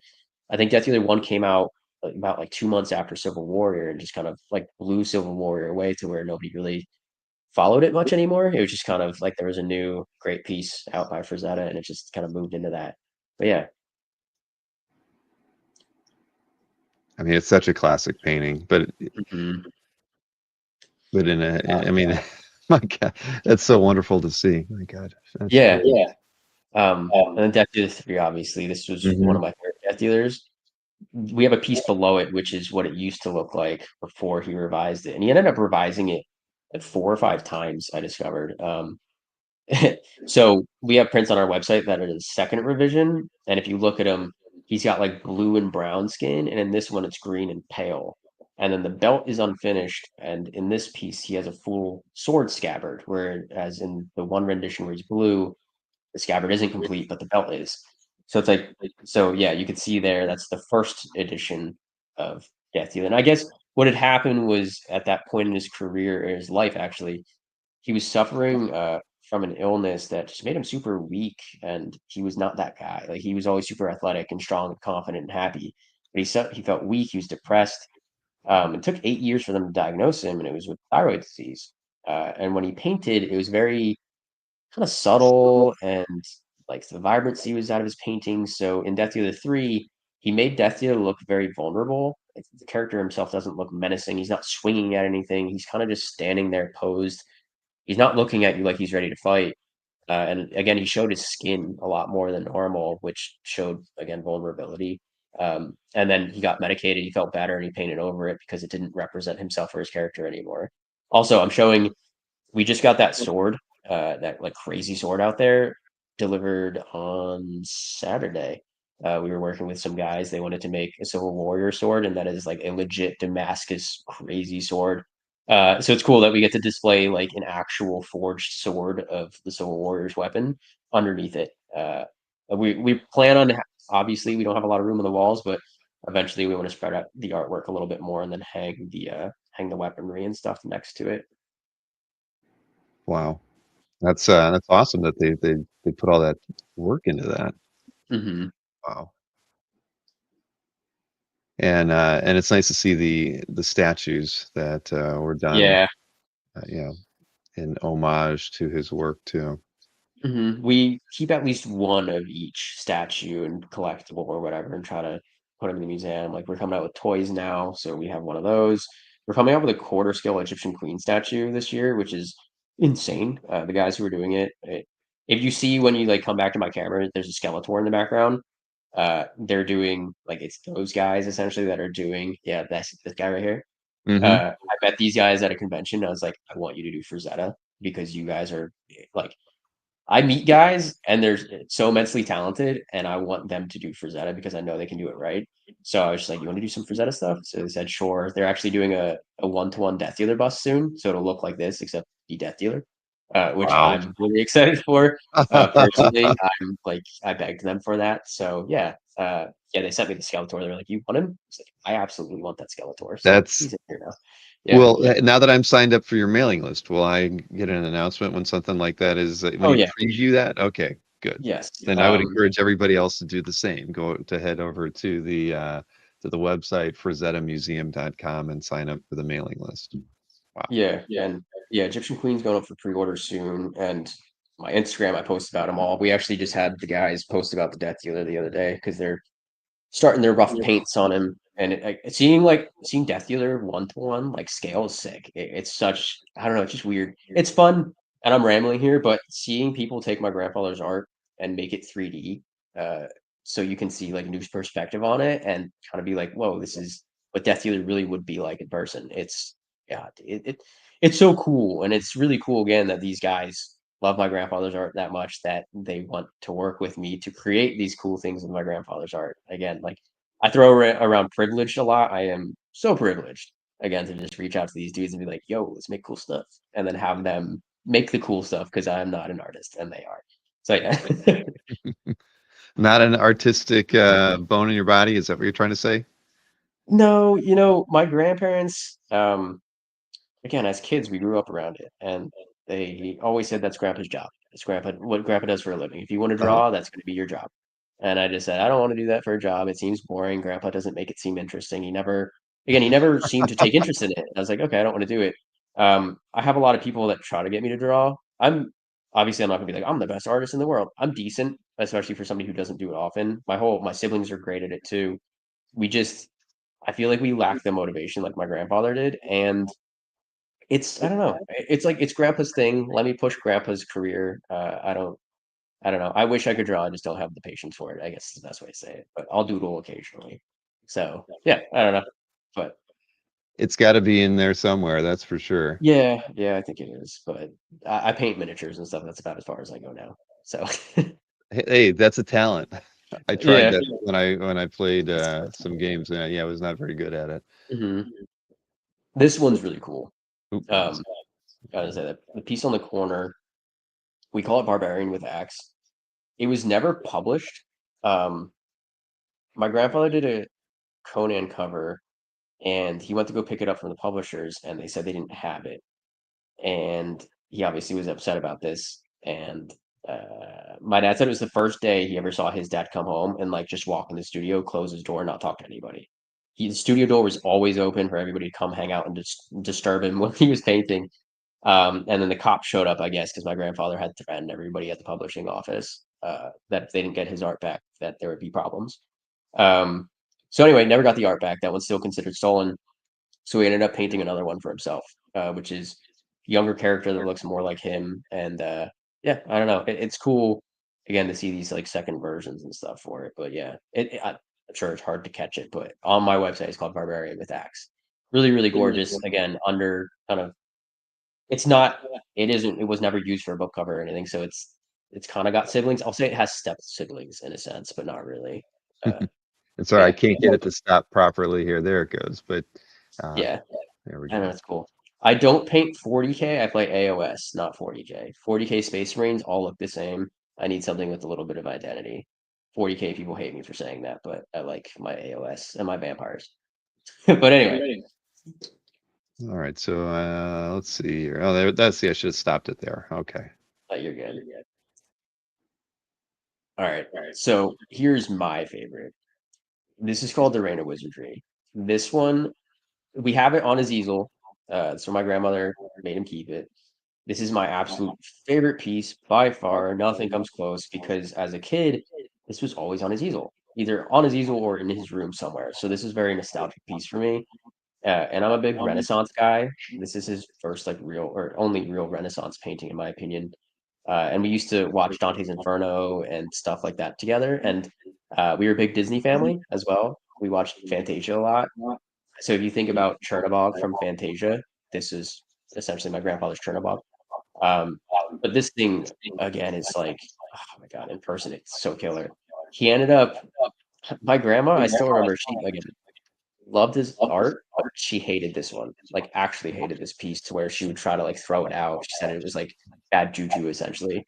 I think Death Dealer 1 came out about like 2 months after Civil Warrior and just kind of like blew Civil Warrior away to where nobody really followed it much anymore. It was just kind of like there was a new great piece out by Frazetta, and it just kind of moved into that. But yeah, I mean, it's such a classic painting, but mhm. but I mean, my God, that's so wonderful to see. My God, that's Yeah. great. And then Death Dealer 3, obviously, this was one Hmm. of my favorite Death Dealers. We have a piece below it, which is what it used to look like before he revised it, and he ended up revising it like 4 or 5 times. I discovered. So we have prints on our website that are the second revision, and if you look at him, he's got like blue and brown skin, and in this one it's green and pale. And then the belt is unfinished, and in this piece he has a full sword scabbard, whereas in the one rendition where he's blue, the scabbard isn't complete, but the belt is. So it's like, so yeah, you can see there that's the first edition of Death Dealer. And I guess what had happened was at that point in his career, or his life actually, he was suffering from an illness that just made him super weak, and he was not that guy. Like he was always super athletic and strong and confident and happy, but he felt weak. He was depressed. It took 8 years for them to diagnose him, and it was with thyroid disease. And when he painted, it was very kind of subtle, and like the vibrancy was out of his paintings. So in Death Dealer 3, he made Death Dealer look very vulnerable. Like, the character himself doesn't look menacing. He's not swinging at anything. He's kind of just standing there posed. He's not looking at you like he's ready to fight. And again, he showed his skin a lot more than normal, which showed again vulnerability. And then he got medicated. He felt better, and he painted over it because it didn't represent himself or his character anymore. Also, I'm showing we just got that sword, that like crazy sword out there, delivered on Saturday. We were working with some guys. They wanted to make a Civil Warrior sword, and that is like a legit Damascus crazy sword. So it's cool that we get to display like an actual forged sword of the Civil Warrior's weapon underneath it. We plan on, obviously we don't have a lot of room on the walls, but eventually we want to spread out the artwork a little bit more and then hang the weaponry and stuff next to it. Wow, that's awesome that they put all that work into that. Hmm. Wow. And it's nice to see the statues that were done, Yeah. you know, in homage to his work too. We keep at least one of each statue and collectible or whatever and try to put them in the museum. Like we're coming out with toys now, so we have one of those. We're coming out with a quarter scale Egyptian queen statue this year, which is insane. The guys who are doing if you see when you like come back to my camera, there's a Skeletor in the background. They're doing like it's those guys essentially that are doing, yeah, that's this guy right here. Hmm. I met these guys at a convention. I was like, I want you to do Frazetta because you guys are like, I meet guys and they're so immensely talented, and I want them to do Frazetta because I know they can do it right. So I was just like, "You want to do some Frazetta stuff?" So they said, "Sure." They're actually doing a one-to-one Death Dealer bust soon, so it'll look like this except be Death Dealer, which Wow. I'm really excited for. Personally, I'm like I begged them for that. So yeah, yeah, they sent me the Skeletor. They're like, "You want him?" I was like, "I absolutely want that Skeletor." So That's he's in here now. Yeah. well, now that I'm signed up for your mailing list, will I get an announcement when something like that is when Oh you yeah. preview that? Okay, good. Yes. Then I would encourage everybody else to do the same. Go to head over to the website frazettamuseum.com and sign up for the mailing list. Wow. Yeah, and yeah, Egyptian Queen's going up for pre-order soon, and my Instagram I post about them all. We actually just had the guys post about the Death Dealer the other day because they're starting their rough paints on him, and seeing Death Dealer 1-to-1 like scale is sick. It's such, I don't know, it's just weird. It's fun, and I'm rambling here, but seeing people take my grandfather's art and make it 3D, uh, so you can see like new perspective on it and kind of be like, whoa, this is what Death Dealer really would be like in person. It's yeah, it's so cool, and it's really cool again that these guys love my grandfather's art that much that they want to work with me to create these cool things with my grandfather's art. Again, like I throw around privileged a lot. I am so privileged again, to just reach out to these dudes and be like, yo, let's make cool stuff. And then have them make the cool stuff because I'm not an artist and they are. So yeah. Not an artistic bone in your body. Is that what you're trying to say? No, my grandparents, again, as kids, we grew up around it, and they always said that's grandpa's job. It's what grandpa does for a living. If you want to Uh-huh. draw, that's going to be your job. And I just said, I don't want to do that for a job. It seems boring. Grandpa doesn't make it seem interesting. He never seemed to take interest in it. I was like, okay, I don't want to do it. I have a lot of people that try to get me to draw. I'm not gonna be like, I'm the best artist in the world. I'm decent, especially for somebody who doesn't do it often. My siblings are great at it too. We just, I feel like we lack the motivation like my grandfather did, and I don't know. It's like it's grandpa's thing. Let me push grandpa's career. I don't know. I wish I could draw. I just don't have the patience for it. I guess is the best way to say it. But I'll doodle occasionally. So yeah, I don't know. But It's got to be in there somewhere, that's for sure. yeah, yeah, I think it is. But I paint miniatures and stuff. That's about as far as I go now. So Hey, that's a talent. I tried yeah. that when I played some games. Yeah, I was not very good at it. hmm This one's really cool. Oop, what was Um, gotta say that the piece on the corner, we call it Barbarian with Axe. It was never published. Um, my grandfather did a Conan cover and he went to go pick it up from the publishers and they said they didn't have it, and he obviously was upset about this. And my dad said it was the first day he ever saw his dad come home and like just walk in the studio, close his door, not talk to anybody. The studio door was always open for everybody to come hang out and just disturb him when he was painting. And then the cops showed up, I guess, because my grandfather had threatened everybody at the publishing office that if they didn't get his art back, that there would be problems. um, so anyway, never got the art back. That one's still considered stolen. So he ended up painting another one for himself, which is a younger character that looks more like him. And yeah, I don't know. It's cool again to see these like second versions and stuff for it. But yeah, I'm sure it's hard to catch it. But on my website, it's called Barbarian with Axe. Really, really gorgeous. Again, under kind of it's not. It isn't. It was never used for a book cover or anything. So it's kind of got siblings. I'll say it has step siblings in a sense, but not really. it? Uh, And sorry, I yeah, can't get it to stop properly here. There it goes. But uh, yeah. there we I know go. it's cool. I don't paint 40K. I play AOS, not 40K. 40K Space Marines all look the same. I need something with a little bit of identity. 40K people hate me for saying that, but I like my AOS and my vampires. But anyway, All right, so let's see here. Oh, that's the. I should have stopped it there. Okay. you're good. All right. So here's my favorite. This is called the Reign of Wizardry. This one, we have it on his easel. So my grandmother made him keep it. This is my absolute favorite piece by far. Nothing comes close because as a kid, this was always on his easel, either on his easel or in his room somewhere. So this is a very nostalgic piece for me. And I'm a big Renaissance guy. This is his first like real or only real Renaissance painting, in my opinion. And we used to watch Dante's Inferno and stuff like that together. And we were a big Disney family as well. We watched Fantasia a lot. So if you think about Chernabog from Fantasia, this is essentially my grandfather's Chernabog. Um, but this thing again is like, oh my God, in person, it's so killer. He ended up, my grandma, I still remember she again loved his art, but she hated this one, like actually hated this piece to where she would try to like throw it out. She said it was like bad juju essentially.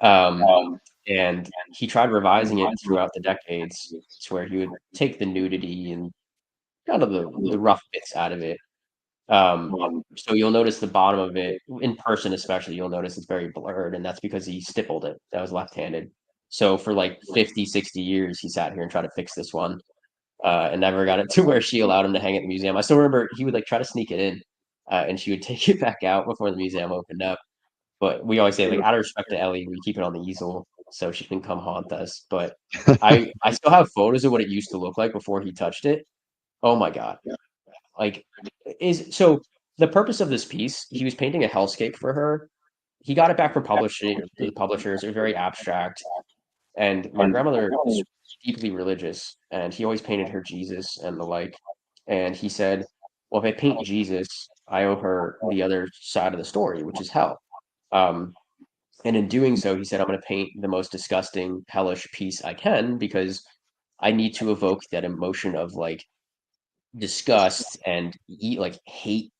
Um, and he tried revising it throughout the decades to where he would take the nudity and kind of the rough bits out of it. Um, so you'll notice the bottom of it in person, especially, you'll notice it's very blurred, and that's because he stippled it. That was left-handed. So for like 50, 60 years, he sat here and tried to fix this one, and never got it to where she allowed him to hang it in the museum. I still remember he would like try to sneak it in, and she would take it back out before the museum opened up. But we always say, like, out of respect to Ellie, we keep it on the easel so she can come haunt us. But I still have photos of what it used to look like before he touched it. Oh my God. Like, is so the purpose of this piece, he was painting a hellscape for her. He got it back from publishing the publishers. It was very abstract. And my grandmother is deeply religious, and he always painted her Jesus and the like. And he said, well, if I paint Jesus, I owe her the other side of the story, which is hell. Um, and in doing so, he said, I'm going to paint the most disgusting, hellish piece I can because I need to evoke that emotion of like disgust and hate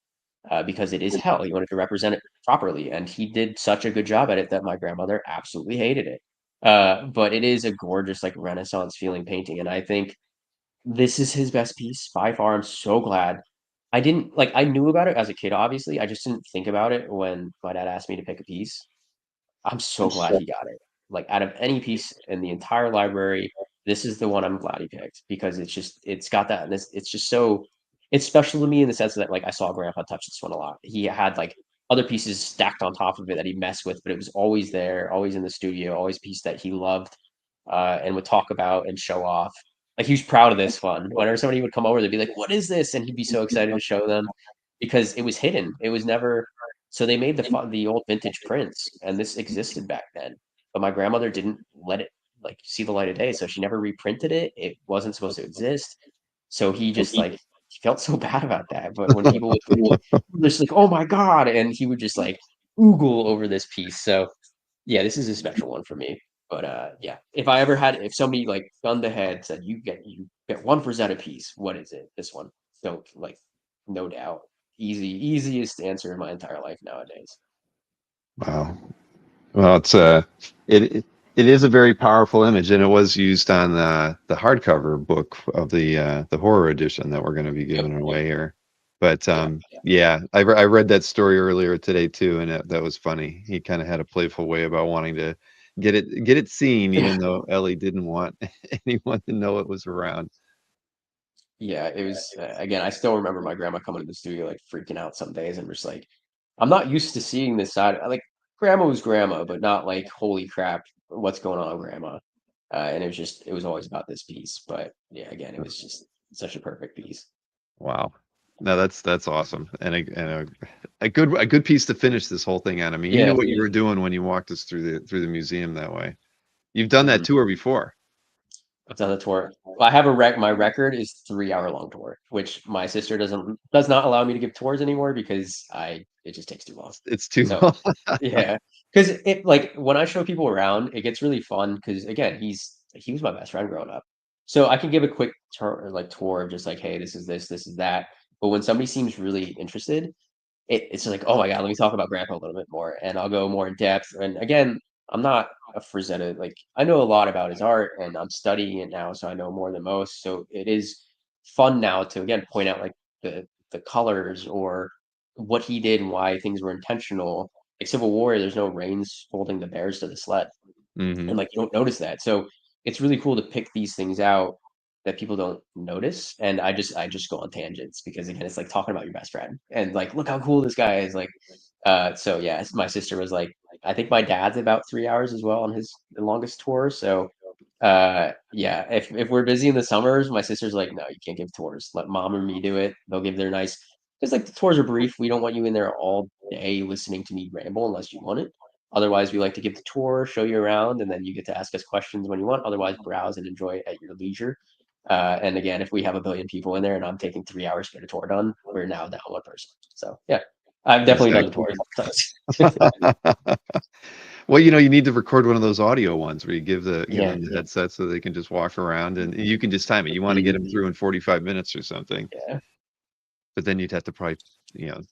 because it is hell. He wanted to represent it properly, and he did such a good job at it that my grandmother absolutely hated it. But it is a gorgeous, like Renaissance feeling painting, and I think this is his best piece by far. I'm so glad. I didn't like. I knew about it as a kid, obviously. I just didn't think about it when my dad asked me to pick a piece. I'm so glad he got it. Like out of any piece in the entire library, this is the one I'm glad he picked because it's got that it's just so it's special to me in the sense that like I saw Grandpa touch this one a lot. He had like other pieces stacked on top of it that he messed with, but it was always there, always in the studio, always a piece that he loved and would talk about and show off. Like he was proud of this one. Whenever somebody would come over, they'd be like, "What is this?" And he'd be so excited to show them because it was hidden. It was never so they made the old vintage prints, and this existed back then. But my grandmother didn't let it like see the light of day, so she never reprinted it. It wasn't supposed to exist. So he just like he felt so bad about that. But when people would just like, "Oh my god," and he would just like oogle over this piece. So yeah, this is a special one for me. But yeah, if somebody like gun to head said you get one Frazetta piece, what is it? This one. So like no doubt. Easiest answer in my entire life nowadays. Wow. Well, it it is a very powerful image, and it was used on the hardcover book of the horror edition that we're going to be Yep. giving away here. But Yeah. yeah, I read that story earlier today too, and that was funny. He kind of had a playful way about wanting to get it seen, even though Ellie didn't want anyone to know it was around. Yeah, it was again, I still remember my grandma coming to the studio like freaking out some days and just like I'm not used to seeing this side. Like grandma was grandma, but not like holy crap, what's going on, grandma? And it was always about this piece. But yeah, again, it was just such a perfect piece. Wow. No, that's awesome, and a good piece to finish this whole thing on. I mean, you knew Yeah. what you were doing when you walked us through the museum that way. You've done that Mhm. tour before. I've done the tour. I have my record is 3 hour long tour, which my sister does not allow me to give tours anymore because I it just takes too long. It's too So long. yeah, because it like when I show people around, it gets really fun because again, he was my best friend growing up, so I can give a quick tour like tour of just like, hey, this is that. But when somebody seems really interested, it's like, oh my god, let me talk about Grandpa a little bit more, and I'll go more in depth. And again, I'm not a Frazetta. Like I know a lot about his art, and I'm studying it now, so I know more than most. So it is fun now to again point out like the colors or what he did and why things were intentional. Like Civil War, there's no reins holding the bears to the sled and Hmm. like you don't notice that. So it's really cool to pick these things out that people don't notice. And I just go on tangents because again, it's like talking about your best friend and like look how cool this guy is. Like, so yeah, my sister was like, I think my dad's about 3 hours as well on his longest tour. So yeah, if we're busy in the summers, my sister's like, no, you can't give tours. Let mom or me do it. They'll give their nice because like the tours are brief. We don't want you in there all day listening to me ramble unless you want it. Otherwise, we like to give the tour, show you around, and then you get to ask us questions when you want. Otherwise, browse and enjoy it at your leisure. And again, if we have a billion people in there and I'm taking 3 hours to get a tour done, we're now down one person. So yeah, I've definitely done the Exactly. tour a couple times. Well, you need to record one of those audio ones where you give Yeah, them the headset so they can just walk around and you can just time it. You want to get them mhm, through in 45 minutes or something. yeah, But then you'd have to probably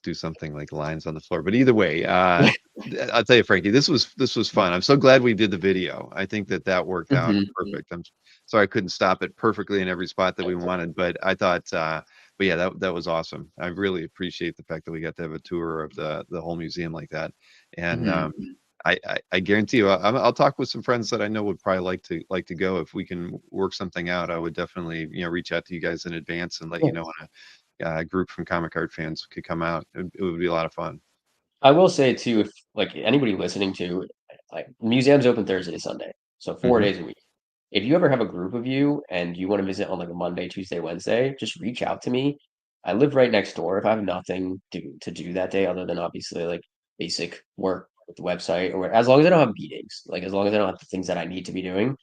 do something like lines on the floor. But either way, I'll tell you, Frankie, this was fun. I'm so glad we did the video. I think that worked out hmm perfect. I'm sorry I couldn't stop it perfectly in every spot that we wanted, but I thought but yeah, that was awesome. I really appreciate the fact that we got to have a tour of the whole museum like that. And hmm I guarantee you, I'll talk with some friends that I know would probably like to go. If we can work something out, I would definitely reach out to you guys in advance and let yeah. you know when a group from comic art fans could come out. It would be a lot of fun. I will say too, if like anybody listening to, like museums open Thursday to Sunday, so four Hmm. days a week. If you ever have a group of you and you want to visit on like a Monday, Tuesday, Wednesday, just reach out to me. I live right next door. If I have nothing to do that day, other than obviously like basic work with the website, or as long as I don't have meetings, like as long as I don't have the things that I need to be doing,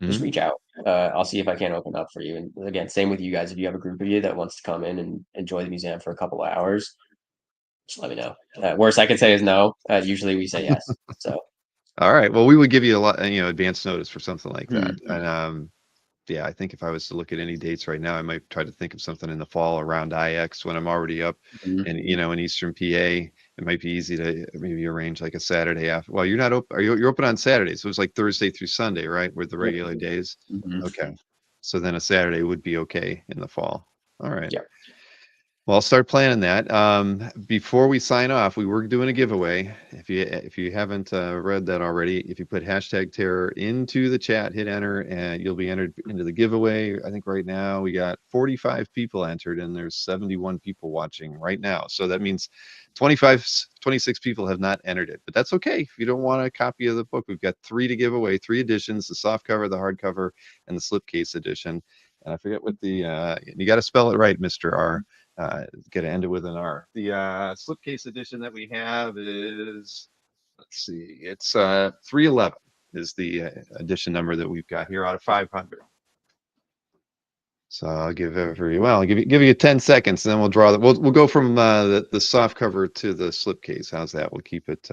just Hmm. reach out. I'll see if I can open up for you. And again, same with you guys. If you have a group of you that wants to come in and enjoy the museum for a couple of hours, just let me know. Worst I can say is no. Usually we say yes. So All right. Well, we would give you a lot, advance notice for something like that. hmm, And yeah, I think if I was to look at any dates right now, I might try to think of something in the fall around IX when I'm already up Mhm. and in Eastern PA. It might be easy to maybe arrange like a Saturday after. Well, you're not open. You're open on Saturdays, so it's like Thursday through Sunday, right? With the Yep. regular days. Mhm. Okay. So then a Saturday would be okay in the fall. All right. Yeah. Well, I'll start planning that. Before we sign off, we were doing a giveaway. If you haven't read that already, if you put hashtag terror into the chat, hit enter, and you'll be entered into the giveaway. I think right now we got 45 people entered, and there's 71 people watching right now. So that means 26 people have not entered it, but that's okay. If you don't want a copy of the book, we've got 3 to give away, 3 editions: the softcover, the hardcover, and the slipcase edition. And I forget what you got to spell it right, Mr. R. Got to end it with an R. The slipcase edition that we have is, let's see, it's 311 is the edition number that we've got here out of 500. So I'll I'll give you 10 seconds, and then we'll draw we'll go from the soft cover to the slipcase. How's that? We'll keep it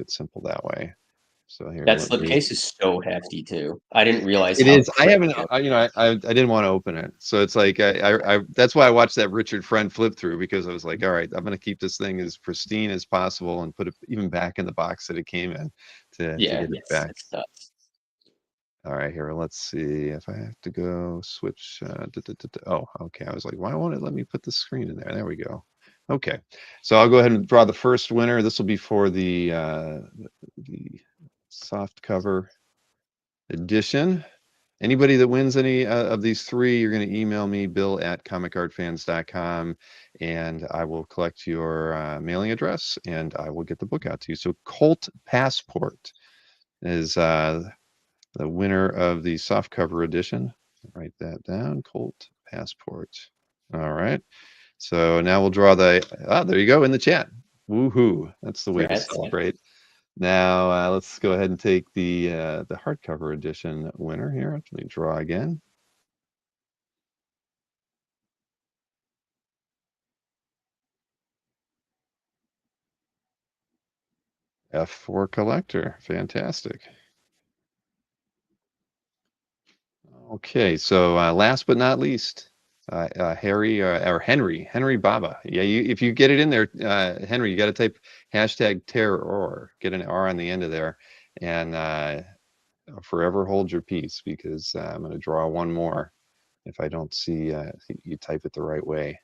simple that way. So here, That let me. slipcase is so hefty too. I didn't realize It how is. I haven't. crazy. I didn't want to open it, so it's like that's why I watched that Richard Friend flip through, because I was like, all right, I'm going to keep this thing as pristine as possible and put it even back in the box that it came in to Yeah, get it it's back. it's nuts. All right, here. Let's see if I have to go switch. Oh, okay. I was like, why won't it let me put the screen in there? There we go. Okay, so I'll go ahead and draw the first winner. This will be for the soft cover edition. Anybody that wins any of these 3, you're going to email me, bill@comicartfans.com, and I will collect your mailing address, and I will get the book out to you. So Colt Passport is the winner of the softcover edition. Write that down, Colt Passport. All right. So now we'll draw there you go in the chat. Woohoo. That's the way to Congrats. celebrate. Now let's go ahead and take the hardcover edition winner here. Let me draw again. F4 collector. Fantastic. Okay, so last but not least, Harry or Henry Baba. Yeah, if you get it in there, Henry, you got to type hashtag terror, get an R on the end of there, and forever hold your peace, because I'm going to draw one more if I don't see you type it the right way.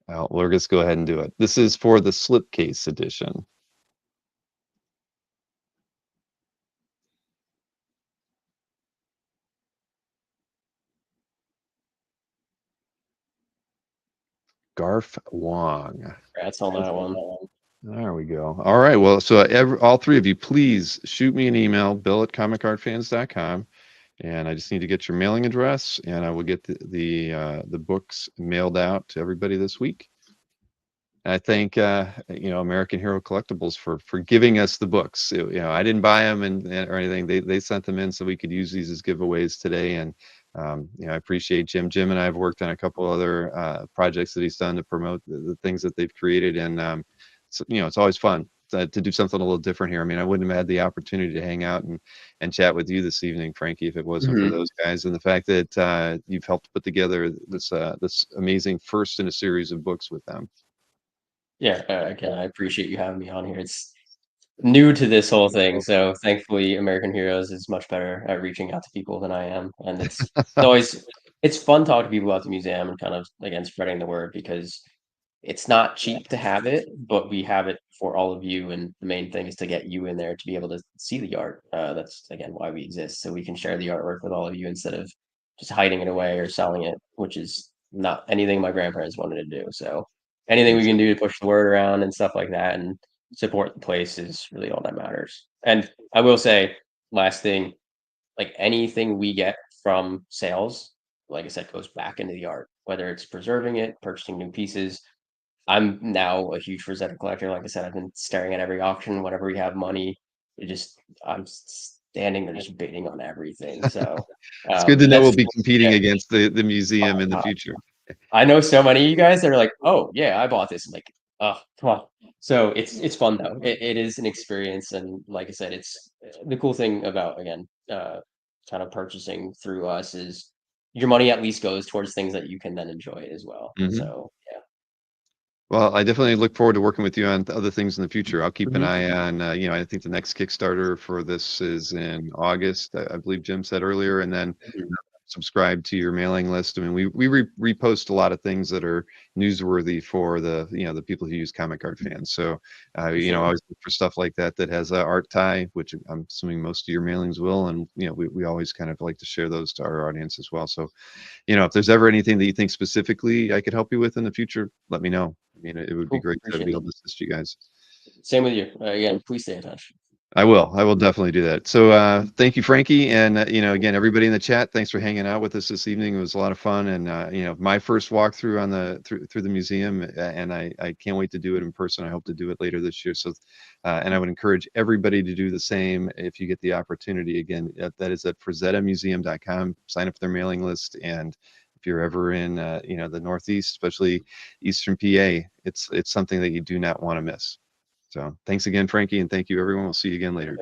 We'll just go ahead and do it. This is for the slipcase edition. Garth Wong. Congrats on that one. There we go. All right. Well, so all 3 of you, please shoot me an email, bill@comicartfans.com, and I just need to get your mailing address, and I will get the books mailed out to everybody this week. I thank American Hero Collectibles for giving us the books. I didn't buy them or anything. They sent them in so we could use these as giveaways today. And I appreciate Jim. Jim and I have worked on a couple other projects that he's done to promote the things that they've created. And so, it's always fun to do something a little different here. I mean, I wouldn't have had the opportunity to hang out and chat with you this evening, Frankie, if it wasn't for those guys, and the fact that you've helped put together this amazing first in a series of books with them. Yeah, again, I appreciate you having me on here. It's new to this whole thing, so thankfully American Heroes is much better at reaching out to people than I am, and it's fun talking to people about the museum and kind of, again, spreading the word, because it's not cheap to have it, but we have it for all of you, and the main thing is to get you in there to be able to see the art. That's, again, why we exist, so we can share the artwork with all of you instead of just hiding it away or selling it, which is not anything my grandparents wanted to do. So anything we can do to push the word around and stuff like that and support the place is really all that matters. And I will say, last thing, like anything we get from sales, like I said, goes back into the art, whether it's preserving it, purchasing new pieces. I'm now a huge Frazetta collector. Like I said, I've been staring at every auction whenever we have money. I'm standing there just bidding on everything. So It's good to know we'll that's be competing yeah. against the museum in the uh, future. I know so many of you guys that are like, "Oh, yeah, I bought this." I'm like, "Oh, come on." So it's fun though. It is an experience, and like I said, it's the cool thing about, again, kind of purchasing through us is your money at least goes towards things that you can then enjoy as well. Mhm. So yeah. Well, I definitely look forward to working with you on other things in the future. I'll keep an Mhm. eye on, I think the next Kickstarter for this is in August, I believe Jim said earlier, and then Mhm. subscribe to your mailing list. I mean, we repost a lot of things that are newsworthy for the people who use comic art fans. So, For sure. always look for stuff like that that has a art tie, which I'm assuming most of your mailings will, and we always kind of like to share those to our audience as well. So, if there's ever anything that you think specifically I could help you with in the future, let me know. I mean, it would be Cool. great to be Appreciate it. able to assist you guys. Same with you. Again, please stay in touch. I will. I will definitely do that. So, thank you, Frankie, and again, everybody in the chat. Thanks for hanging out with us this evening. It was a lot of fun, and my first walkthrough on through the museum, and I can't wait to do it in person. I hope to do it later this year. So, and I would encourage everybody to do the same if you get the opportunity. Again, that is at FrazettaMuseum.com. Sign up for their mailing list, and if you're ever in the Northeast, especially Eastern PA, it's something that you do not want to miss. So thanks again, Frankie, and thank you, everyone. We'll see you again later.